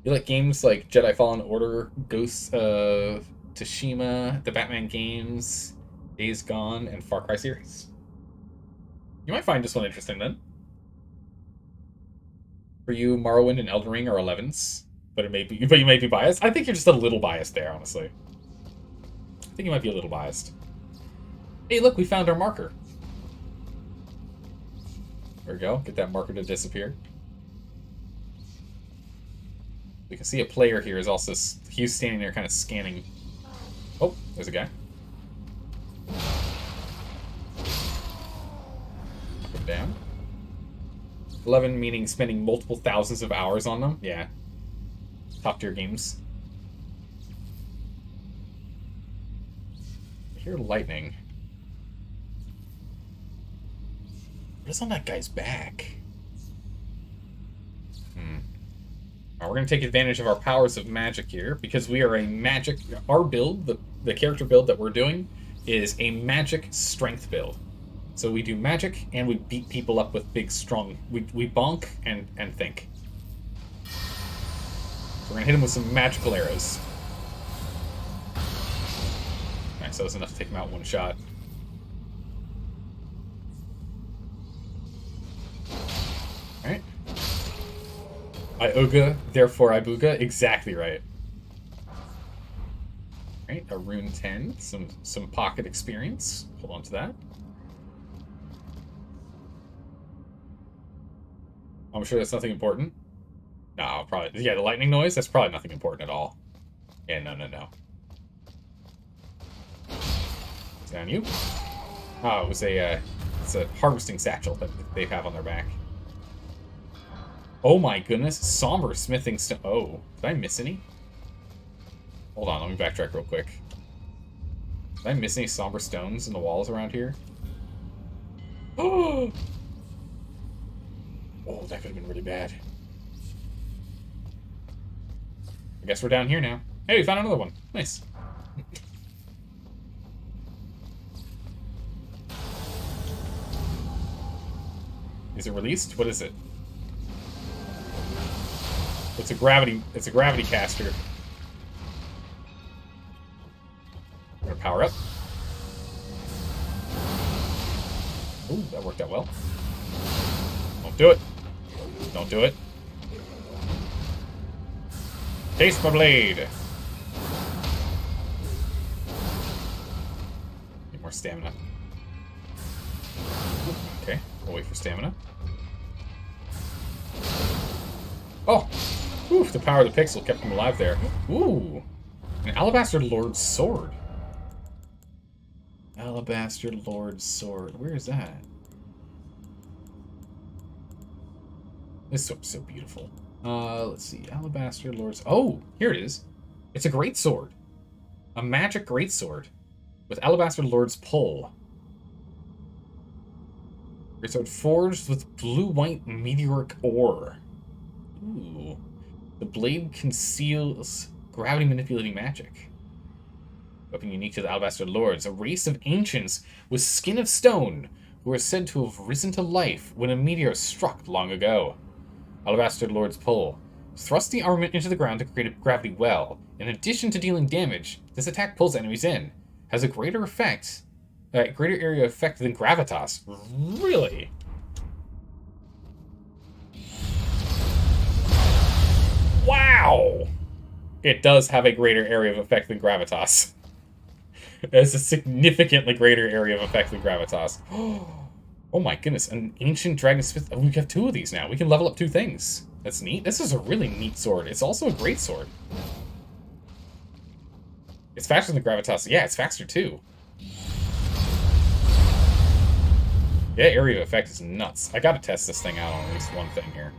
You like games like Jedi Fallen Order, Ghosts of Tsushima, the Batman games, Days Gone, and Far Cry series? You might find this one interesting then. For you, Morrowind and Elden Ring are 11s, but you may be biased. I think you're just a little biased there, honestly. I think you might be a little biased. Hey, look, we found our marker. There we go. Get that marker to disappear. We can see a player here is also... He's standing there kind of scanning. Oh, there's a guy. Knock him down. 11 meaning spending multiple thousands of hours on them. Yeah. Top tier games. I hear lightning. What is on that guy's back? We're going to take advantage of our powers of magic here, because we are a magic... Our build, the character build that we're doing, is a magic strength build. So we do magic, and we beat people up with big, strong... We bonk and think. So we're going to hit him with some magical arrows. Alright, so that's enough to take him out in one shot. Alright. I Ooga, therefore I Booga. Exactly right. Alright, a rune 10. Some pocket experience. Hold on to that. I'm sure that's nothing important. No, probably... Yeah, the lightning noise? That's probably nothing important at all. Yeah, no. Down you. Oh, it was a... it's a harvesting satchel that they have on their back. Oh my goodness, somber smithing stone. Oh, did I miss any? Hold on, let me backtrack real quick. Did I miss any somber stones in the walls around here? Oh, that could have been really bad. I guess we're down here now. Hey, we found another one. Nice. Is it released? What is it? It's a gravity caster. We're gonna power up. Ooh, that worked out well. Don't do it. Don't do it. Taste my blade. Need more stamina. Okay, we'll wait for stamina. Oh! Oof, the power of the pixel kept him alive there. Ooh! An Alabaster Lord's sword. Alabaster Lord's sword. Where is that? This sword's so beautiful. Let's see. Alabaster Lord's... Oh! Here it is. It's a great sword. A magic great sword. With Alabaster Lord's pull. Great sword forged with blue-white meteoric ore. Ooh. The blade conceals gravity-manipulating magic. Weapon unique to the Alabaster Lords, a race of ancients with skin of stone who are said to have risen to life when a meteor struck long ago. Alabaster Lord's pull. Thrust the armament into the ground to create a gravity well. In addition to dealing damage, this attack pulls enemies in. Has a greater effect, greater area effect than gravitas. Really? Wow! It does have a greater area of effect than gravitas. It has a significantly greater area of effect than gravitas. Oh my goodness, an ancient dragon smith. Oh, we have 2 of these now. We can level up 2 things. That's neat. This is a really neat sword. It's also a great sword. It's faster than gravitas. Yeah, it's faster too. Yeah, area of effect is nuts. I gotta test this thing out on at least one thing here.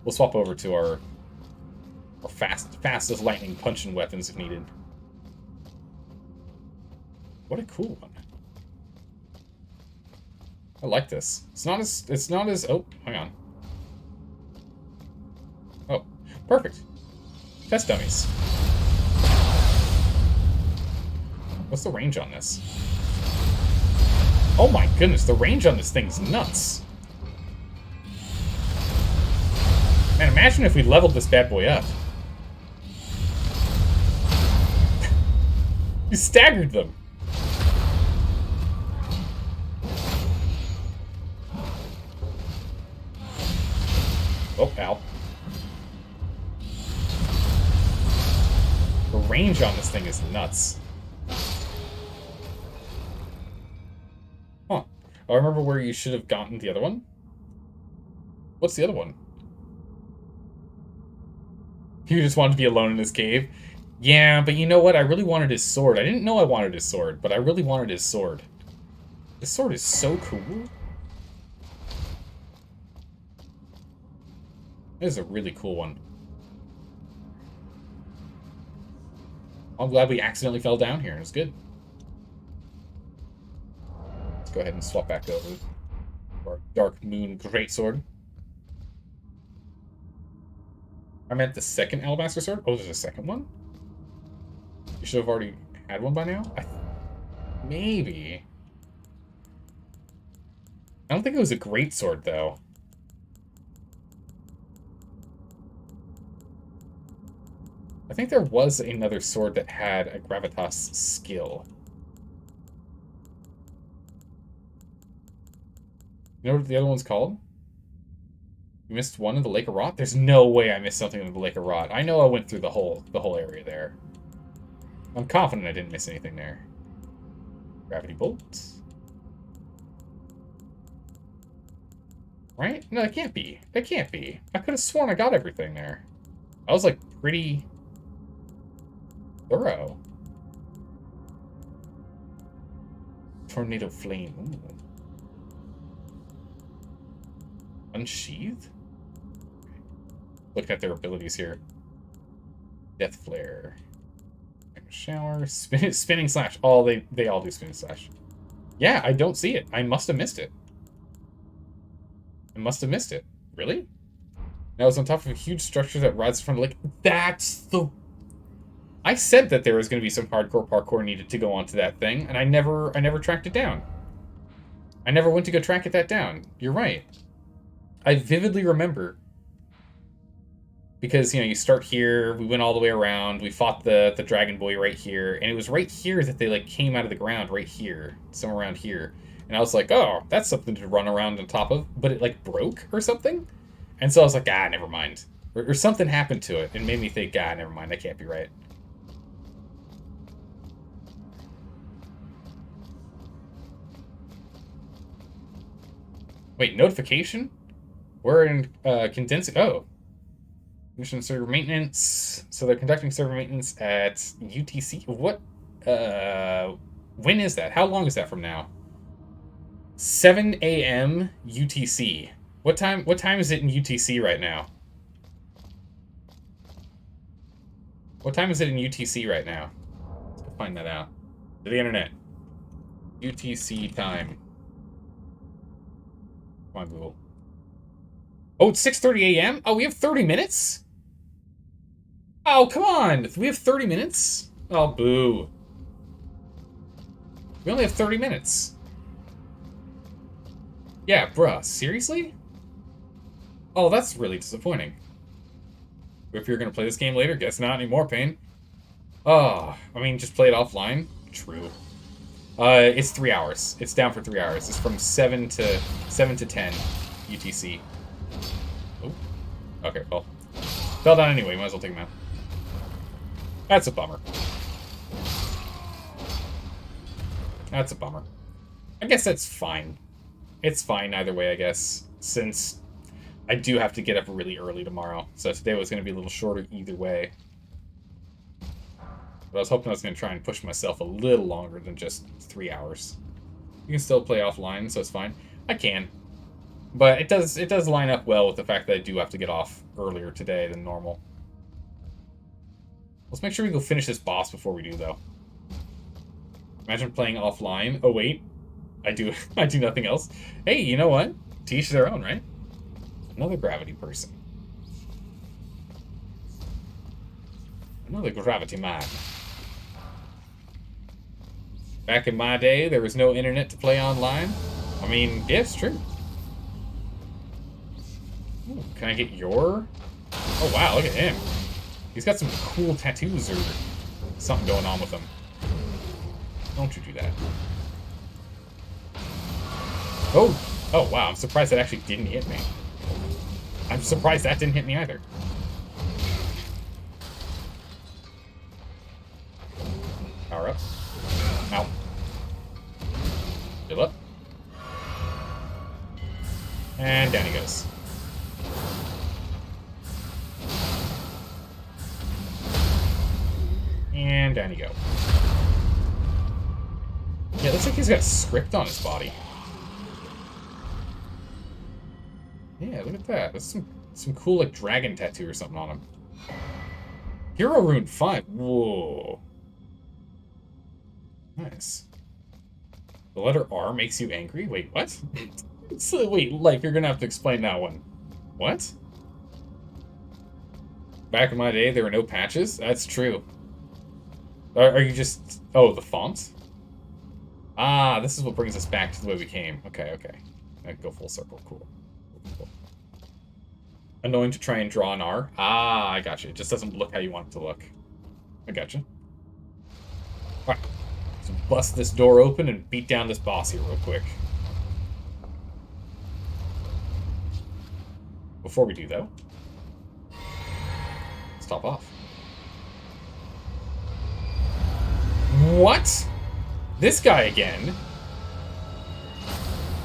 We'll swap over to our fastest lightning punching weapons if needed. What a cool one. I like this. It's not as oh, hang on. Oh, perfect. Test dummies. What's the range on this? Oh my goodness, the range on this thing's nuts. Man, imagine if we leveled this bad boy up. You staggered them. Oh, ow. The range on this thing is nuts. Huh. I remember where you should have gotten the other one. What's the other one? You just wanted to be alone in his cave? Yeah, but you know what? I really wanted his sword. I didn't know I wanted his sword, but I really wanted his sword. This sword is so cool. This is a really cool one. I'm glad we accidentally fell down here. It's good. Let's go ahead and swap back over to our Dark Moon Greatsword. I meant the second Alabaster Sword? Oh, there's a second one? You should have already had one by now? Maybe. I don't think it was a great sword, though. I think there was another sword that had a gravitas skill. You know what the other one's called? You missed one in the Lake of Rot? There's no way I missed something in the Lake of Rot. I know I went through the whole area there. I'm confident I didn't miss anything there. Gravity bolt. Right? No, that can't be. That can't be. I could have sworn I got everything there. I was, like, pretty thorough. Tornado flame. Ooh. Unsheathed? Looking at their abilities here. Death flare. Shower. Spinning slash. Oh, they all do spinning slash. Yeah, I don't see it. I must have missed it. I must have missed it. Really? Now it's on top of a huge structure that rises from the lake. That's the... I said that there was going to be some hardcore parkour needed to go onto that thing, and I never tracked it down. I never went to go track that down. You're right. I vividly remember. Because, you know, you start here, we went all the way around, we fought the Dragon Boy right here, and it was right here that they, like, came out of the ground, right here, somewhere around here. And I was like, oh, that's something to run around on top of, but it, like, broke or something? And so I was like, ah, never mind. Or something happened to it, and made me think, ah, never mind, that can't be right. Wait, notification? We're in, condensing, oh. Mission server maintenance. So they're conducting server maintenance at UTC. What? When is that? How long is that from now? 7 a.m. UTC. What time is it in UTC right now? What time is it in UTC right now? Let's find that out. To the internet. UTC time. Come on, Google. Oh, it's 6:30 a.m.? Oh, we have 30 minutes? Oh, come on! We have 30 minutes? Oh, boo. We only have 30 minutes. Yeah, bruh, seriously? Oh, that's really disappointing. If you're gonna play this game later, guess not anymore, Pain. Oh, I mean, just play it offline? True. It's 3 hours. It's down for 3 hours. It's from 7 to 10 UTC. Oh. Okay, well. Fell down anyway, might as well take him out. That's a bummer. That's a bummer. I guess that's fine. It's fine either way, I guess, since I do have to get up really early tomorrow. So today was going to be a little shorter either way. But I was hoping I was going to try and push myself a little longer than just 3 hours. You can still play offline, so it's fine. I can. But it does line up well with the fact that I do have to get off earlier today than normal. Let's make sure we go finish this boss before we do, though. Imagine playing offline. Oh, wait. I do nothing else. Hey, you know what? To each their own, right? Another gravity person. Another gravity man. Back in my day, there was no internet to play online. I mean, yeah, it's true. Ooh, can I get your... Oh, wow, look at him. He's got some cool tattoos or something going on with him. Don't you do that. Oh! Oh, wow, I'm surprised that actually didn't hit me. I'm surprised that didn't hit me either. Power up. Ow. Heal up. And down he goes. And down you go. Yeah, it looks like he's got a script on his body. Yeah, look at that. That's some cool, like, dragon tattoo or something on him. Hero Rune 5. Whoa. Nice. The letter R makes you angry? Wait, what? So, wait, like, you're gonna have to explain that one. What? Back in my day, there were no patches? That's true. Are you just... Oh, the font? Ah, this is what brings us back to the way we came. Okay, okay. I go full circle. Cool. Cool. Annoying to try and draw an R? Ah, I got you. It just doesn't look how you want it to look. I got you. Alright. So bust this door open and beat down this boss here real quick. Before we do, though, let's top off. What? This guy again?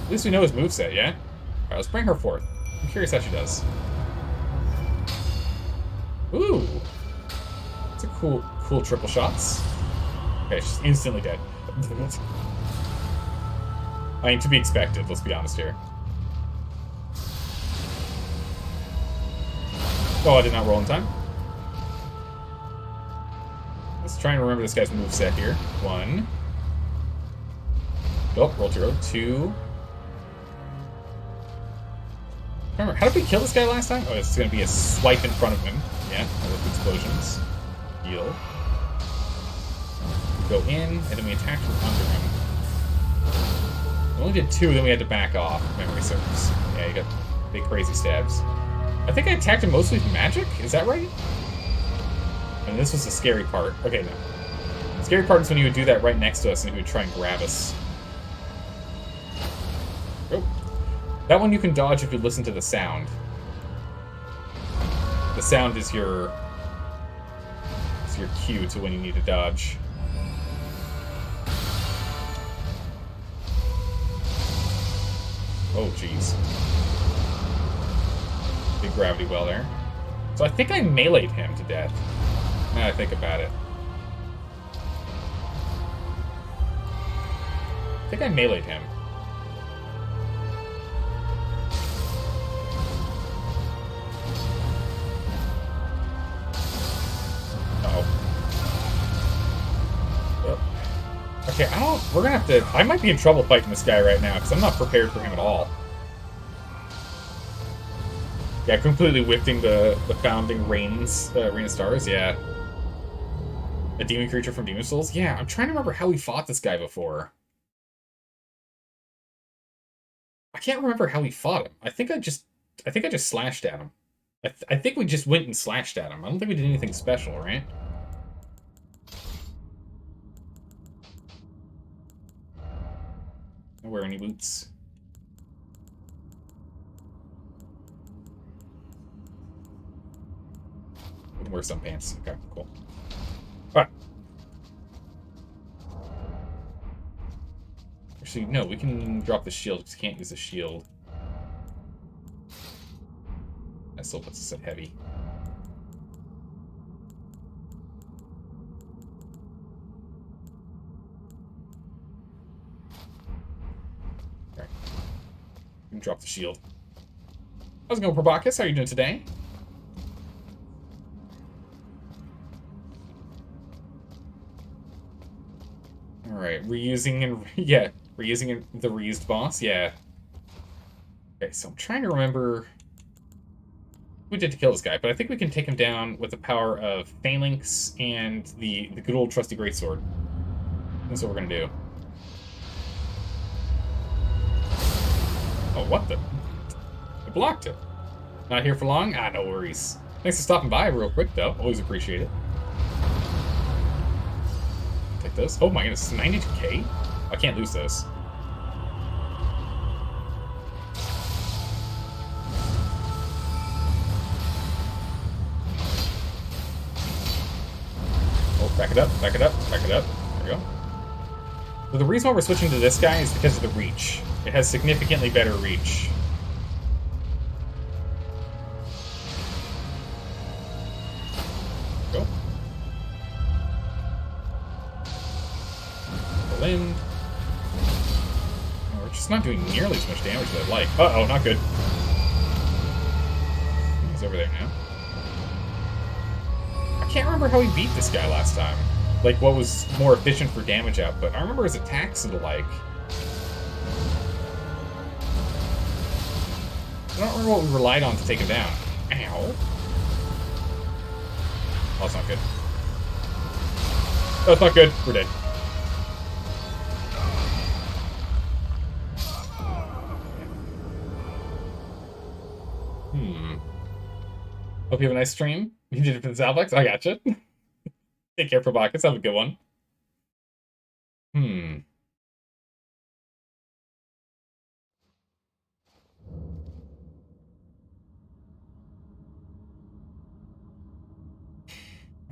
At least we know his moveset, yeah? Alright, let's bring her forth. I'm curious how she does. Ooh. That's a cool triple shots. Okay, she's instantly dead. I mean, to be expected, let's be honest here. Oh, I did not roll in time. Let's try and remember this guy's moveset here. 1. Oh, roll 0. 2. Remember, how did we kill this guy last time? Oh, it's going to be a swipe in front of him. Yeah, with explosions. Heal. We go in, and then we attack from under him. We only did 2, then we had to back off. Memory serves. Yeah, you got big crazy stabs. I think I attacked him mostly with magic? Is that right? And this was the scary part. Okay, no. The scary part is when he would do that right next to us and he would try and grab us. Oh. That one you can dodge if you listen to the sound. The sound is your cue to when you need to dodge. Oh, jeez. Big gravity well there. So I think I meleeed him to death. Now that I think about it. I think I meleeed him. Uh-oh. Yep. Okay, we're gonna have to... I might be in trouble fighting this guy right now, because I'm not prepared for him at all. Yeah, completely whiffing the founding Rain of Stars, yeah. A demon creature from Demon Souls? Yeah, I'm trying to remember how we fought this guy before. I can't remember how we fought him. I think I just slashed at him. I think we just went and slashed at him. I don't think we did anything special, right? Don't wear any boots. We can wear some pants. Okay, cool. Alright. Actually, no, we can drop the shield because we can't use the shield. That still puts us at heavy. Alright. We can drop the shield. How's it going, Probakis? How are you doing today? Alright, reusing and... Yeah, reusing the reused boss? Yeah. Okay, so I'm trying to remember... We did to kill this guy, but I think we can take him down with the power of Phalanx and the good old trusty greatsword. That's what we're gonna do. Oh, what the... I blocked it. Not here for long? Ah, no worries. Thanks for stopping by real quick, though. Always appreciate it. Take this. Oh my goodness, 92k? I can't lose this. Oh, back it up, back it up, back it up. There we go. So the reason why we're switching to this guy is because of the reach. It has significantly better reach. Go. Pull in. We're just not doing nearly as much damage as I'd like. Uh-oh, not good. He's over there now. I can't remember how we beat this guy last time. Like, what was more efficient for damage output. I remember his attacks and the like. I don't remember what we relied on to take him down. Ow. that's not good. That's not good. We're dead. Hope you have a nice stream. You did it for the Zalbex? I gotcha. Take care, Probakis. Have a good one. I'm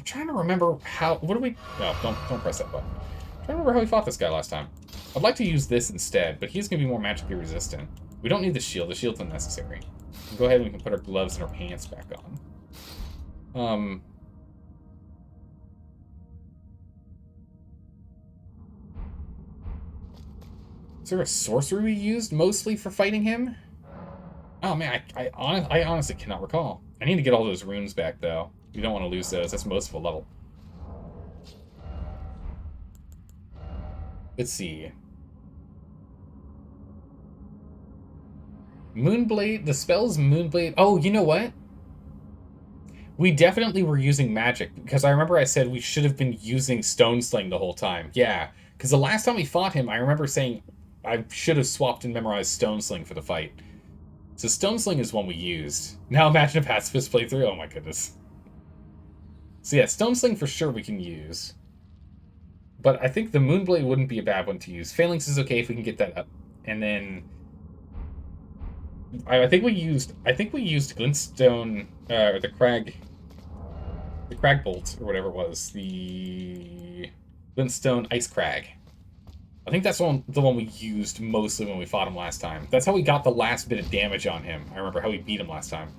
trying to remember how... What do we... No, don't press that button. I'm trying to remember how we fought this guy last time. I'd like to use this instead, but he's going to be more magically resistant. We don't need the shield. The shield's unnecessary. We can go ahead and we can put our gloves and our pants back on. Is there a sorcery we used mostly for fighting him? Oh man, I honestly cannot recall. I need to get all those runes back though. We don't want to lose those. That's most of a level. Let's see. Moonblade. The spell's Moonblade. Oh, you know what? We definitely were using magic because I remember I said we should have been using Stone Sling the whole time. Yeah, because the last time we fought him, I remember saying I should have swapped and memorized Stone Sling for the fight. So Stone Sling is one we used. Now imagine a pacifist playthrough. Oh my goodness. So yeah, Stone Sling for sure we can use. But I think the Moonblade wouldn't be a bad one to use. Phalanx is okay if we can get that up. And then I think we used Glintstone or the Crag Bolt or whatever it was. The Glintstone Ice Crag. I think that's the one we used mostly when we fought him last time. That's how we got the last bit of damage on him. I remember how we beat him last time.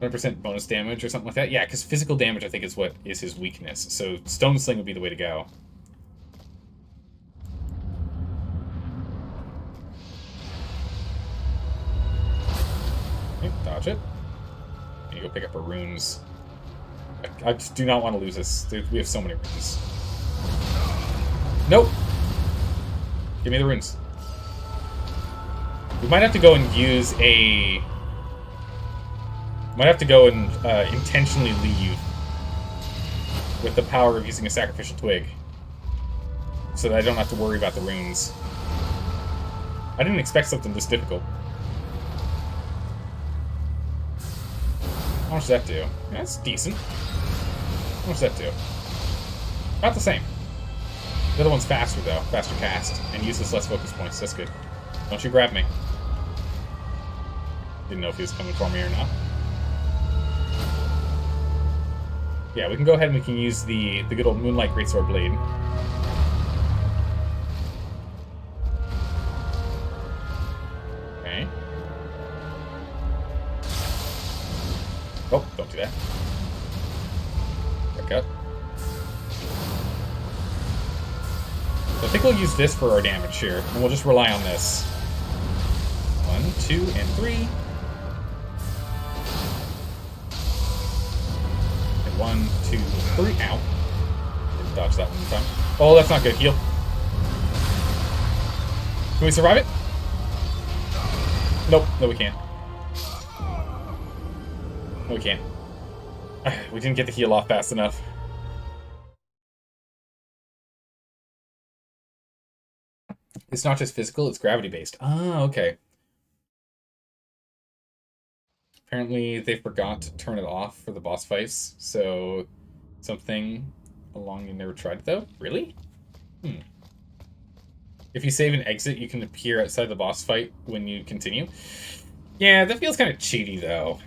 100% bonus damage or something like that? Yeah, because physical damage, I think, is what is his weakness. So Stone Sling would be the way to go. Okay, dodge it. And you go pick up our runes. I just do not want to lose this. We have so many runes. Nope. Give me the runes. We might have to go and use a... Might have to go and intentionally leave with the power of using a sacrificial twig so that I don't have to worry about the runes. I didn't expect something this difficult. How much does that do? Yeah, that's decent. How much does that do? About the same. The other one's faster, though. Faster cast. And uses less focus points. That's good. Don't you grab me. Didn't know if he was coming for me or not. Yeah, we can go ahead and we can use the good old Moonlight Greatsword Blade. Okay. Oh, don't do that. Back up. So I think we'll use this for our damage here, and we'll just rely on this. 1, 2, and 3. 1, 2, 3. Ow. Didn't dodge that one in time. Oh, that's not good. Heal. Can we survive it? Nope. No, we can't. No, we can't. We didn't get the heal off fast enough. It's not just physical, it's gravity-based. Ah, okay. Apparently, they forgot to turn it off for the boss fights, so something along you never tried it, though? Really? If you save and exit, you can appear outside the boss fight when you continue. Yeah, that feels kind of cheaty, though.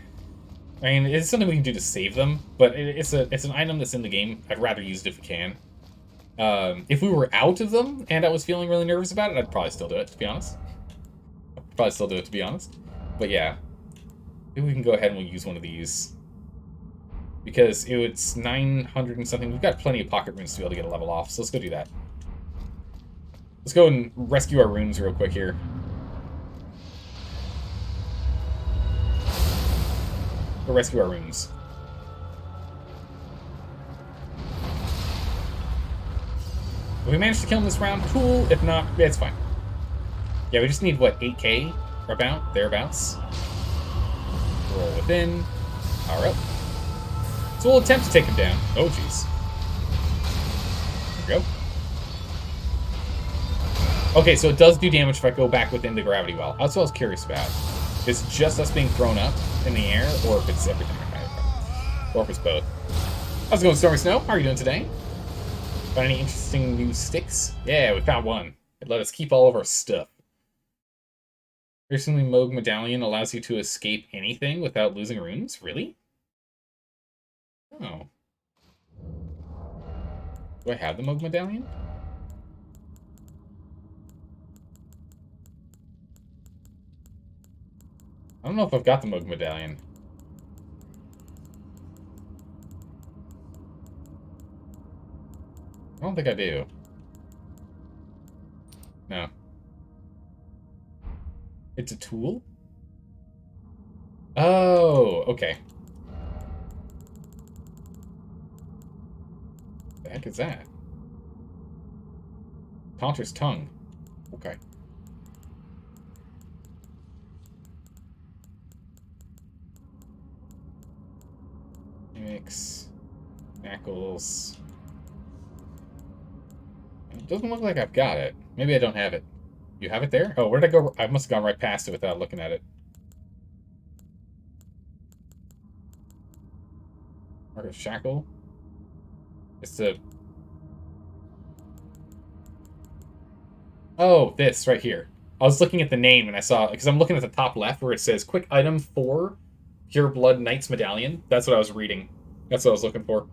I mean, it's something we can do to save them, but it's an item that's in the game. I'd rather use it if we can. If we were out of them and I was feeling really nervous about it, I'd probably still do it, to be honest. But yeah. Maybe we can go ahead and we'll use one of these. Because it's 900 and something. We've got plenty of pocket runes to be able to get a level off, so let's go do that. Let's go and rescue our runes real quick here. Go rescue our runes. If we manage to kill him this round, cool. If not, yeah, it's fine. Yeah, we just need, what, 8k? Or thereabouts. Roll within. Power up. So we'll attempt to take him down. Oh, jeez. There we go. Okay, so it does do damage if I go back within the gravity well. That's what I was curious about. If it's just us being thrown up in the air, or if it's everything. Or if it's both. How's it going, Stormy Snow? How are you doing today? Found any interesting new sticks? Yeah, we found one. It let us keep all of our stuff. Recently, Moog Medallion allows you to escape anything without losing runes? Really? Oh. Do I have the Moog Medallion? I don't know if I've got the Moog Medallion. I don't think I do. No. It's a tool? Oh, okay. What the heck is that? Taunter's tongue. Okay. Mix. Knuckles. It doesn't look like I've got it. Maybe I don't have it. You have it there? Oh, where did I go? I must have gone right past it without looking at it. Mark of Shackle. It's the... Oh, this right here. I was looking at the name and I saw... Because I'm looking at the top left where it says Quick Item 4 Pure Blood Knight's Medallion. That's what I was reading. That's what I was looking for.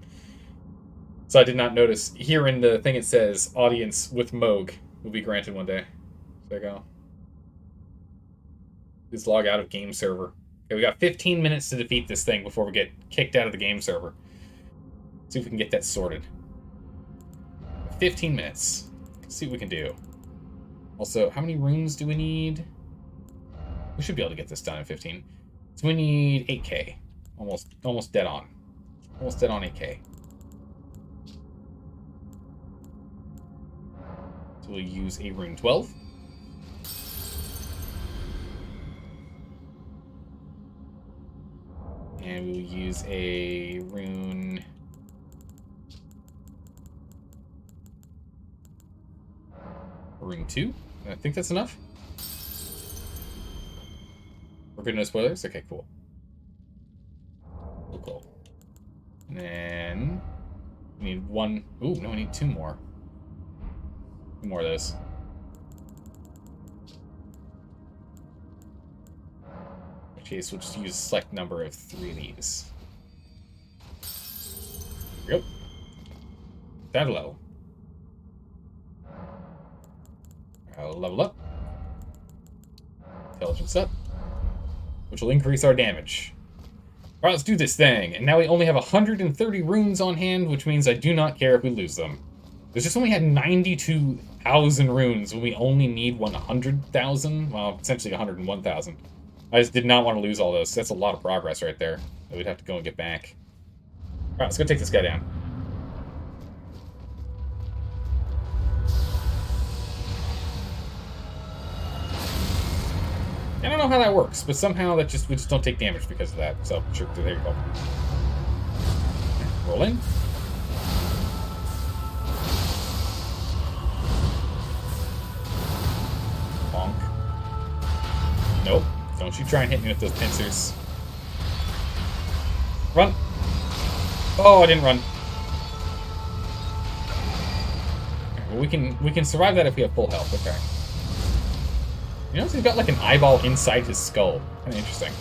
So I did not notice. Here in the thing it says, audience with Moog will be granted one day. There you go. Just log out of game server. Okay, we got 15 minutes to defeat this thing before we get kicked out of the game server. See if we can get that sorted. 15 minutes. Let's see what we can do. Also, how many runes do we need? We should be able to get this done in 15. So we need 8k. Almost dead on. Almost dead on 8k. So we'll use a rune 12. And we'll use a rune... Rune 2. I think that's enough. We're good, no spoilers? Okay, cool. Cool. And then... we need one... Ooh, no, we need 2 more. 2 more of those. In which case, we'll just use a select number of 3 of these. There we go. That level. I'll level up. Intelligence up. Which will increase our damage. Alright, let's do this thing. And now we only have 130 runes on hand, which means I do not care if we lose them. There's just only had 92,000 runes when we only need 100,000. Well, essentially 101,000. I just did not want to lose all those. That's a lot of progress right there that we'd have to go and get back. Alright, let's go take this guy down. I don't know how that works, but somehow we just don't take damage because of that. So, sure, there you go. Roll in. Bonk. Nope. Don't you try and hit me with those pincers. Run. Oh, I didn't run. Well, we can survive that if we have full health. Okay. You notice he's got like an eyeball inside his skull. Kind of interesting.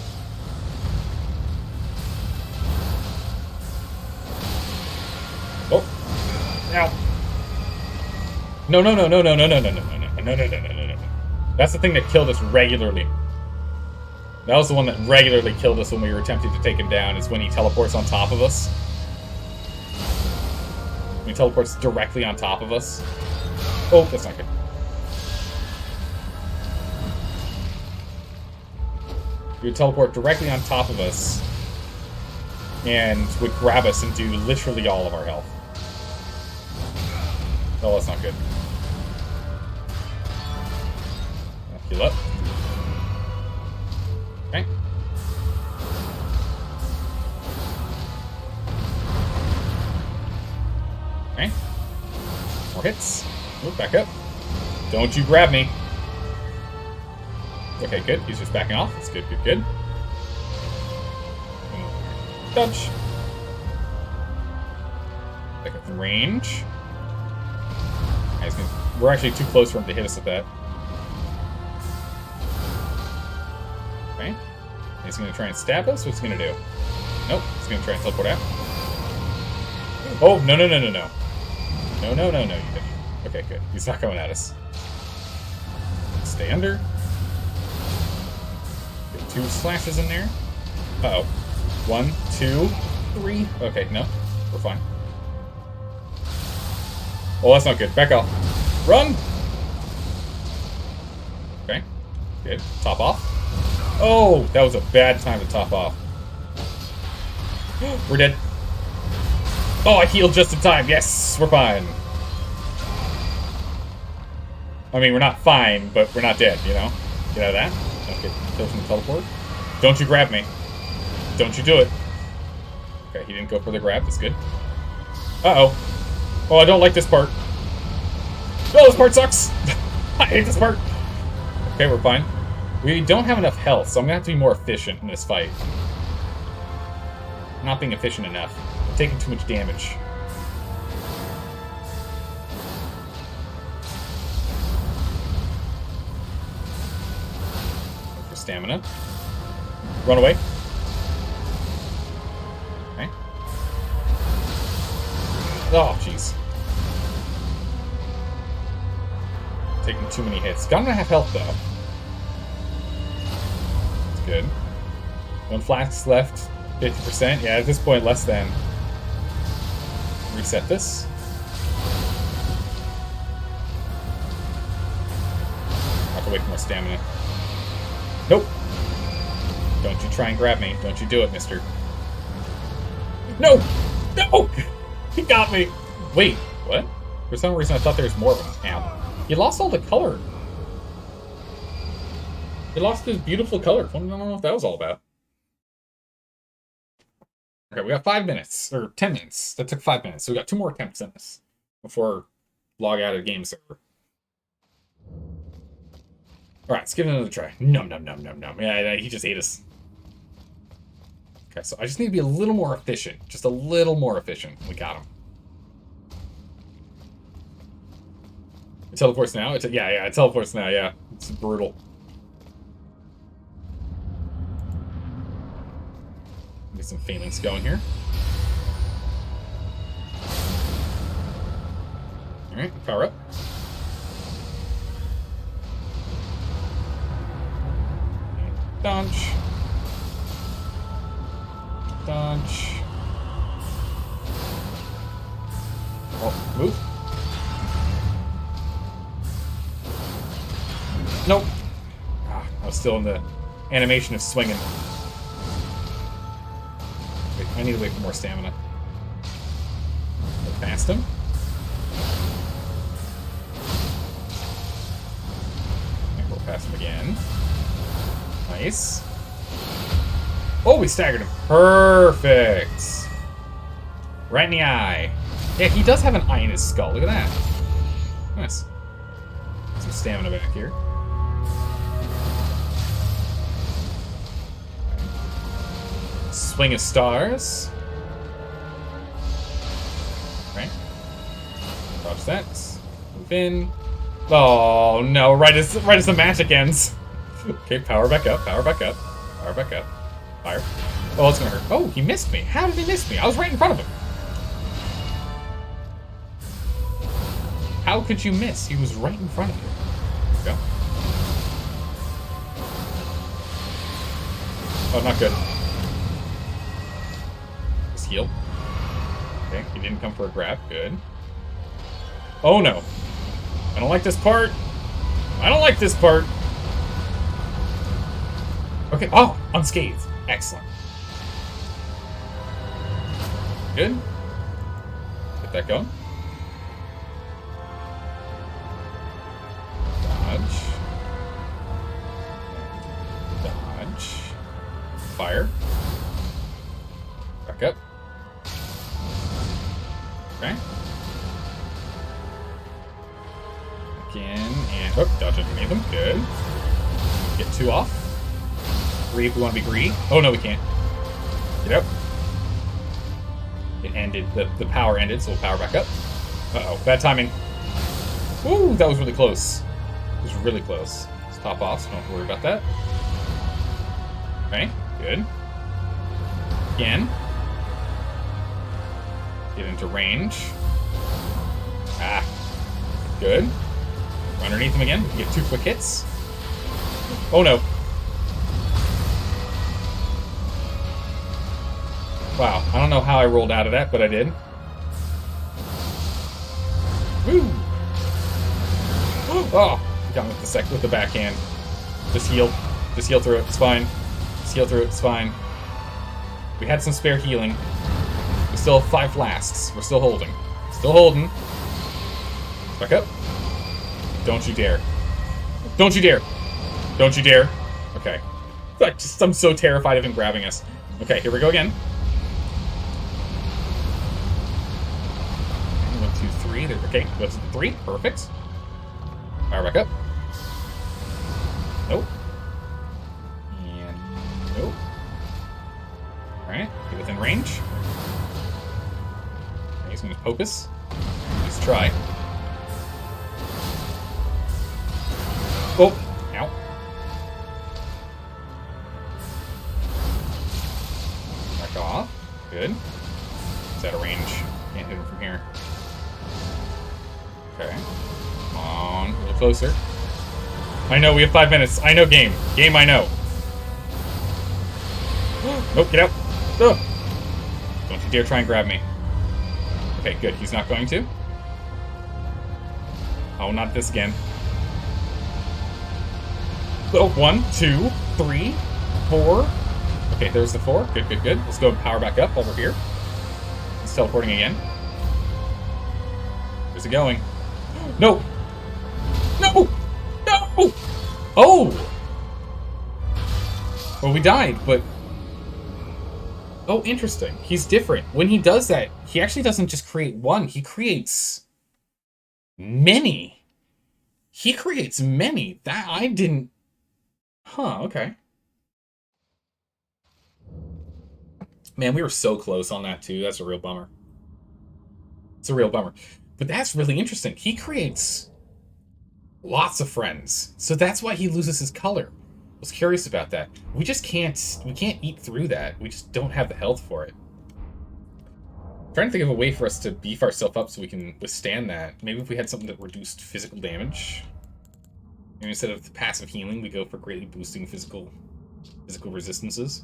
Oh. Ow. No, no, no, no, no, no, no, no, no, no, no, no, no, no, no, no, no. That's the thing that killed us regularly. That was the one that regularly killed us when we were attempting to take him down, is when he teleports on top of us. When he teleports directly on top of us. Oh, that's not good. He would teleport directly on top of us and would grab us and do literally all of our health. Oh, that's not good. Heal up. Okay. More hits. Move back up. Don't you grab me. Okay, good. He's just backing off. That's good, good, good. Dodge. Back up the range. We're actually too close for him to hit us with that. Okay. He's going to try and stab us? What's he going to do? Nope. He's going to try and teleport out. Oh, no, no, no, no, no. No, no, no, no, you didn't. Okay, good. He's not coming at us. Stay under. Get 2 slashes in there. Uh-oh. 1, 2, 3. Okay, no. We're fine. Oh, that's not good. Back off. Run! Okay. Good. Top off. Oh, that was a bad time to top off. We're dead. Oh, I healed just in time. Yes, we're fine. I mean, we're not fine, but we're not dead, you know? Get out of that. Okay, kill from the teleport. Don't you grab me. Don't you do it. Okay, he didn't go for the grab. That's good. Uh-oh. Oh, I don't like this part. Oh, this part sucks. I hate this part. Okay, we're fine. We don't have enough health, so I'm gonna have to be more efficient in this fight. I'm not being efficient enough. I'm taking too much damage. For stamina. Run away. Okay. Oh, jeez. Taking too many hits. Got him to have health, though. That's good. 1 flask left. 50%. Yeah, at this point, less than. Reset this. Have to wait for more stamina. Nope. Don't you try and grab me. Don't you do it, mister. No! No! He got me! Wait, what? For some reason, I thought there was more of him. Ow. He lost all the color. He lost his beautiful color. I don't know what that was all about. Okay, we got 5 minutes, or 10 minutes. That took 5 minutes, so we got 2 more attempts in this before log out of the game server. Alright, let's give it another try. Num num num num num. Yeah, he just ate us. Okay, so I just need to be a little more efficient. Just a little more efficient. We got him. It teleports now? Yeah, it teleports now, yeah. It's brutal. Get some phalanx going here. Alright, power up. Dodge. Dodge. Oh, move. Nope. Ah, I was still in the animation of swinging. Wait, I need to wait for more stamina. Go past him. And go past him again. Nice. Oh, we staggered him. Perfect. Right in the eye. Yeah, he does have an eye in his skull. Look at that. Nice. Some stamina back here. Swing of stars. Right. Dodge that. Move in. Oh no! Right as the magic ends. Okay, power back up. Power back up. Power back up. Fire. Oh, it's gonna hurt. Oh, he missed me. How did he miss me? I was right in front of him. How could you miss? He was right in front of you. There we go. Oh, not good. Just heal. Okay, he didn't come for a grab. Good. Oh no. I don't like this part. I don't like this part. Okay. Oh, unscathed. Excellent. Good. Get that going. Dodge. Dodge. Fire. Back up. Okay. Again, and oh, dodge underneath them. Good. Get 2 off. 3 if we want to be greedy. Oh no, we can't. Get up. It ended. The power ended, so we'll power back up. Uh-oh, bad timing. Woo, that was really close. It was really close. Let's top off, so don't have to worry about that. Okay, good. Again. Get into range. Ah, good. Underneath him again. We can get 2 quick hits. Oh no. Wow, I don't know how I rolled out of that, but I did. Woo! Oh, got him with the backhand. Just heal. Just heal through it. It's fine. Just heal through it. It's fine. We had some spare healing. We still have 5 flasks. We're still holding. Still holding. Back up. Don't you dare. Don't you dare. Don't you dare. Okay. I'm so terrified of him grabbing us. Okay, here we go again. 1, 2, 3. Okay, go to the 3. Perfect. Fire back up. Nope. And nope. Alright, get within range. Okay, he's gonna poke us. Let's try. Oh! Ow. Back off. Good. It's out of range. Can't hit him from here. Okay. Come on. A little closer. I know, we have 5 minutes. I know game. Game, I know. Nope, get out. Ugh. Don't you dare try and grab me. Okay, good. He's not going to. Oh, not this again. Oh, 1, 2, 3, 4. Okay, there's the 4. Good, good, good. Let's go and power back up while we're here. He's teleporting again. Where's it going? No! No! No! Oh! Well, we died, but... Oh, interesting. He's different. When he does that, he actually doesn't just create 1. He creates... many. He creates many. That I didn't... Huh, okay. Man, we were so close on that, too. That's a real bummer. It's a real bummer. But that's really interesting. He creates lots of friends. So that's why he loses his color. I was curious about that. We just can't... We can't eat through that. We just don't have the health for it. I'm trying to think of a way for us to beef ourselves up so we can withstand that. Maybe if we had something that reduced physical damage. Maybe instead of the passive healing, we go for greatly boosting physical resistances.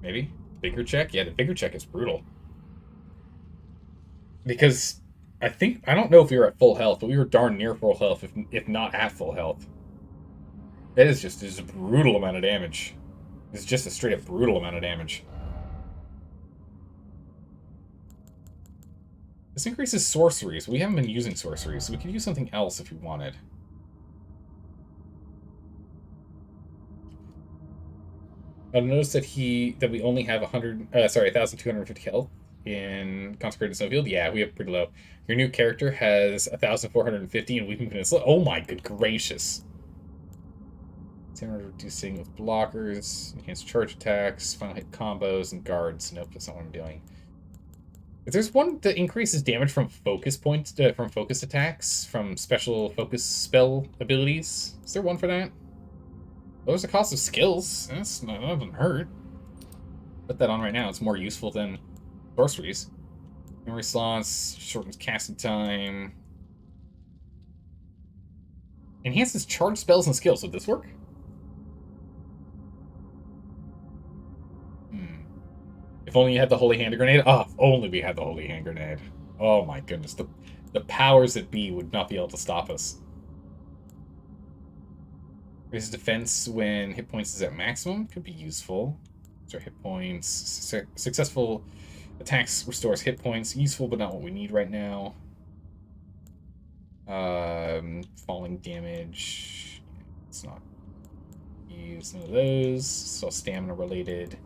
Maybe? Vigor check? Yeah, the vigor check is brutal. Because I don't know if we were at full health, but we were darn near full health, if not at full health. That is just a brutal amount of damage. It's just a straight up brutal amount of damage. This increases sorceries. We haven't been using sorceries, so we could use something else if we wanted. I've noticed that we only have 1,250 health in Consecrated Snowfield. Yeah, we have pretty low. Your new character has 1,450, and we've been in slow. Oh my good gracious! Reducing with blockers, enhanced charge attacks, final hit combos, and guards. Nope, that's not what I'm doing. If there's one that increases damage from focus points, from focus attacks, from special focus spell abilities, is there one for that? Well, there's a cost of skills. That doesn't hurt. Put that on right now. It's more useful than sorceries. Memory slots, shortens casting time. Enhances charge spells and skills. Would this work? If only you had the Holy Hand Grenade. Oh, if only we had the Holy Hand Grenade. Oh my goodness. The powers that be would not be able to stop us. Raises defense when hit points is at maximum. Could be useful. So hit points. Successful attacks restores hit points. Useful, but not what we need right now. Falling damage. It's not use none of those. It's all stamina related.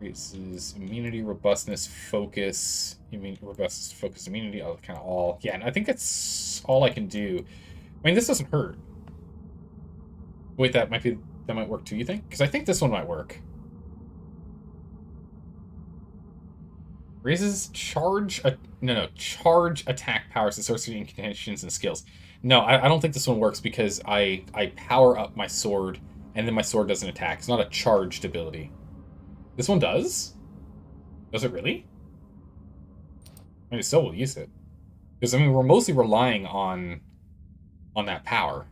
Increases immunity, robustness, focus, robustness, focus, immunity, kind of all. Yeah, and I think that's all I can do. I mean, this doesn't hurt. Wait, that might work too, you think? Because I think this one might work. Raises charge, charge attack powers, sorcery incantations, and skills. No, I don't think this one works because I power up my sword, and then my sword doesn't attack. It's not a charged ability. This one does? Does it really? I mean, it still will use it. Because, I mean, we're mostly relying on that power.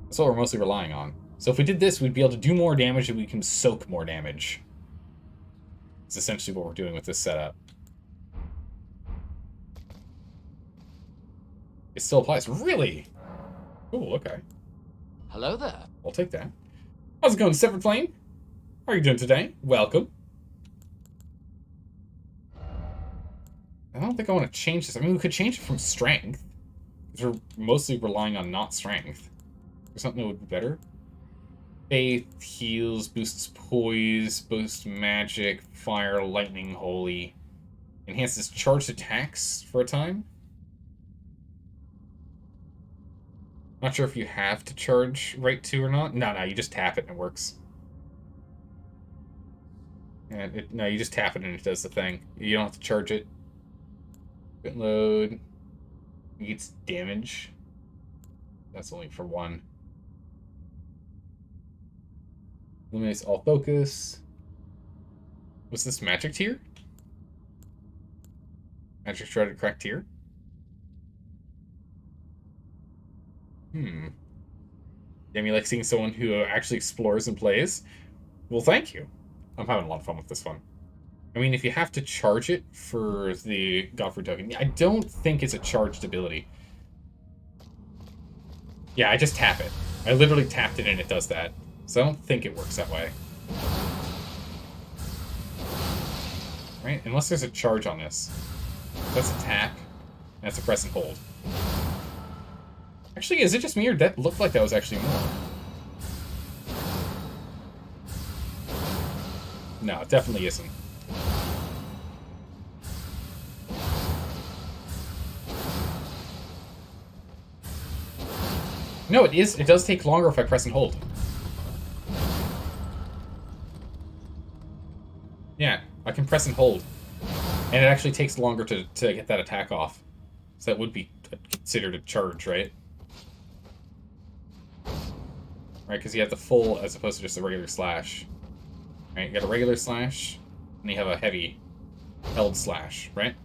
That's what we're mostly relying on. So if we did this, we'd be able to do more damage and we can soak more damage. It's essentially what we're doing with this setup. It still applies. Really? Cool, okay. Hello there. I'll take that. How's it going, Severed Flame? How are you doing today? Welcome. I don't think I want to change this. I mean, we could change it from strength. Because we're mostly relying on not strength. Or something that would be better. Faith, heals, boosts poise, boosts magic, fire, lightning, holy. Enhances charged attacks for a time. Not sure if you have to charge right to or not. No, you just tap it and it works. And no, you just tap it and it does the thing. You don't have to charge it. Bit load. It gets damage. That's only for one. Eliminates all focus. What's this, magic tier? Magic shredded crack tier? Damn, you like seeing someone who actually explores and plays? Well, thank you. I'm having a lot of fun with this one. I mean, if you have to charge it for the Godfrey token, I don't think it's a charged ability. Yeah, I just tap it. I literally tapped it and it does that. So I don't think it works that way. Right? Unless there's a charge on this. That's a tap. That's a press and hold. Actually, is it just me or that looked like that was actually more? No, it definitely isn't. No, it is. It does take longer if I press and hold. Yeah, I can press and hold. And it actually takes longer to get that attack off. So that would be considered a charge, right? Right, because you have the full as opposed to just a regular slash. Right, you got a regular slash, and you have a heavy held slash, right?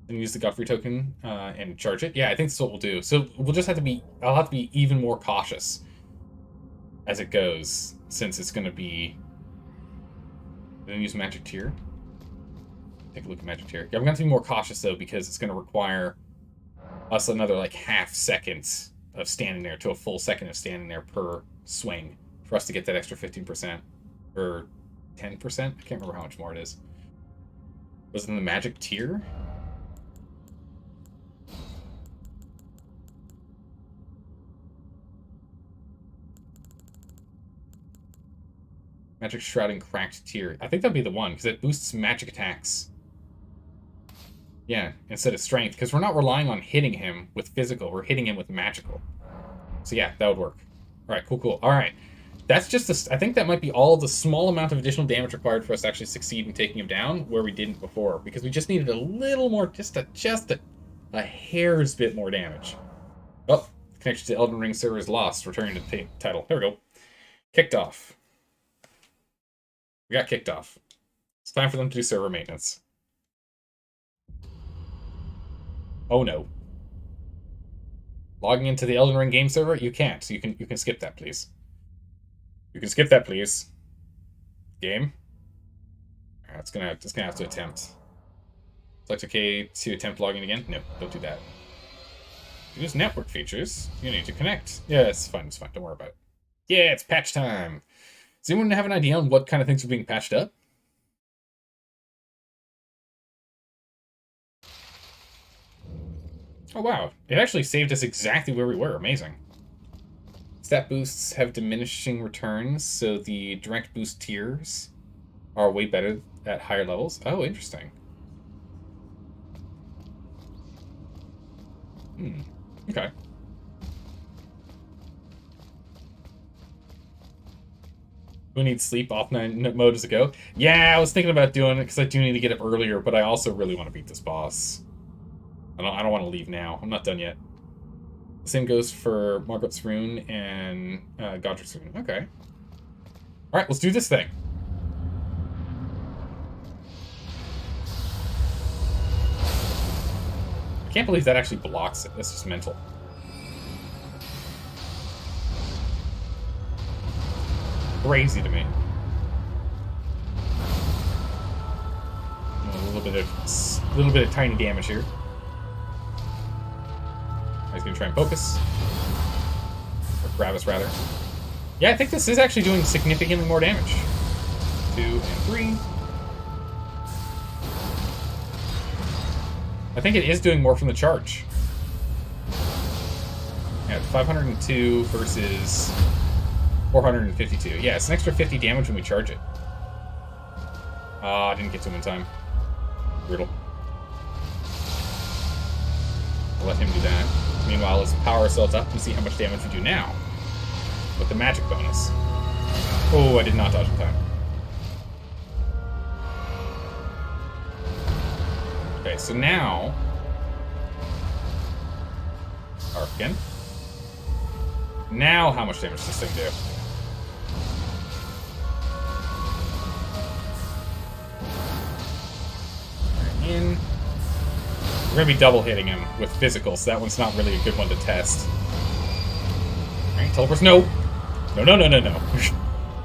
And use the Godfrey token and charge it. Yeah, I think that's what we'll do. So we'll just have to be, I'll have to be even more cautious as it goes, since it's going to be, then use magic tier. Take a look at magic tier. Yeah, I'm going to have to be more cautious though, because it's going to require us another like half second of standing there to a full second of standing there per swing for us to get that extra 15% or 10%. I can't remember how much more it is. Was it in the magic tier? Magic Shrouding Cracked tier. I think that'd be the one, because it boosts magic attacks. Yeah, instead of strength, because we're not relying on hitting him with physical, we're hitting him with magical. So yeah, that would work. Alright, cool. Alright. That's just I think that might be all the small amount of additional damage required for us to actually succeed in taking him down, where we didn't before, because we just needed a little more, just a hair's bit more damage. Oh, connection to Elden Ring server is lost. Returning to the title. There we go. Kicked off. We got kicked off. It's time for them to do server maintenance. Oh no. Logging into the Elden Ring game server? You can't. So you can skip that, please. You can skip that, please. Game. Alright, it's gonna have to attempt. Select OK to attempt logging again. No, don't do that. Use network features. You need to connect. Yeah, it's fine. Don't worry about it. Yeah, it's patch time. Does anyone have an idea on what kind of things are being patched up? Oh wow, it actually saved us exactly where we were. Amazing. Stat boosts have diminishing returns, so the direct boost tiers are way better at higher levels. Oh, interesting. Okay. Who needs sleep? Off night mode as a go? Yeah, I was thinking about doing it because I do need to get up earlier, but I also really want to beat this boss. I don't want to leave now. I'm not done yet. The same goes for Margaret's Rune and Godric's Rune. Okay. All right, let's do this thing. I can't believe that actually blocks it. That's just mental. Crazy to me. A little bit of tiny damage here. He's gonna try and focus. Or grab us, rather. Yeah, I think this is actually doing significantly more damage. 2 and 3. I think it is doing more from the charge. Yeah, 502 versus 452. Yeah, it's an extra 50 damage when we charge it. Ah, I didn't get to him in time. Brutal. I'll let him do that. Meanwhile, let's power ourselves up and see how much damage we do now. With the magic bonus. Oh, I did not dodge in time. Okay, so now... Arcane. Now how much damage does this thing do? Right in. We're going to be double hitting him with physical, so that one's not really a good one to test. Alright, teleports. No! No, no, no, no, no.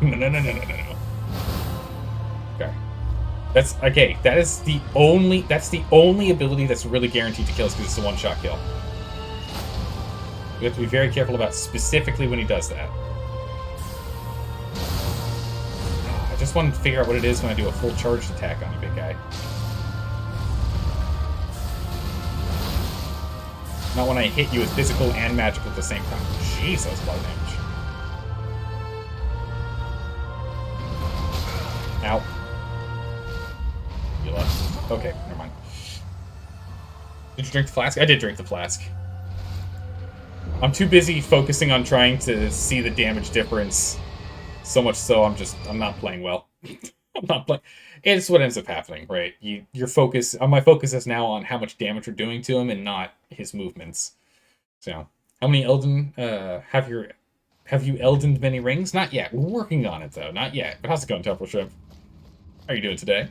No, no, no, no, no, no, no. Okay. That's, okay, that's the only ability that's really guaranteed to kill us because it's a one-shot kill. We have to be very careful about specifically when he does that. I just wanted to figure out what it is when I do a full charged attack on you, big guy. Not when I hit you with physical and magical at the same time. Jeez, that was a lot of damage. Ow. You left. Okay, never mind. Did you drink the flask? I did drink the flask. I'm too busy focusing on trying to see the damage difference. So much so, I'm not playing well. I'm not playing. It's what ends up happening, right? Your focus, my focus is now on how much damage we're doing to him and not his movements. So, how many Elden, have you Eldened many rings? Not yet. We're working on it, though. Not yet. But how's it going, Temple Shrimp? How are you doing today?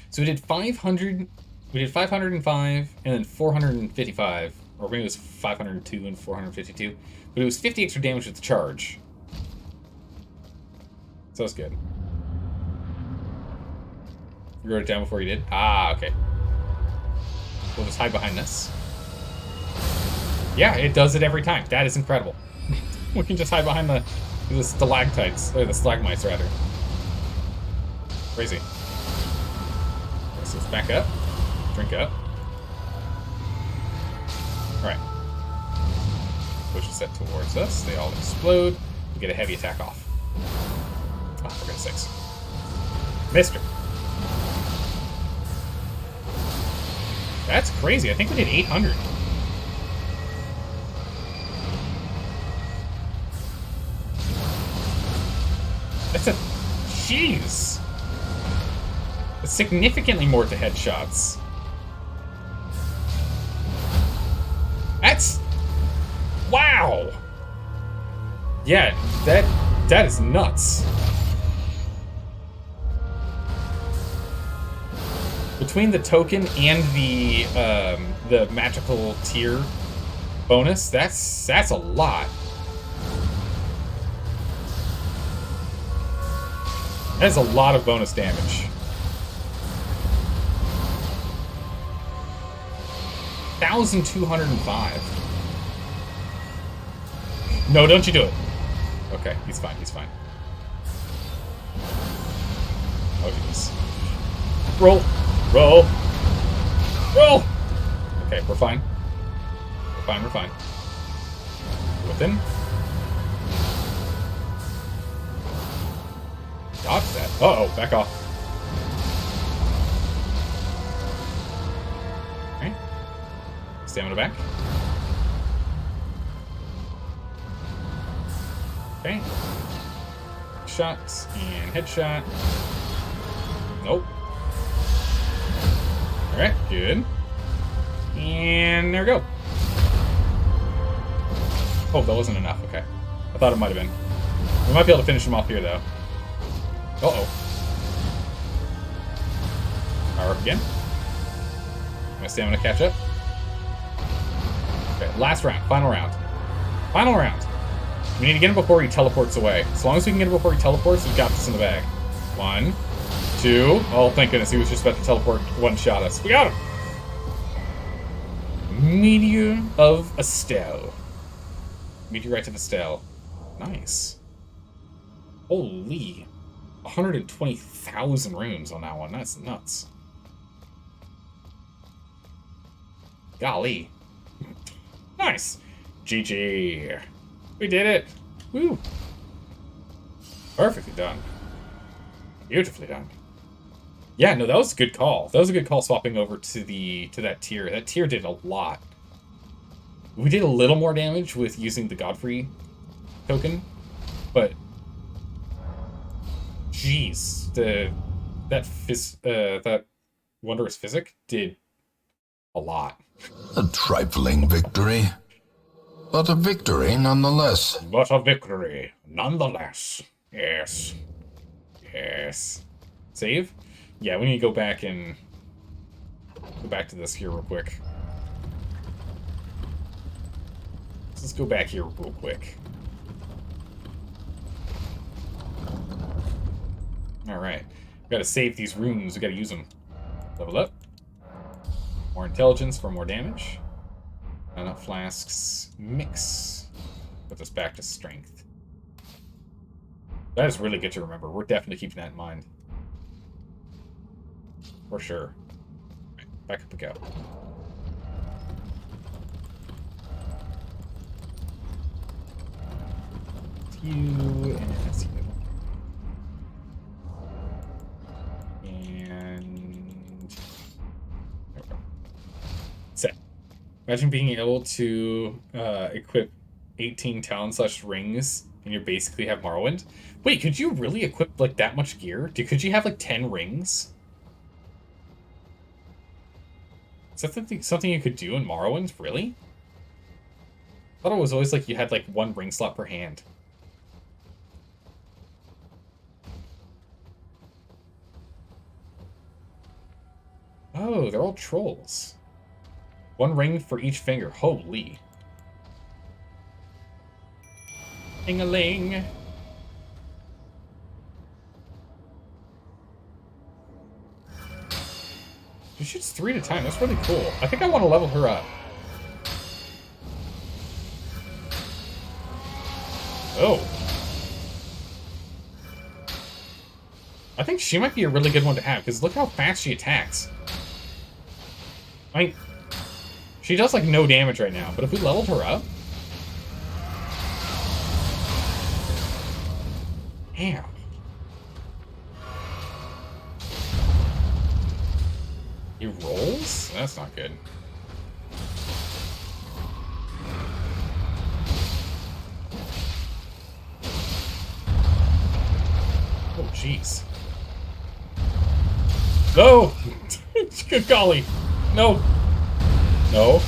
So we did 500, we did 505, and then 455. Or maybe it was 502 and 452. But it was 50 extra damage with the charge. So that's good. You wrote it down before you did? Ah, okay. We'll just hide behind this. Yeah, it does it every time. That is incredible. We can just hide behind the stalactites, or the stalagmites, rather. Crazy. Okay, so let's back up. Drink up. Alright. Push a set towards us. They all explode. We get a heavy attack off. Oh, for goodness sakes. Missed her. That's crazy. I think we did 800. That's a... Jeez. That's significantly more to headshots. That's... Wow! Yeah, that is nuts. Between the token and the magical tier bonus, that's a lot. That is a lot of bonus damage. 1,205. No, don't you do it. Okay, he's fine, he's fine. Oh, jeez. Roll! Roll! Roll! Okay, we're fine. We're fine, we're fine. Within. Dodge that. Uh-oh, back off. Okay. Stamina back. Okay. Shots and headshot. Nope. Alright, good. And there we go. Oh, that wasn't enough. Okay. I thought it might have been. We might be able to finish him off here, though. Uh-oh. Power up again. My stamina catch up. Okay, last round. Final round. Final round. We need to get him before he teleports away. As long as we can get him before he teleports, we've got this in the bag. 1, 2. Oh, thank goodness. He was just about to teleport one-shot us. We got him! Meteor of Estelle. Meteorite of Estelle. Nice. Holy. 120,000 rooms on that one. That's nuts. Golly. Nice. GG. We did it. Woo. Perfectly done. Beautifully done. Yeah, no, that was a good call. That was a good call swapping over to that tier. That tier did a lot. We did a little more damage with using the Godfrey token, but jeez, that wondrous physic did a lot. A trifling victory, but a victory nonetheless. But a victory nonetheless. Yes. Yes. Save? Yeah, we need to go back to this here real quick. Let's go back here real quick. Alright. We gotta save these runes. We gotta use them. Level up. More intelligence for more damage. Not flasks. Mix. Put this back to strength. That is really good to remember. We're definitely keeping that in mind. For sure. Right, back up we go. And that's you. And there we go. Set. Imagine being able to equip 18 talon/rings and you basically have Morrowind. Wait, could you really equip like that much gear? Could you have like 10 rings? Is that something you could do in Morrowind? Really? I thought it was always like you had like one ring slot per hand. Oh, they're all trolls. One ring for each finger. Holy. Ding-a-ling. She shoots 3 at a time. That's really cool. I think I want to level her up. Oh. I think she might be a really good one to have, because look how fast she attacks. I mean, she does like no damage right now, but if we leveled her up... Damn. He rolls? That's not good. Oh, jeez. No! Good golly. No. No.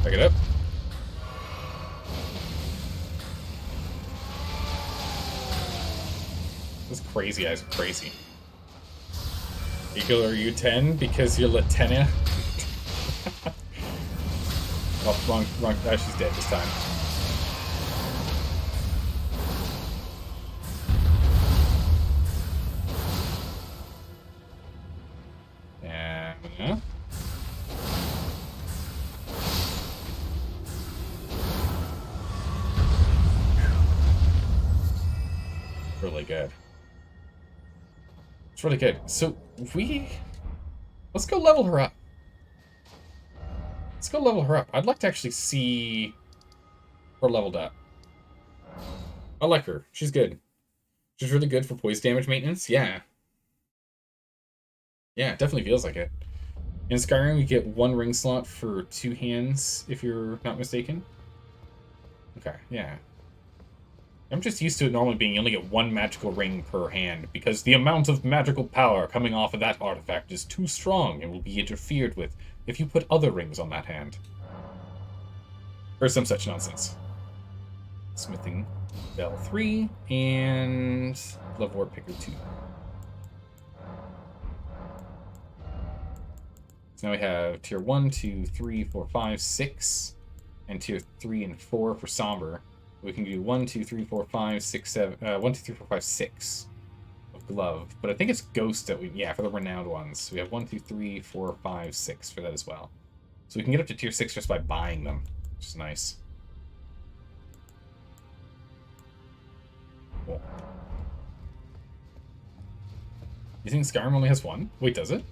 Pick it up. This crazy eyes are crazy. Eagle, are you 10 because you're Latina? Oh, wrong. Oh, she's dead this time. Yeah. Really good. It's really good. So let's go level her up. Let's go level her up. I'd like to actually see her leveled up. I like her. She's good. She's really good for poise damage maintenance. Yeah. Yeah, it definitely feels like it. In Skyrim, you get 1 ring slot for 2 hands, if you're not mistaken. Okay, yeah. I'm just used to it normally being you only get 1 magical ring per hand, because the amount of magical power coming off of that artifact is too strong and will be interfered with if you put other rings on that hand. Or some such nonsense. Smithing Bell 3, and Love Warp Picker 2. So now we have tier 1, 2, 3, 4, 5, 6, and tier 3 and 4 for Somber. We can do 1, 2, 3, 4, 5, 6, 7, 1, 2, 3, 4, 5, 6 of Glove. But I think it's Ghost that we, yeah, for the renowned ones. So we have 1, 2, 3, 4, 5, 6 for that as well. So we can get up to tier 6 just by buying them, which is nice. Cool. You think Skyrim only has 1? Wait, does it?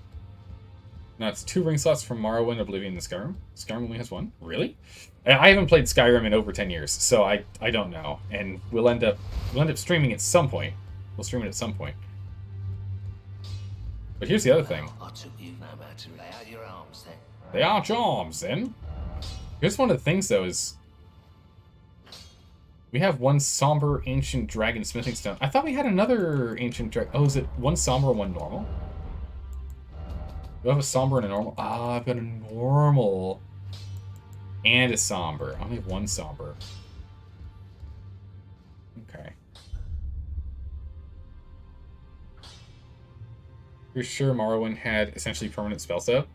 No, it's 2 ring slots from Morrowind, Oblivion, and Skyrim. Skyrim only has 1? Really? I haven't played Skyrim in over 10 years, so I don't know. And we'll end up streaming at some point. We'll stream it at some point. But here's the other thing. I took you no matter to lay out your arms then. They are charms, then. Here's one of the things, though, is we have 1 somber ancient dragon smithing stone. I thought we had another ancient dragon. Oh, is it 1 somber and 1 normal? Do I have a somber and a normal? Ah, I've got a normal and a somber. I only have 1 somber. Okay. You're sure Morrowind had essentially permanent spell set?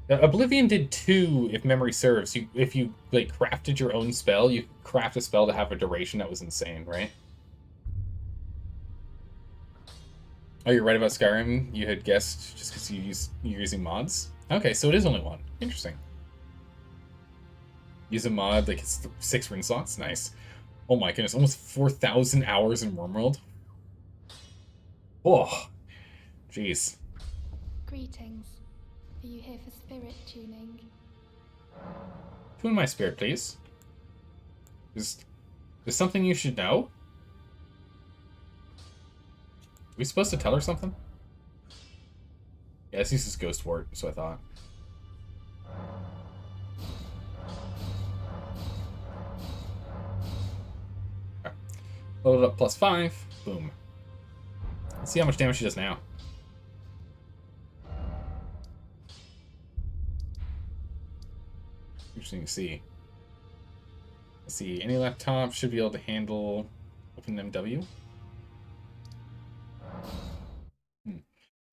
Oblivion did 2, if memory serves. If you like crafted your own spell, you could craft a spell to have a duration that was insane, right? Oh, you're right about Skyrim. You had guessed just because you're using mods. Okay, so it is only 1. Interesting. Use a mod like it's 6 ring slots. Nice. Oh my goodness, almost 4,000 hours in Wormworld. Oh, jeez. Greetings. Are you here for spirit tuning? Tune my spirit, please. Is something you should know? Are we supposed to tell her something? Yeah, this uses Ghost Wart, so I thought. Okay. Load it up +5. Boom. Let's see how much damage she does now. Interesting to see. Let's see. Any laptop should be able to handle OpenMW.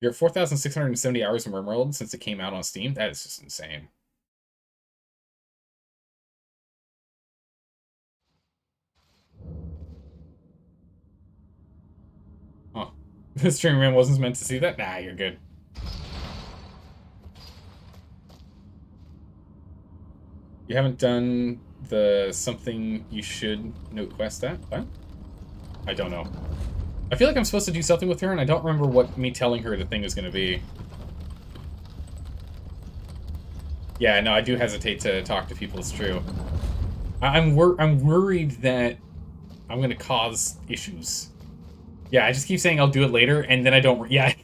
You're at 4,670 hours in Wormworld since it came out on Steam. That is just insane. Oh, the streaming wasn't meant to see that? Nah, you're good. You haven't done the something you should note quest that? What? I don't know. I feel like I'm supposed to do something with her, and I don't remember what me telling her the thing is going to be. Yeah, no, I do hesitate to talk to people, it's true. I'm worried that I'm going to cause issues. Yeah, I just keep saying I'll do it later, and then I don't... Yeah,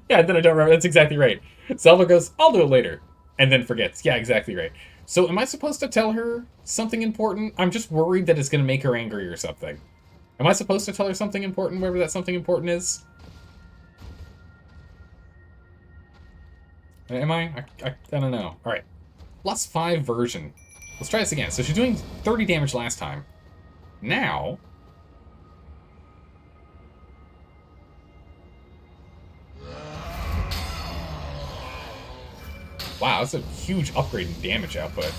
yeah, then I don't remember. That's exactly right. Zelda goes, I'll do it later, and then forgets. Yeah, exactly right. So am I supposed to tell her something important? I'm just worried that it's going to make her angry or something. Am I supposed to tell her something important, wherever that something important is? Am I? I don't know. Alright. +5 version. Let's try this again. So she's doing 30 damage last time. Now... Wow, that's a huge upgrade in damage output.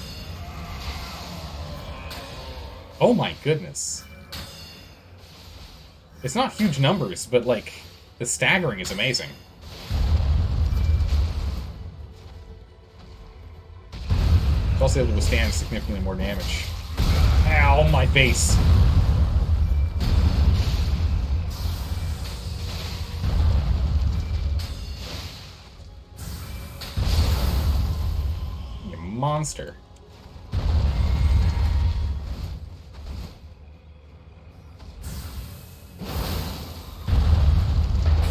Oh my goodness. It's not huge numbers, but, like, the staggering is amazing. It's also able to withstand significantly more damage. Ow, my face. You monster.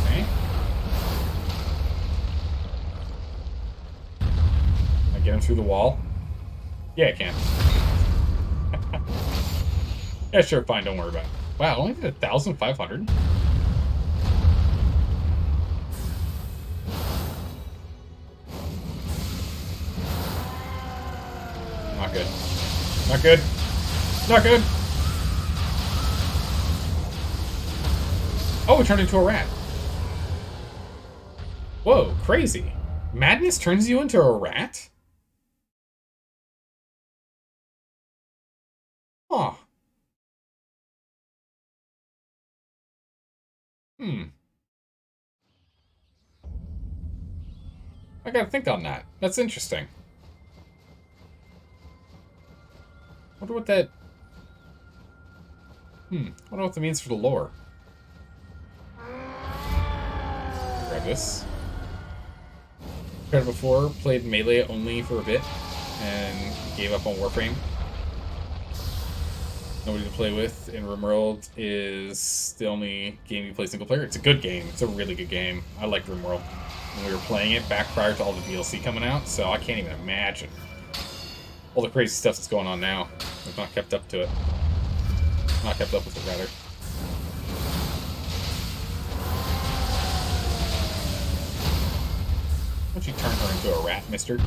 Okay. I get him through the wall? Yeah, I can. Yeah, sure, fine, don't worry about it. Wow, only did 1,500? Not good. Not good. Not good! Oh, it turned into a rat. Whoa, crazy. Madness turns you into a rat? Huh. Hmm. I gotta think on that. That's interesting. Wonder what that... Wonder what that means for the lore. Grab this. Tried it before, played Melee only for a bit, and gave up on Warframe. Nobody to play with, and RimWorld is the only game you play single player. It's a good game. It's a really good game. I like RimWorld. When we were playing it back prior to all the DLC coming out, so I can't even imagine all the crazy stuff that's going on now. I've not kept up to it. Not kept up with it, rather. Why don't you turn her into a rat, mister?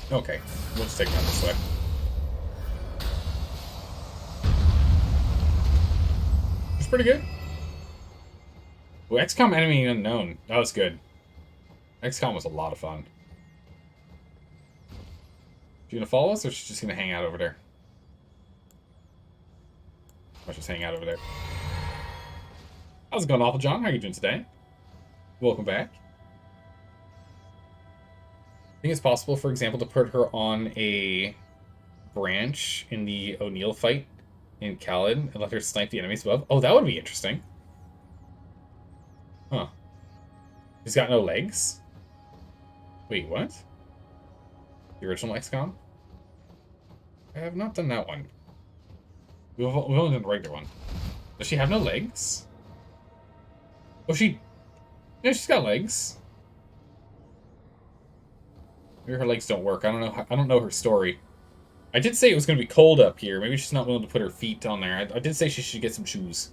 Okay, we'll just take it down this way. It's pretty good. Ooh, XCOM Enemy Unknown. That was good. XCOM was a lot of fun. You gonna follow us, or is she just gonna hang out over there? I'll just hang out over there. How's it going, Awful John? How are you doing today? Welcome back. I think it's possible, for example, to put her on a branch in the O'Neill fight in Khalid and let her snipe the enemies above. Oh, that would be interesting. Huh. She's got no legs? Wait, what? The original XCOM? I have not done that one. We've only done the regular one. Does she have no legs? Oh, yeah, she's got legs. Maybe her legs don't work. I don't know. I don't know her story. I did say it was going to be cold up here. Maybe she's not willing to put her feet on there. I did say she should get some shoes.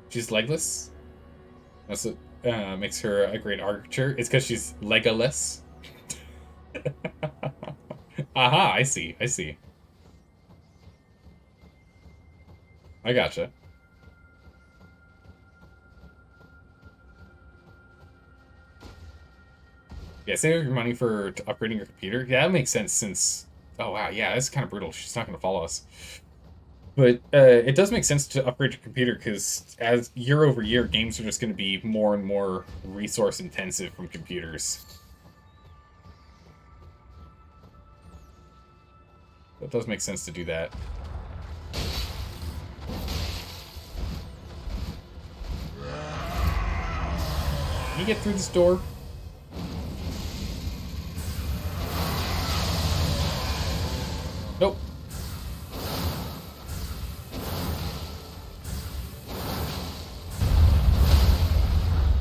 She's legless. That's what makes her a great archer. It's because she's legless. Aha! I see. I see. I gotcha. Yeah, save your money for upgrading your computer. Yeah, that makes sense since... Oh, wow, yeah, that's kind of brutal. She's not going to follow us. But it does make sense to upgrade your computer because as year over year, games are just going to be more and more resource intensive from computers. It does make sense to do that. Can you get through this door? Nope.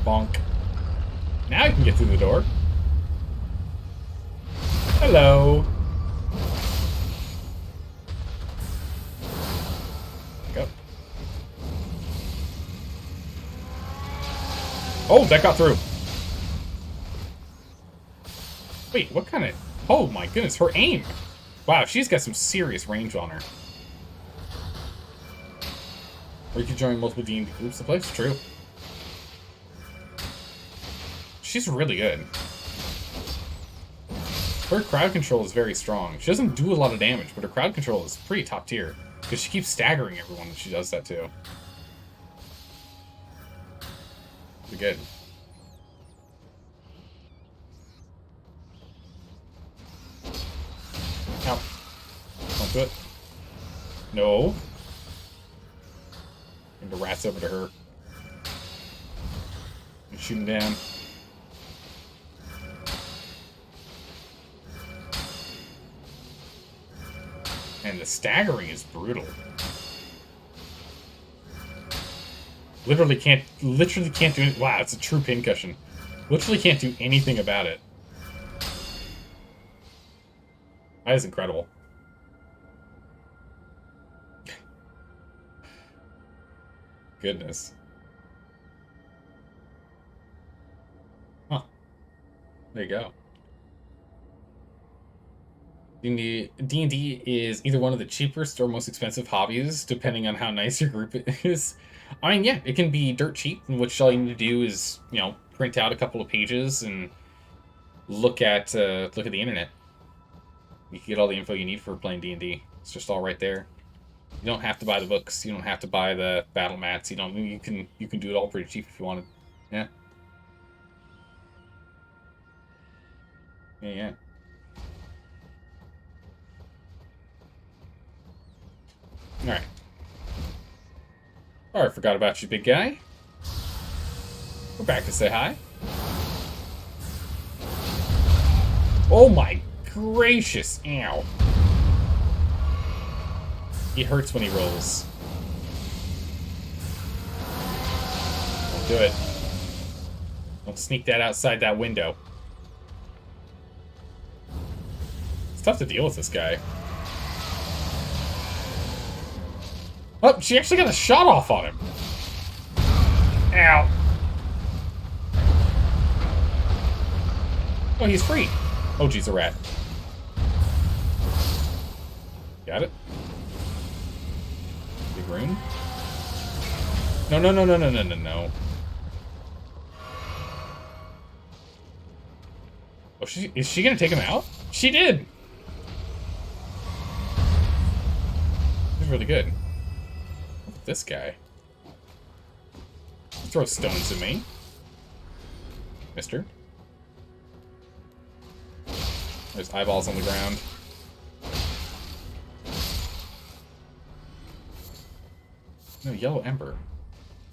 Bonk. Now I can get through the door. Hello. Go. Oh, that got through. Wait, what kind of... Oh my goodness, her aim. Wow, she's got some serious range on her. Or you can join multiple D&D groups to play. It's true. She's really good. Her crowd control is very strong. She doesn't do a lot of damage, but her crowd control is pretty top tier. Because she keeps staggering everyone when she does that too. Pretty good. Ow. Don't do it. No. And the rat's over to her. shoot him down. And the staggering is brutal. Literally can't do it. Wow, it's a true pincushion. Literally can't do anything about it. That is incredible. Goodness. Huh. There you go. D&D is either one of the cheapest or most expensive hobbies, depending on how nice your group is. I mean, yeah, it can be dirt cheap, in which all you need to do is, you know, print out a couple of pages and look at the internet. You can get all the info you need for playing D&D. It's just all right there. You don't have to buy the books. You don't have to buy the battle mats. You can do it all pretty cheap if you wanted. Yeah. Yeah. Alright. Alright, forgot about you, big guy. We're back to say hi. Oh my gracious! Ow. He hurts when he rolls. Don't do it. Don't sneak that outside that window. It's tough to deal with this guy. Oh, she actually got a shot off on him. Ow. Oh, he's free. Oh, geez, a rat. Got it. Big room. No, no, no, no, no, no, no, no. Oh, is she gonna take him out? She did! He's really good. Look at this guy. Throw stones at me. Mister. There's eyeballs on the ground. No, yellow ember.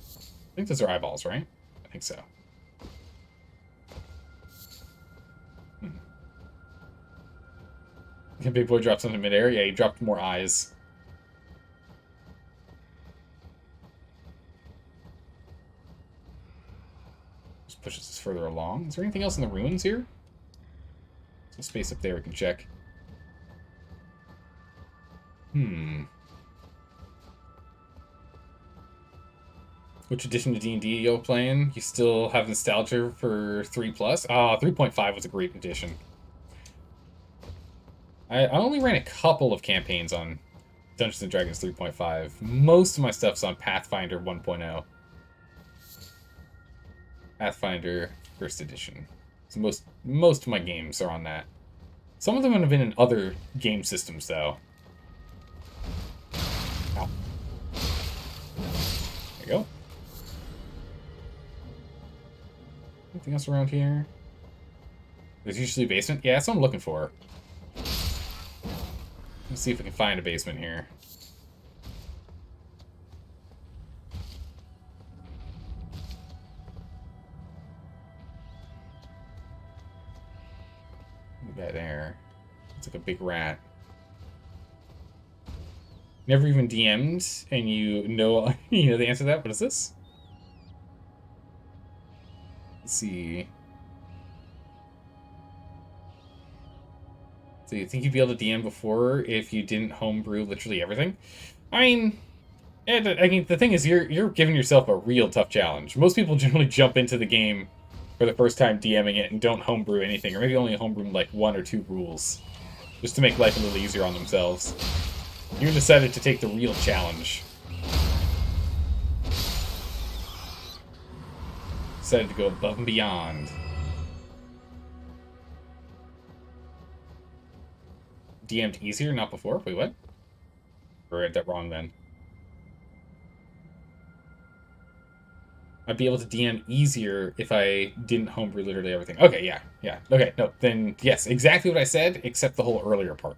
I think those are eyeballs, right? I think so. Can Big Boy drop something midair? Yeah, he dropped more eyes. Just pushes us further along. Is there anything else in the ruins here? Some space up there we can check. Which edition of D&D are you playing? You still have nostalgia for 3+? Ah, 3.5 was a great edition. I only ran a couple of campaigns on Dungeons & Dragons 3.5. Most of my stuff's on Pathfinder 1.0. Pathfinder 1st edition. So most of my games are on that. Some of them have been in other game systems, though. Ow. There you go. Anything else around here? There's usually a basement. Yeah, that's what I'm looking for. Let's see if we can find a basement here. That there. It's like a big rat. Never even DM'd, and you know the answer to that. What is this? Let's see. So you think you'd be able to DM before if you didn't homebrew literally everything? I mean, the thing is, you're giving yourself a real tough challenge. Most people generally jump into the game for the first time DMing it and don't homebrew anything, or maybe only homebrew like 1 or 2 rules, just to make life a little easier on themselves. You decided to take the real challenge. Decided to go above and beyond. DM'd easier, not before? Wait, what? Or I read that wrong then. I'd be able to DM easier if I didn't homebrew literally everything. Okay, yeah. Okay, no, then yes, exactly what I said, except the whole earlier part.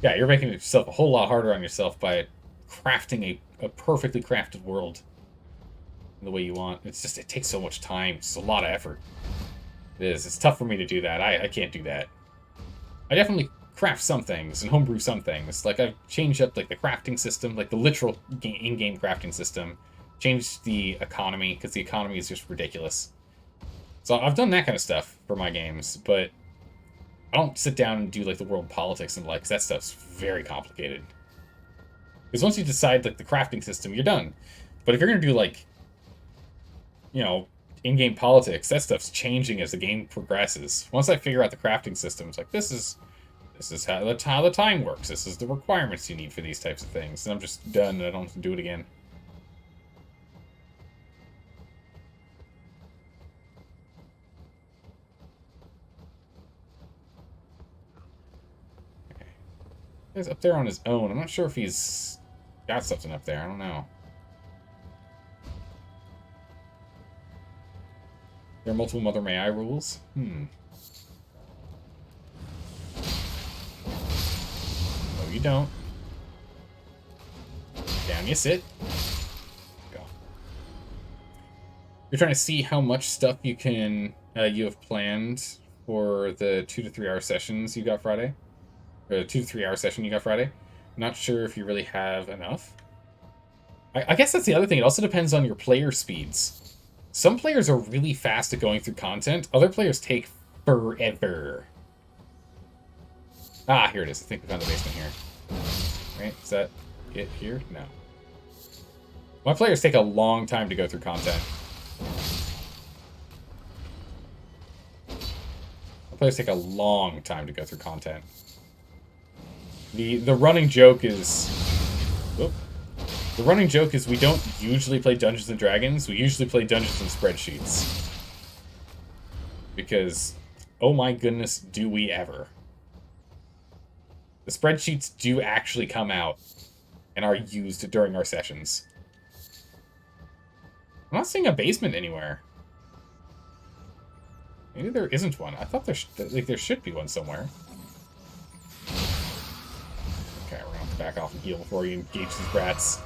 Yeah, you're making yourself a whole lot harder on yourself by crafting a perfectly crafted world. the way you want. It's just, it takes so much time. It's a lot of effort. It is. It's tough for me to do that. I can't do that. I definitely craft some things and homebrew some things. Like, I've changed up, like, the crafting system, like, the literal in-game crafting system. Changed the economy, because the economy is just ridiculous. So I've done that kind of stuff for my games, but I don't sit down and do, like, the world politics and, like, 'cause that stuff's very complicated. Because once you decide, like, the crafting system, you're done. But if you're going to do, like, you know, in-game politics, that stuff's changing as the game progresses. Once I figure out the crafting system, it's like, this is how the time works. This is the requirements you need for these types of things. And I'm just done, and I don't have to do it again. Okay. He's up there on his own. I'm not sure if he's got something up there. I don't know. There are multiple Mother May I rules? No, you don't. Down you sit. Go. You're trying to see how much stuff you can you have planned for the 2 to 3 hour sessions you got Friday, or the 2 to 3 hour session you got Friday. Not sure if you really have enough. I guess that's the other thing. It also depends on your player speeds. Some players are really fast at going through content. Other players take forever. Ah, here it is. I think we found the basement here. Right? Is that it here? No. My players take a long time to go through content. My players take a long time to go through content. The running joke is... Whoop. The running joke is we don't usually play Dungeons & Dragons. We usually play Dungeons & Spreadsheets. Because, oh my goodness, do we ever. The spreadsheets do actually come out and are used during our sessions. I'm not seeing a basement anywhere. Maybe there isn't one. I thought there should be one somewhere. Okay, we're gonna have to back off and heal before we engage these rats.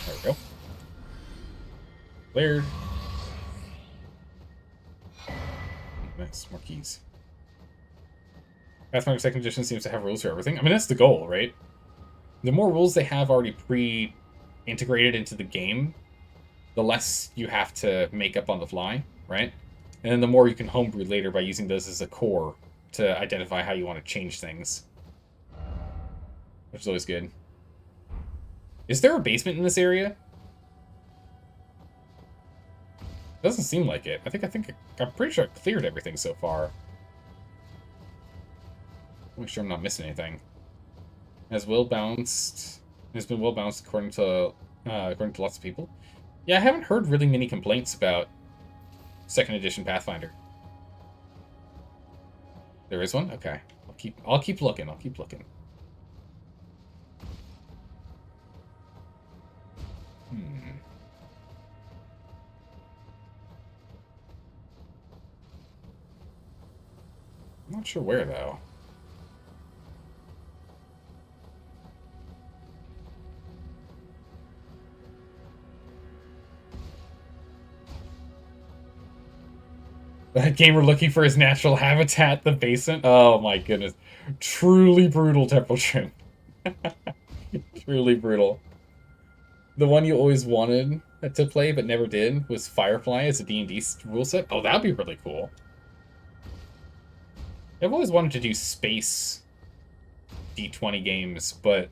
There we go. Cleared. Nice, more keys. Pathfinder 2nd Edition seems to have rules for everything. I mean, that's the goal, right? The more rules they have already pre-integrated into the game, the less you have to make up on the fly, right? And then the more you can homebrew later by using those as a core to identify how you want to change things. Which is always good. Is there a basement in this area? Doesn't seem like it. I'm pretty sure I cleared everything so far. Make sure I'm not missing anything. Has been well balanced according to lots of people. Yeah, I haven't heard really many complaints about 2nd edition Pathfinder. There is one? Okay. I'll keep looking. I'm not sure where, though. That gamer looking for his natural habitat, the basement. Oh my goodness. Truly brutal temperature. Truly brutal. The one you always wanted to play but never did was Firefly as a D&D rule set. Oh, that'd be really cool. I've always wanted to do space D20 games, but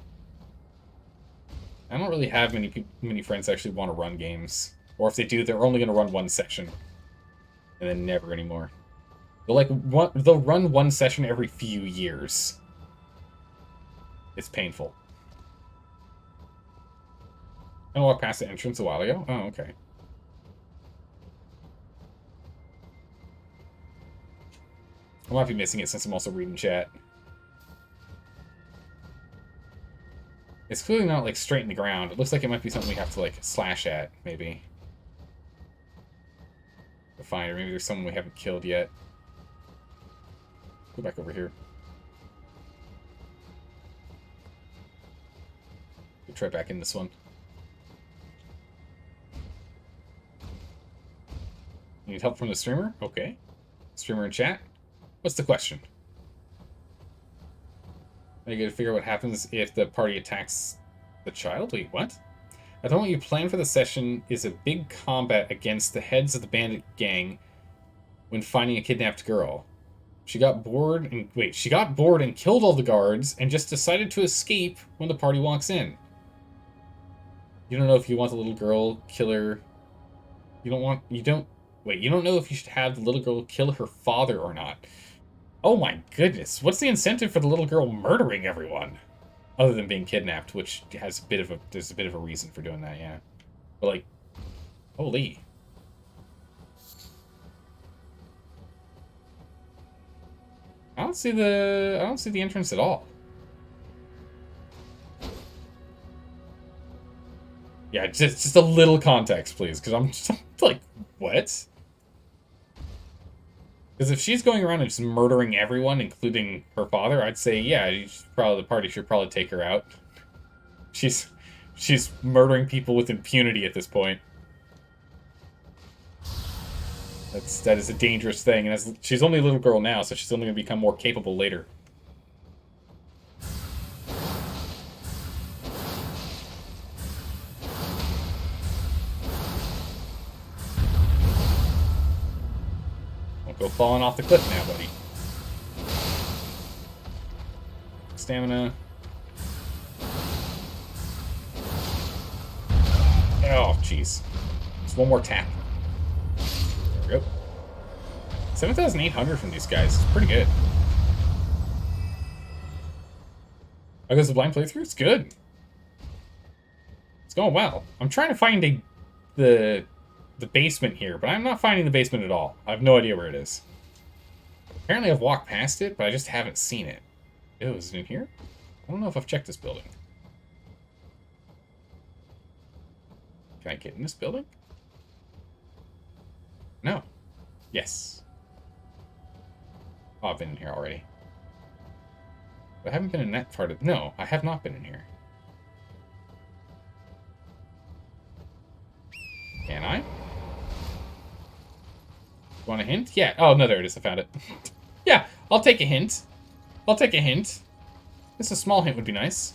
I don't really have many friends that actually want to run games. Or if they do, they're only going to run one session. And then never anymore. They'll run one session every few years. It's painful. I walked past the entrance a while ago. Oh, okay. I might be missing it since I'm also reading chat. It's clearly not, like, straight in the ground. It looks like it might be something we have to, like, slash at, maybe. To find, or maybe there's someone we haven't killed yet. Go back over here. We'll try back in this one. Need help from the streamer? Okay. Streamer in chat? What's the question? You gotta figure out what happens if the party attacks the child? Wait, what? I thought what you planned for the session is a big combat against the heads of the bandit gang when finding a kidnapped girl. She got bored and killed all the guards and just decided to escape when the party walks in. You don't know if you want the little girl killer. You don't know if you should have the little girl kill her father or not. Oh my goodness. What's the incentive for the little girl murdering everyone? Other than being kidnapped, which has there's a bit of a reason for doing that, yeah. But like, holy. I don't see the entrance at all. Yeah, just a little context, please, because I'm just like, what? Because if she's going around and just murdering everyone, including her father, I'd say, yeah, the party should probably take her out. She's murdering people with impunity at this point. That is a dangerous thing, and she's only a little girl now, so she's only going to become more capable later. Don't go falling off the cliff now, buddy. Stamina. Oh, jeez. Just one more tap. There we go. 7,800 from these guys. It's pretty good. Oh, goes the blind playthrough? It's good. It's going well. I'm trying to find the basement here, but I'm not finding the basement at all. I have no idea where it is. Apparently I've walked past it, but I just haven't seen it. Ew, is it in here? I don't know if I've checked this building. Can I get in this building? No. Yes. Oh, I've been in here already. But I haven't been in that part of... No, I have not been in here. Can I? Want a hint? Yeah. Oh, no, there it is. I found it. Yeah, I'll take a hint. I'll take a hint. Just a small hint would be nice.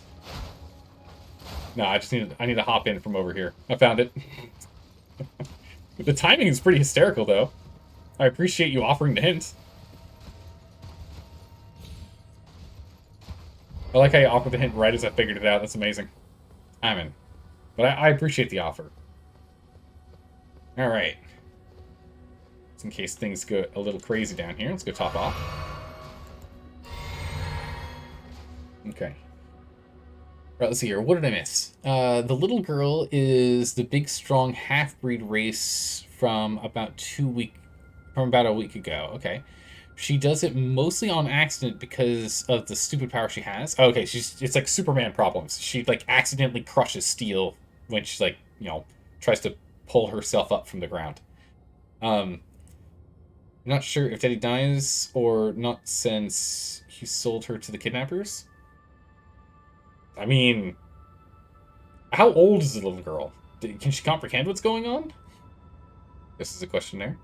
No, I need to hop in from over here. I found it. The timing is pretty hysterical, though. I appreciate you offering the hint. I like how you offered the hint right as I figured it out. That's amazing. I'm in. But I appreciate the offer. Alright. Just in case things go a little crazy down here, let's go top off. Okay. Right, let's see here. What did I miss? The little girl is the big, strong half-breed race from about a week ago. Okay. She does it mostly on accident because of the stupid power she has. Oh, okay, it's like Superman problems. She like accidentally crushes steel when she's like, tries to pull herself up from the ground. Not sure if Daddy dies or not since he sold her to the kidnappers. I mean, how old is the little girl? Can she comprehend what's going on? This is a question there.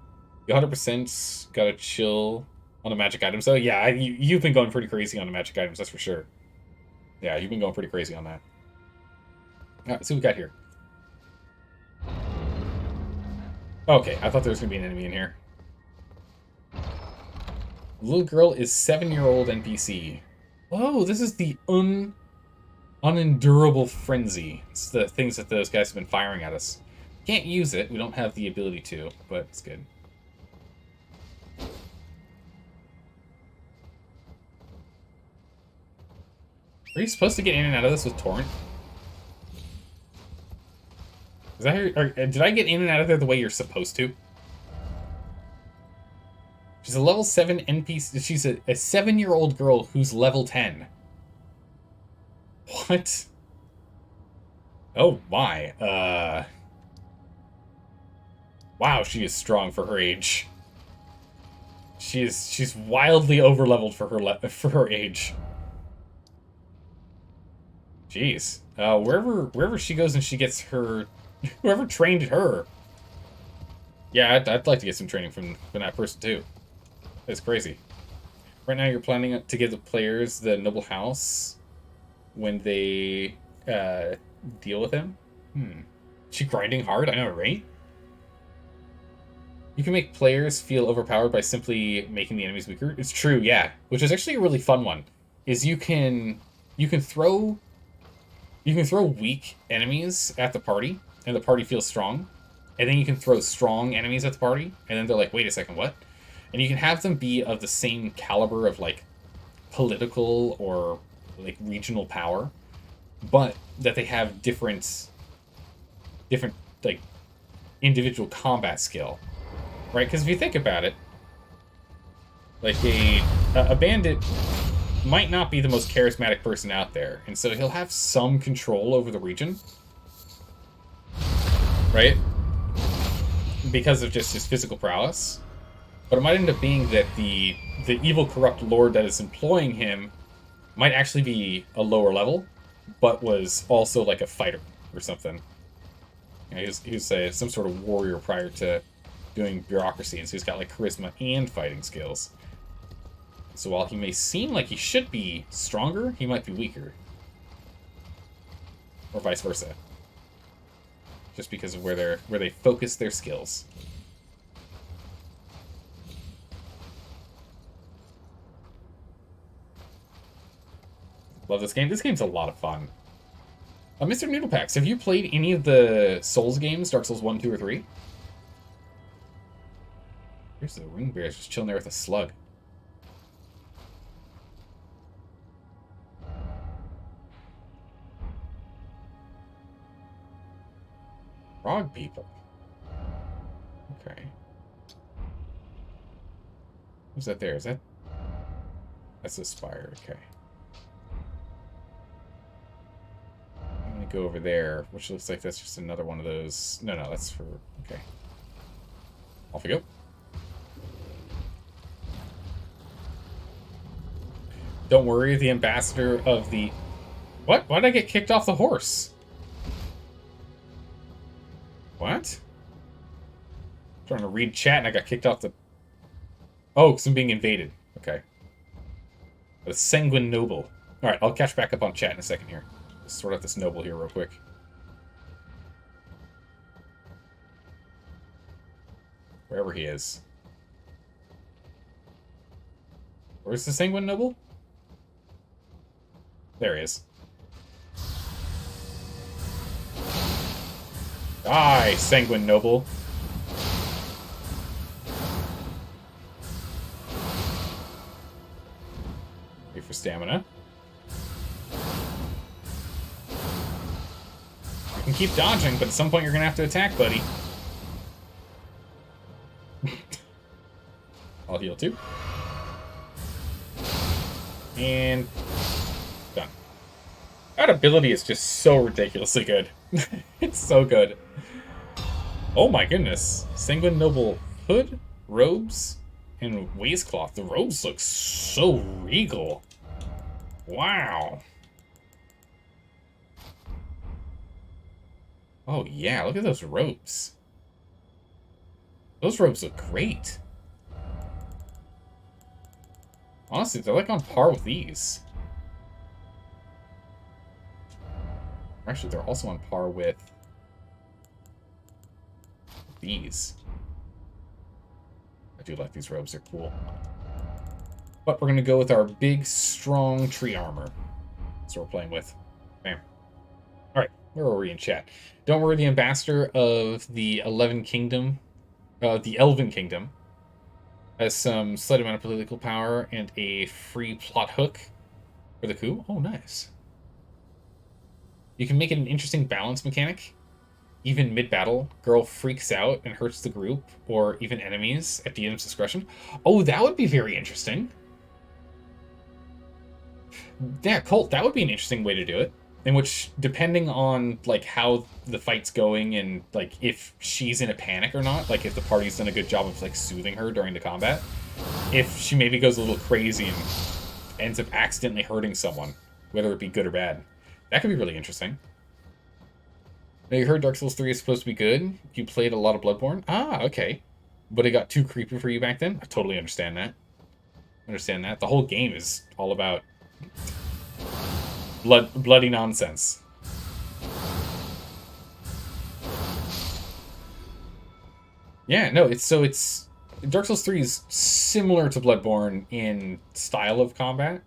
You 100% gotta chill on the magic items. So yeah, you've been going pretty crazy on the magic items, that's for sure. Yeah, you've been going pretty crazy on that. Alright, let's see what we got here. Okay, I thought there was gonna be an enemy in here. The little girl is 7-year-old NPC. Whoa, this is the unendurable frenzy. It's the things that those guys have been firing at us. Can't use it. We don't have the ability to, but it's good. Are you supposed to get in and out of this with Torrent? Is that how did I get in and out of there the way you're supposed to? She's a level 7 NPC. She's a 7-year-old girl who's level 10. What? Oh my. Wow, she is strong for her age. She's wildly overleveled for her age. Jeez. Wherever she goes and she gets her, whoever trained her. Yeah, I'd like to get some training from that person too. That's crazy. Right now, you're planning to give the players the noble house when they deal with him. She grinding hard. I know, right? You can make players feel overpowered by simply making the enemies weaker. It's true, yeah. Which is actually a really fun one. Is you can throw weak enemies at the party, and the party feels strong. And then you can throw strong enemies at the party, and then they're like, wait a second, what? And you can have them be of the same caliber of, like, political or, like, regional power, but that they have different, like, individual combat skill. Right? Because if you think about it, like, a bandit might not be the most charismatic person out there, and so he'll have some control over the region. Right? Because of just his physical prowess. But it might end up being that the evil, corrupt lord that is employing him might actually be a lower level, but was also like a fighter or something. You know, he was some sort of warrior prior to doing bureaucracy, and so he's got like charisma and fighting skills. So while he may seem like he should be stronger, he might be weaker. Or vice versa. Just because of where they focus their skills. Love this game. This game's a lot of fun. Mr. Noodlepacks, have you played any of the Souls games? Dark Souls 1, 2, or 3? Here's the ring bear just chilling there with a slug. Frog people. Okay. What's that there? Is that... That's a spire, okay. I'm gonna go over there, which looks like that's just another one of those... No, that's for... Okay. Off we go. Don't worry, the ambassador of the... What? Why did I get kicked off the horse? What? I'm trying to read chat and I got kicked off the... Oh, because I'm being invaded. Okay. The Sanguine Noble. Alright, I'll catch back up on chat in a second here. Let's sort out this noble here real quick. Wherever he is. Where's the Sanguine Noble? There he is. Die, Sanguine Noble. Wait for stamina. You can keep dodging, but at some point you're gonna have to attack, buddy. I'll heal too. And done. That ability is just so ridiculously good. It's so good. Oh my goodness. Sanguine Noble hood, robes, and waistcloth. The robes look so regal. Wow. Oh yeah, look at those robes. Those robes look great. Honestly, they're like on par with these. Actually, they're also on par with these. I do like these robes, they're cool. But we're going to go with our big, strong tree armor. That's what we're playing with. Bam. Alright, where are we in chat? Don't worry, the ambassador of the Elven Kingdom has some slight amount of political power and a free plot hook for the coup. Oh, nice. You can make it an interesting balance mechanic. Even mid-battle, girl freaks out and hurts the group, or even enemies, at DM's discretion. Oh, that would be very interesting. Yeah, Colt, that would be an interesting way to do it. In which, depending on, like, how the fight's going and, like, if she's in a panic or not, like, if the party's done a good job of, like, soothing her during the combat, if she maybe goes a little crazy and ends up accidentally hurting someone, whether it be good or bad, that could be really interesting. Now, you heard Dark Souls 3 is supposed to be good. You played a lot of Bloodborne. Ah, okay. But it got too creepy for you back then? I totally understand that. Understand that. The whole game is all about bloody nonsense. Yeah, no, it's Dark Souls 3 is similar to Bloodborne in style of combat,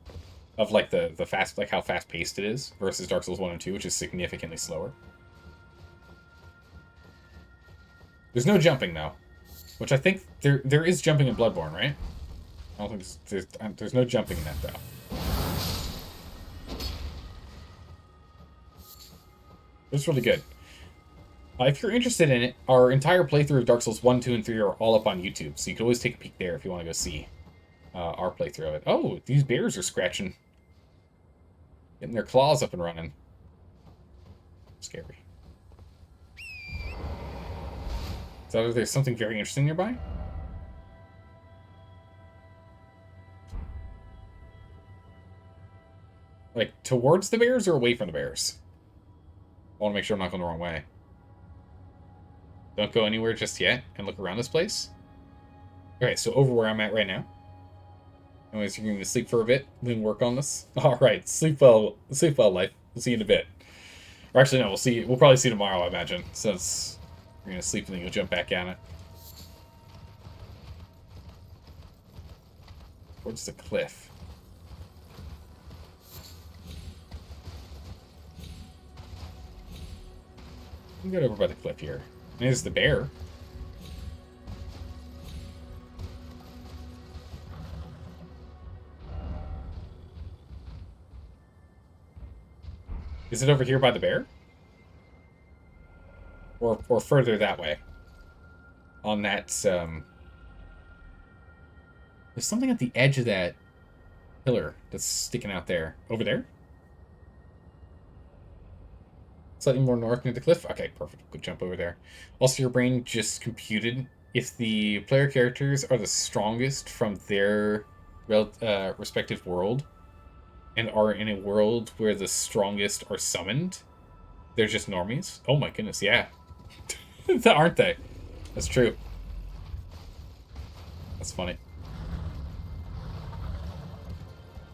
of like the fast, like how fast paced it is, versus Dark Souls 1 and 2, which is significantly slower. There's no jumping though, which I think there is jumping in Bloodborne, right? I don't think there's no jumping in that though. It's really good. If you're interested in it, our entire playthrough of Dark Souls 1, 2, and 3 are all up on YouTube, so you can always take a peek there if you want to go see our playthrough of it. Oh, these bears are scratching. Getting their claws up and running. Scary. So there's something very interesting nearby? Like, towards the bears or away from the bears? I want to make sure I'm not going the wrong way. Don't go anywhere just yet and look around this place. Okay, so over where I'm at right now. Anyways, you're going to sleep for a bit, then work on this. Alright, sleep well, life. We'll see you in a bit. Or actually, no, we'll probably see tomorrow, I imagine. Since you're going to sleep and then you'll jump back on it. Towards the cliff. We'll get over by the cliff here. There's the bear. Is it over here by the bear? Or further that way? On that, there's something at the edge of that pillar that's sticking out there. Over there? Slightly more north near the cliff? Okay, perfect. Good jump over there. Also, your brain just computed if the player characters are the strongest from their respective world and are in a world where the strongest are summoned, they're just normies. Oh my goodness, yeah. Aren't they? That's true. That's funny.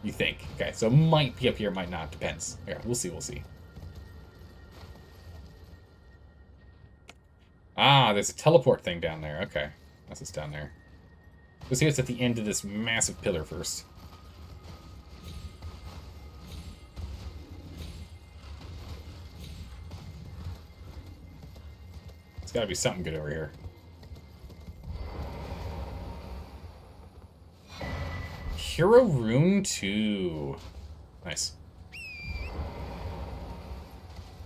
You think. Okay, so might be up here, might not. Depends. Okay, we'll see, we'll see. Ah, there's a teleport thing down there. Okay. That's what's down there. Let's see what's at the end of this massive pillar first. There's gotta be something good over here. Hero Rune 2. Nice. Yeah,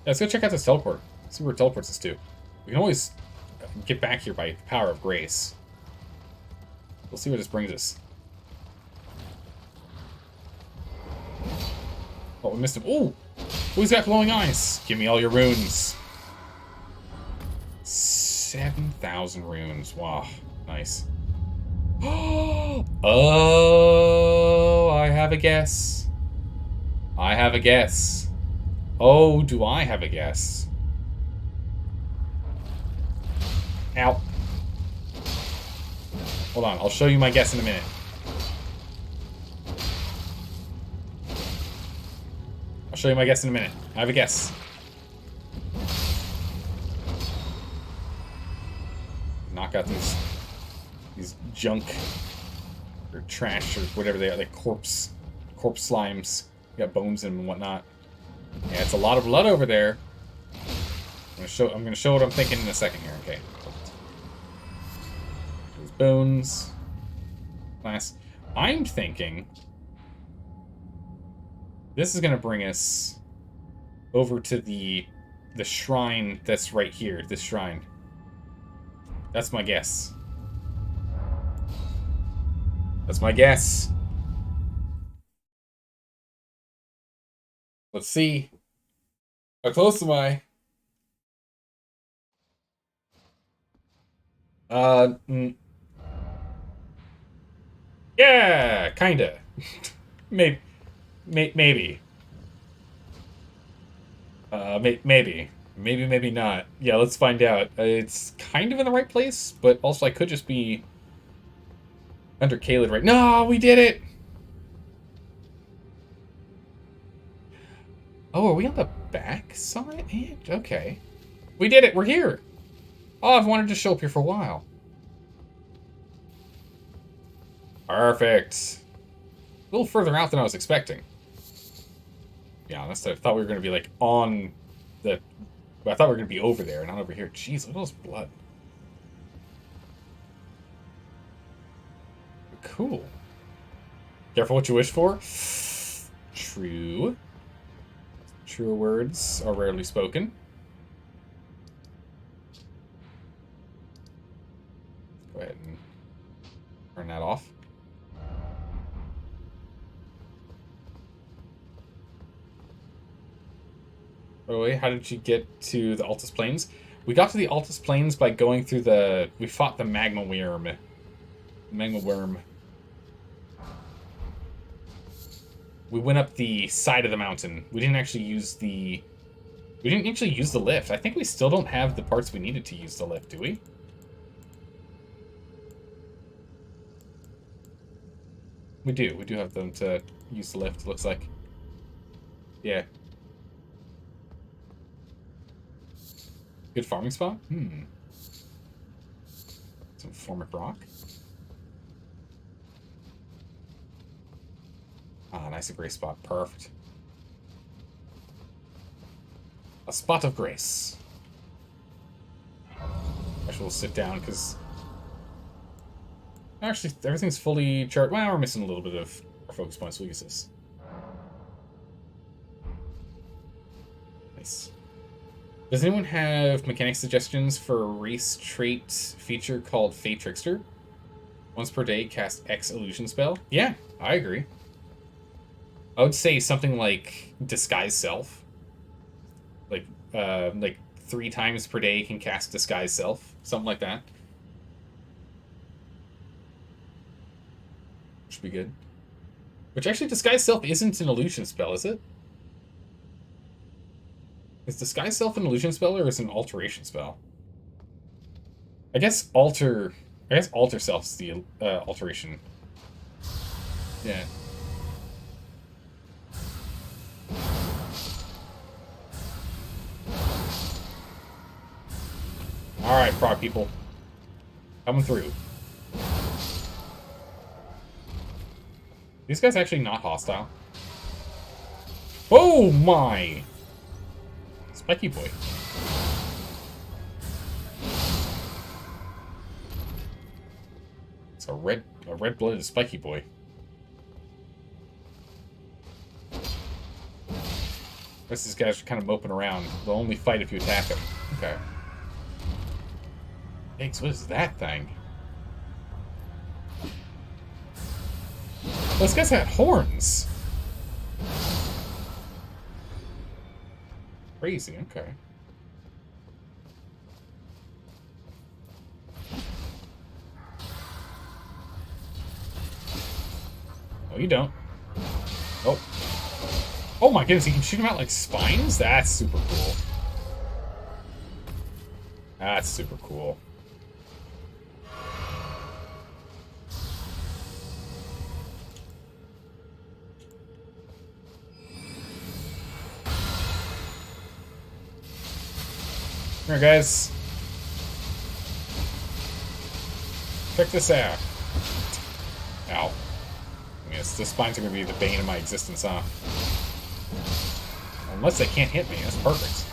let's go check out this teleport. See where it teleports us to. We can always get back here by the power of grace. We'll see where this brings us. Oh, we missed him. Oh! He's got glowing eyes. Give me all your runes. 7,000 runes. Wow. Nice. Oh, I have a guess. I have a guess. Oh, do I have a guess? Ow. Hold on, I'll show you my guess in a minute. I'll show you my guess in a minute. I have a guess. Knock out these junk or trash or whatever they are, like corpse slimes. You got bones in them and whatnot. Yeah, it's a lot of blood over there. I'm gonna show what I'm thinking in a second here. Okay. There's bones. Nice. I'm thinking this is gonna bring us over to the shrine that's right here. This shrine. That's my guess. That's my guess. Let's see. How close am I? Yeah, kinda. Maybe. Maybe. Maybe. Maybe, maybe not. Yeah, let's find out. It's kind of in the right place, but also I could just be under Caelid right... No, we did it! Oh, are we on the back side? Okay. We did it! We're here! Oh, I've wanted to show up here for a while. Perfect. A little further out than I was expecting. To be honest, I thought we were going to be, like, on the... I thought we were going to be over there, not over here. Jeez, look at all this blood. Cool. Careful what you wish for. True. Truer words are rarely spoken. Go ahead and turn that off. Oh wait, how did you get to the Altus Plains? We got to the Altus Plains by going through the... We fought the Magma Worm. Magma Worm. We went up the side of the mountain. We didn't actually use the... We didn't actually use the lift. I think we still don't have the parts we needed to use the lift, do we? We do. We do have them to use the lift, it looks like. Yeah. Good farming spot? Some formic rock. Ah, nice and great spot. Perfect. A spot of grace. Actually, we'll sit down, because... Actually, everything's fully charged. Well, we're missing a little bit of our focus points. We'll use this. Nice. Does anyone have mechanic suggestions for a race trait feature called Fey Trickster? Once per day, cast X illusion spell? Yeah, I agree. I would say something like Disguise Self. Like 3 times per day can cast Disguise Self. Something like that. Should be good. Which actually, Disguise Self isn't an illusion spell, is it? Is Disguise Self an illusion spell, or is it an alteration spell? I guess Alter Self's the alteration. Yeah. Alright, frog people. Coming through. These guys actually not hostile. Oh my! Spiky boy. It's a red-blooded spiky boy. These guys are kind of moping around. They'll only fight if you attack them. Okay. Thanks, what is that thing? Those guys had horns. Crazy, okay. No, you don't. Oh. Oh my goodness, you can shoot them out like spines? That's super cool. That's super cool. Here, guys. Check this out. Ow. I guess the spines are going to be the bane of my existence, huh? Unless they can't hit me. That's perfect.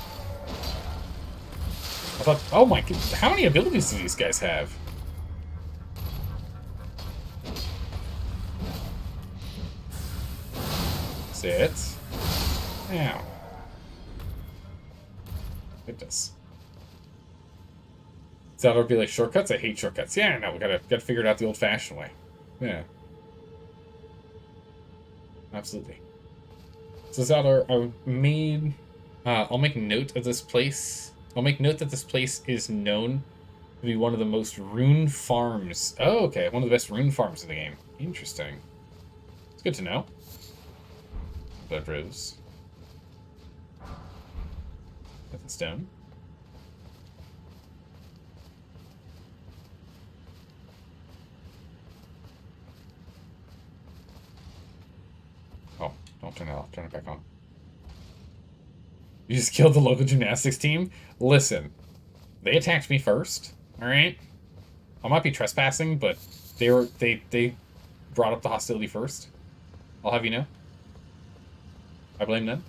I thought... Oh my... How many abilities do these guys have? Sit. Ow. Goodness. So that would be like shortcuts? I hate shortcuts. Yeah, no, we gotta figure it out the old-fashioned way. Yeah. Absolutely. So Zaldar, I'll make note of this place. I'll make note that this place is known to be one of the most ruined farms. Oh, okay. One of the best ruined farms in the game. Interesting. It's good to know. Blood rose. Nothing stone. Oh, don't turn it off. Turn it back on. You just killed the local gymnastics team? Listen, they attacked me first, alright? I might be trespassing, but they brought up the hostility first. I'll have you know. I blame them.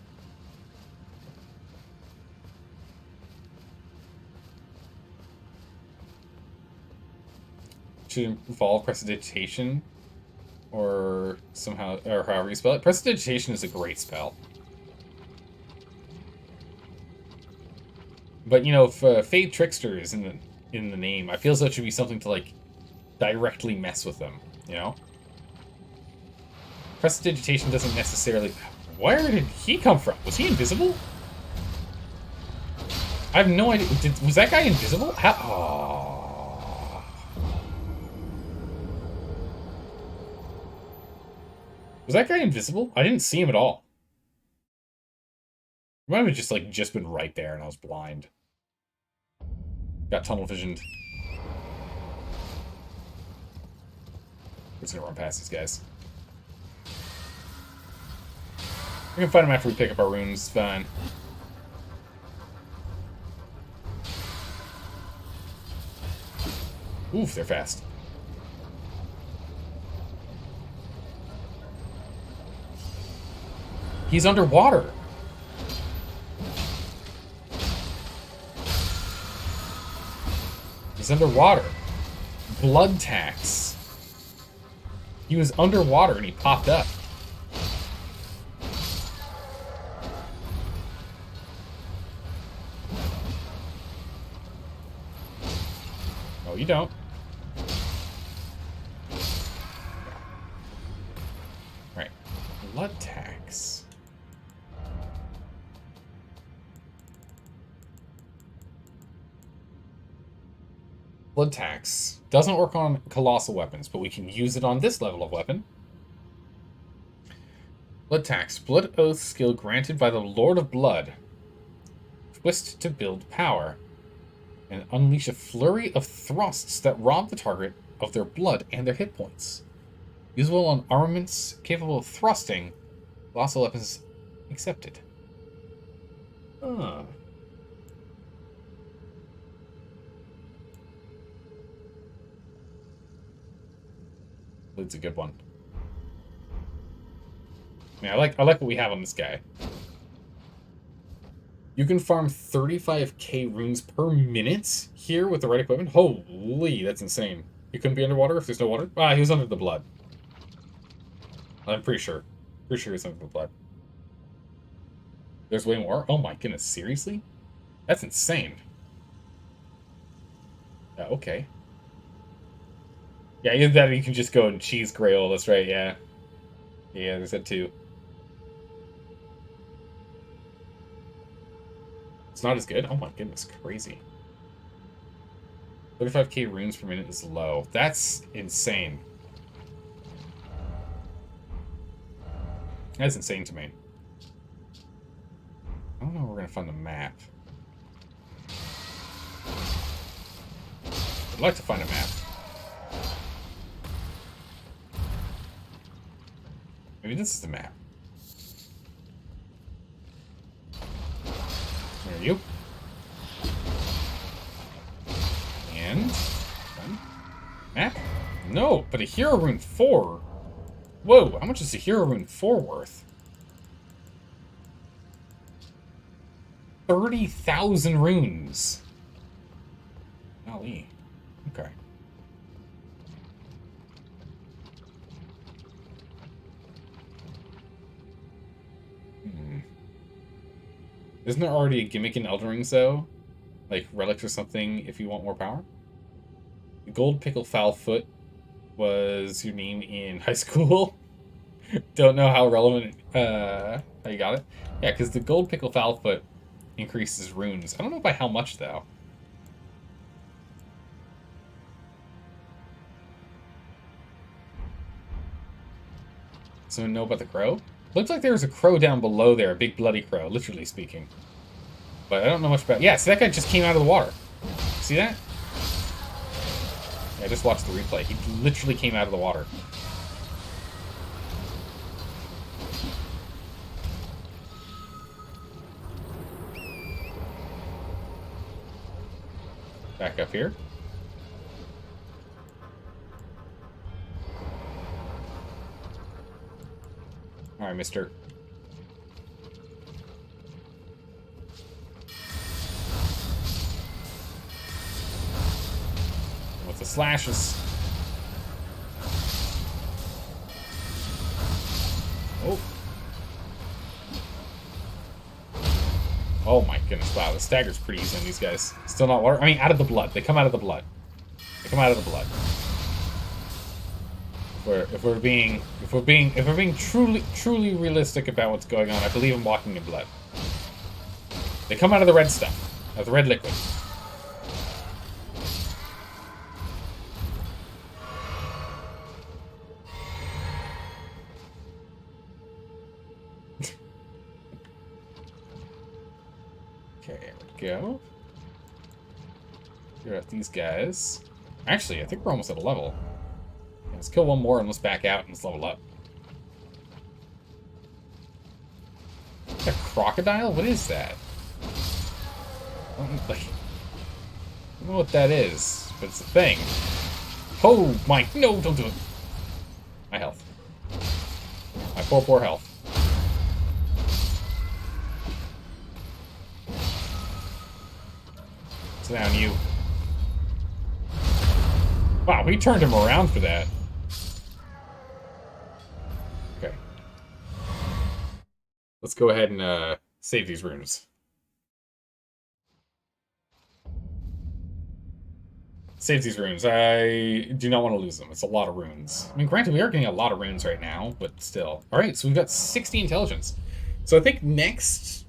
Should involve prestidigitation, or somehow, or however you spell it. Prestidigitation is a great spell. But you know, if Fade Trickster is in the name, I feel as though it should be something to like directly mess with them. You know, prestidigitation doesn't necessarily. Where did he come from? Was he invisible? I have no idea. Was that guy invisible? How? Oh. Was that guy invisible? I didn't see him at all. He might have just been right there and I was blind. Got tunnel visioned. We're just gonna run past these guys. We can fight them after we pick up our runes, it's fine. Oof, they're fast. He's underwater. He's underwater. Blood tax. He was underwater and he popped up. No, you don't. Right. Blood tax. Blood tax doesn't work on colossal weapons, but we can use it on this level of weapon. Blood tax. Blood oath skill granted by the Lord of Blood. Twist to build power. And unleash a flurry of thrusts that rob the target of their blood and their hit points. Usable on armaments capable of thrusting. Colossal weapons accepted. Huh. It's a good one. Yeah, I like what we have on this guy. You can farm 35k runes per minute here with the right equipment. Holy, that's insane. He couldn't be underwater if there's no water? Ah, he was under the blood. I'm pretty sure. Pretty sure he's under the blood. There's way more? Oh my goodness, seriously? That's insane. Yeah, okay. Yeah, either that or you can just go and cheese Grail, that's right, yeah. Yeah, there's that too. It's not as good? Oh my goodness, crazy. 35k runes per minute is low. That's insane. That's insane to me. I don't know where we're gonna find the map. I'd like to find a map. Maybe this is the map. Where are you? And... map? No, but a Hero Rune 4? Whoa, how much is a Hero Rune 4 worth? 30,000 runes. Golly. Okay. Isn't there already a gimmick in Elden Ring, though? Like relics or something if you want more power? Gold Pickle Foulfoot was your name in high school. Don't know how relevant, how you got it. Yeah, because the Gold Pickle Foulfoot increases runes. I don't know by how much, though. Someone know about the crow? Looks like there's a crow down below there, a big bloody crow, literally speaking. But I don't know much about... Yeah, see, that guy just came out of the water. See that? Yeah, I just watched the replay. He literally came out of the water. Back up here. Alright, mister. With the slashes. Oh. Oh my goodness, wow, the stagger's pretty easy on these guys. Still not water. I mean, out of the blood. They come out of the blood. They come out of the blood. If we're being truly realistic about what's going on, I believe I'm walking in blood. They come out of the red stuff, of the red liquid. Okay, there we go. Clear out these guys. Actually, I think we're almost at a level. Let's kill one more and let's back out and let's level up. A crocodile? What is that? I don't know what that is, but it's a thing. Oh my, no, don't do it. My health. My poor health. Sit down, you. Wow, he turned him around for that. Okay. Let's go ahead and save these runes. Save these runes. I do not want to lose them. It's a lot of runes. I mean, granted, we are getting a lot of runes right now, but still. Alright, so we've got 60 intelligence. So I think next...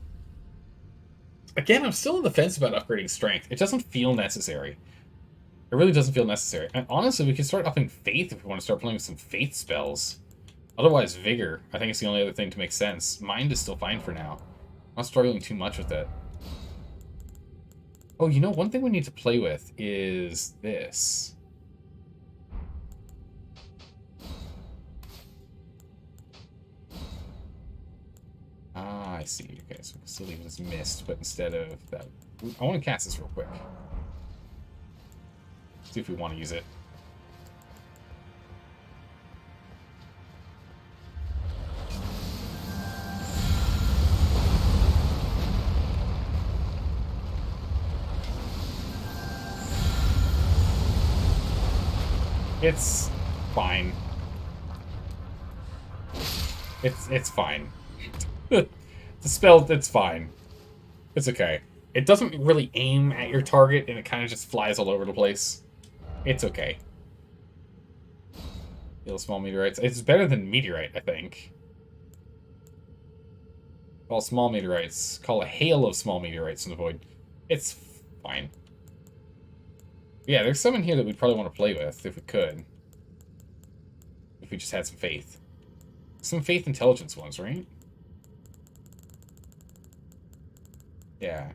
Again, I'm still on the fence about upgrading strength. It doesn't feel necessary. It really doesn't feel necessary. And honestly, we can start upping faith if we want to start playing with some faith spells. Otherwise, vigor. I think it's the only other thing to make sense. Mind is still fine for now. I'm not struggling too much with it. Oh, you know, one thing we need to play with is this. Ah, I see. Okay, so we can still leave it as mist, but instead of that... I want to cast this real quick. See if we want to use it. It's fine. It's fine. The spell, it's fine. It's okay. It doesn't really aim at your target, and it kind of just flies all over the place. It's okay. Heal small meteorites. It's better than meteorite, I think. Call small meteorites. Call a hail of small meteorites in the void. It's fine. Yeah, there's some in here that we'd probably want to play with, if we could. If we just had some faith. Some faith intelligence ones, right? Yeah.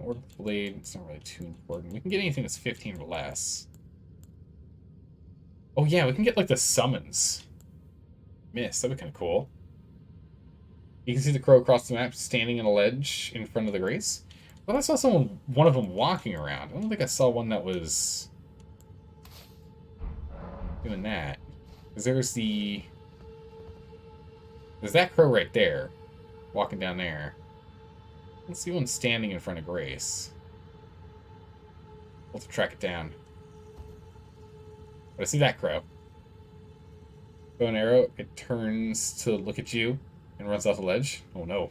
Or blade, it's not really too important. We can get anything that's 15 or less. Oh yeah, we can get like the summons. Mist, that'd be kind of cool. You can see the crow across the map standing on a ledge in front of the grace. Well, I saw one of them walking around. I don't think I saw one that was doing that. Because there's that crow right there, walking down there. Let's see one standing in front of Grace. We'll have to track it down. But I see that crow. Bow and arrow, it turns to look at you and runs off the ledge. Oh no.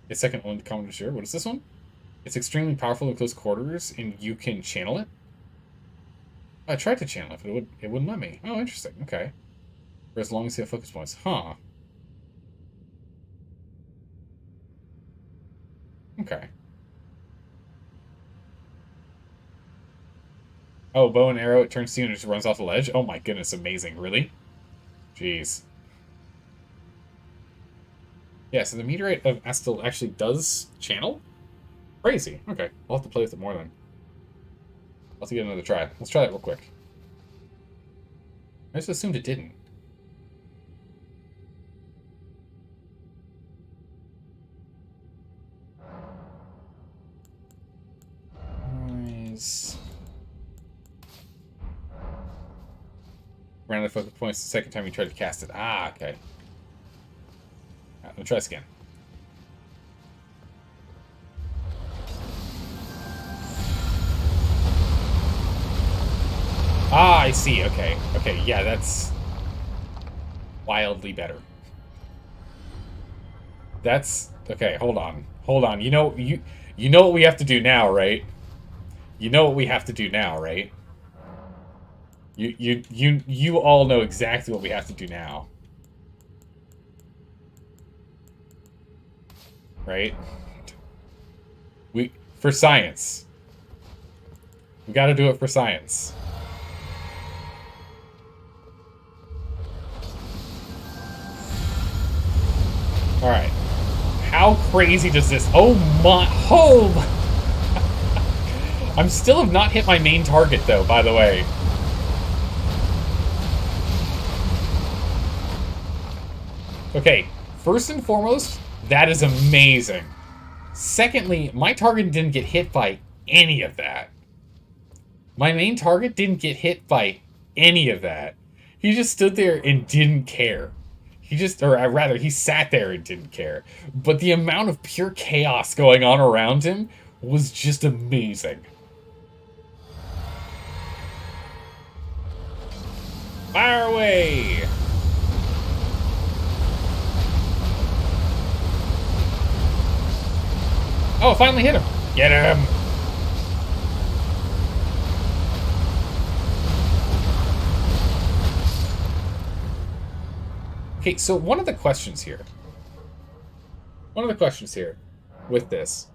Its second only common to share. What is this one? It's extremely powerful in close quarters, and you can channel it. I tried to channel it, but it wouldn't let me. Oh, interesting. Okay. For as long as you have focus points. Huh. Okay. Oh, bow and arrow, it turns to you and it just runs off the ledge? Oh my goodness, amazing. Really? Jeez. Yeah, so the meteorite of Estel actually does channel? Crazy. Okay, I'll have to play with it more then. I'll have to get another try. Let's try that real quick. I just assumed it didn't. Nice. Ran out of focus points the second time you tried to cast it. Ah, okay. Alright, let me try this again. Ah, I see. Okay. Okay, yeah, that's wildly better. That's okay, hold on. Hold on. You know what we have to do now, right? You know what we have to do now, right? You all know exactly what we have to do now. Right? For science. We got to do it for science. All right. How crazy does this? Oh my home. I'm still have not hit my main target though, by the way. Okay, first and foremost, that is amazing. Secondly, my target didn't get hit by any of that. My main target didn't get hit by any of that. He just stood there and didn't care. Or rather, he sat there and didn't care. But the amount of pure chaos going on around him was just amazing. Fire away! Oh, finally hit him! Get him! Okay, so one of the questions here with this.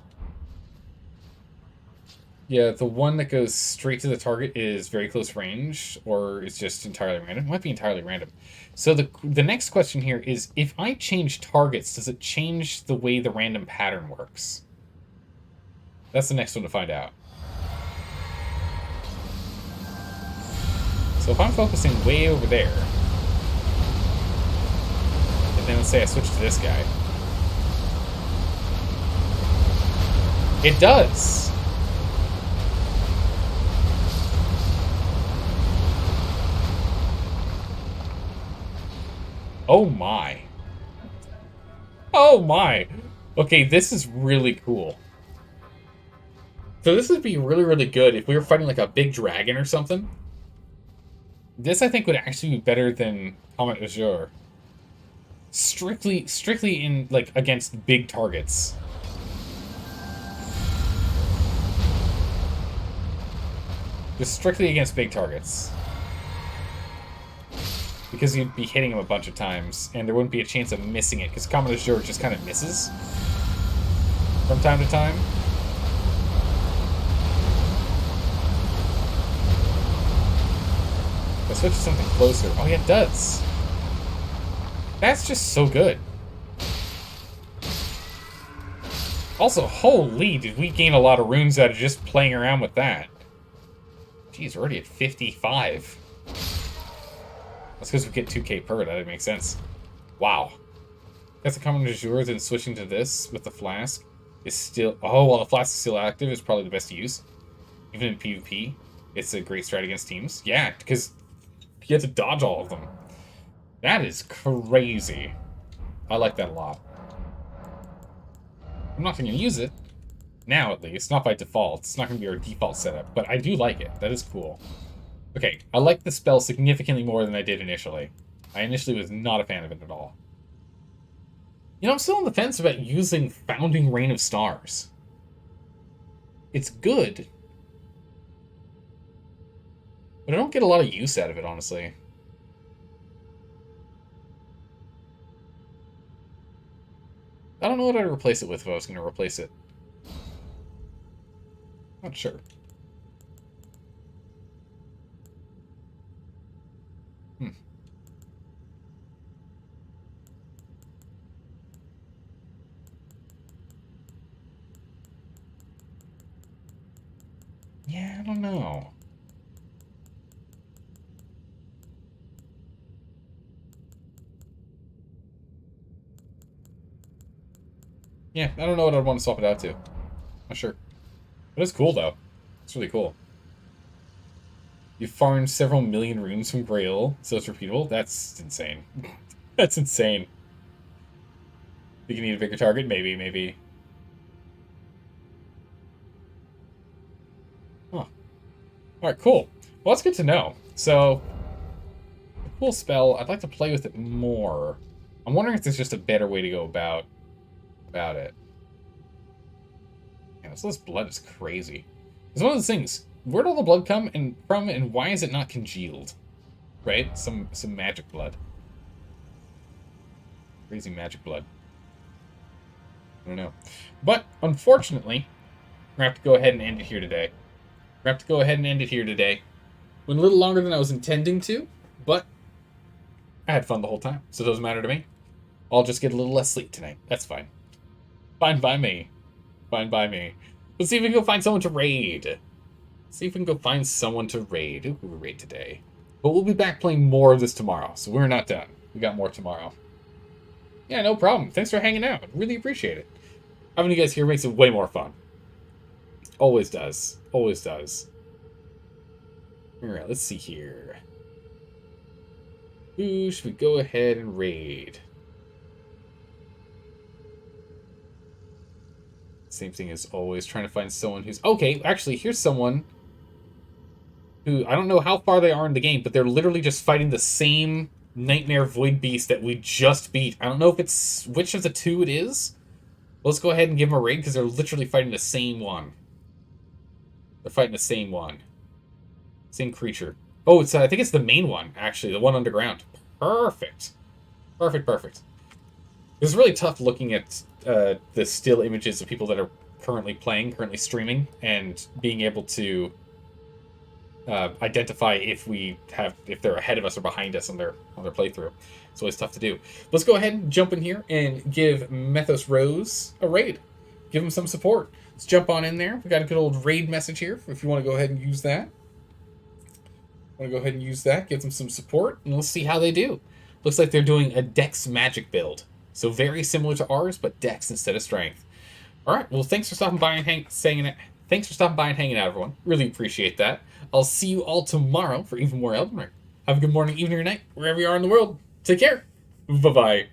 Yeah, the one that goes straight to the target is very close range, or it's just entirely random. It might be entirely random. So the next question here is, if I change targets, does it change the way the random pattern works? That's the next one to find out. So if I'm focusing way over there, and then let's say I switch to this guy, it does. Oh my. Oh my. Okay, this is really cool. So this would be really, really good if we were fighting like a big dragon or something. This, I think, would actually be better than Comet Azure. Strictly in, like, against big targets. Just strictly against big targets. Because you'd be hitting him a bunch of times, and there wouldn't be a chance of missing it, because Comet Azure just kind of misses from time to time. Let's switch to something closer. Oh yeah, it does. That's just so good. Also, holy, did we gain a lot of runes out of just playing around with that. Jeez, we're already at 55. That's because we get 2k per, that didn't make sense. Wow. That's a common Azure, then switching to this with the flask is still... Oh, while the flask is still active, it's probably the best to use. Even in PvP, it's a great strat against teams. Yeah, because you have to dodge all of them. That is crazy. I like that a lot. I'm not going to use it. Now, at least. Not by default. It's not going to be our default setup. But I do like it. That is cool. Okay, I like the spell significantly more than I did initially. I initially was not a fan of it at all. You know, I'm still on the fence about using Founding Rain of Stars. It's good. But I don't get a lot of use out of it, honestly. I don't know what I'd replace it with if I was going to replace it. Not sure. Yeah, I don't know. Yeah, I don't know what I'd want to swap it out to. Not sure. But it's cool, though. It's really cool. You farmed several million runes from Grail, so it's repeatable? That's insane. That's insane. You can need a bigger target? Maybe, maybe. Huh. Alright, cool. Well, that's good to know. So, a cool spell. I'd like to play with it more. I'm wondering if there's just a better way to go about it. Yeah, this blood is crazy. It's one of those things. Where'd all the blood come from, and why is it not congealed? Right? Some magic blood. Crazy magic blood. I don't know. But, unfortunately, we're going to have to go ahead and end it here today. We're going to have to go ahead and end it here today. Went a little longer than I was intending to, but I had fun the whole time, so it doesn't matter to me. I'll just get a little less sleep tonight. That's fine. Fine by me. Fine by me. Let's see if we can go find someone to raid. See if we can go find someone to raid. Who can we raid today? But we'll be back playing more of this tomorrow, so we're not done. We got more tomorrow. Yeah, no problem. Thanks for hanging out. Really appreciate it. Having you guys here makes it way more fun. Always does. Always does. Alright, let's see here. Who should we go ahead and raid? Same thing as always, trying to find someone who's... Okay, actually, here's someone who... I don't know how far they are in the game, but they're literally just fighting the same Nightmare Void Beast that we just beat. I don't know if it's... which of the two it is. Let's go ahead and give them a raid, because they're literally fighting the same one. They're fighting the same one. Same creature. Oh, it's I think it's the main one, actually. The one underground. Perfect. Perfect, perfect. It's really tough looking at the still images of people that are currently playing, currently streaming, and being able to identify if they're ahead of us or behind us on their playthrough. It's always tough to do. Let's go ahead and jump in here and give Methos Rose a raid. Give him some support. Let's jump on in there. We got a good old raid message here if you want to go ahead and use that. Want to go ahead and use that, give them some support, and let's see how they do. Looks like they're doing a Dex magic build. So very similar to ours, but Dex instead of Strength. Alright, well thanks for stopping by and hanging out, everyone. Really appreciate that. I'll see you all tomorrow for even more Elden Ring. Have a good morning, evening, or night, wherever you are in the world. Take care. Bye-bye.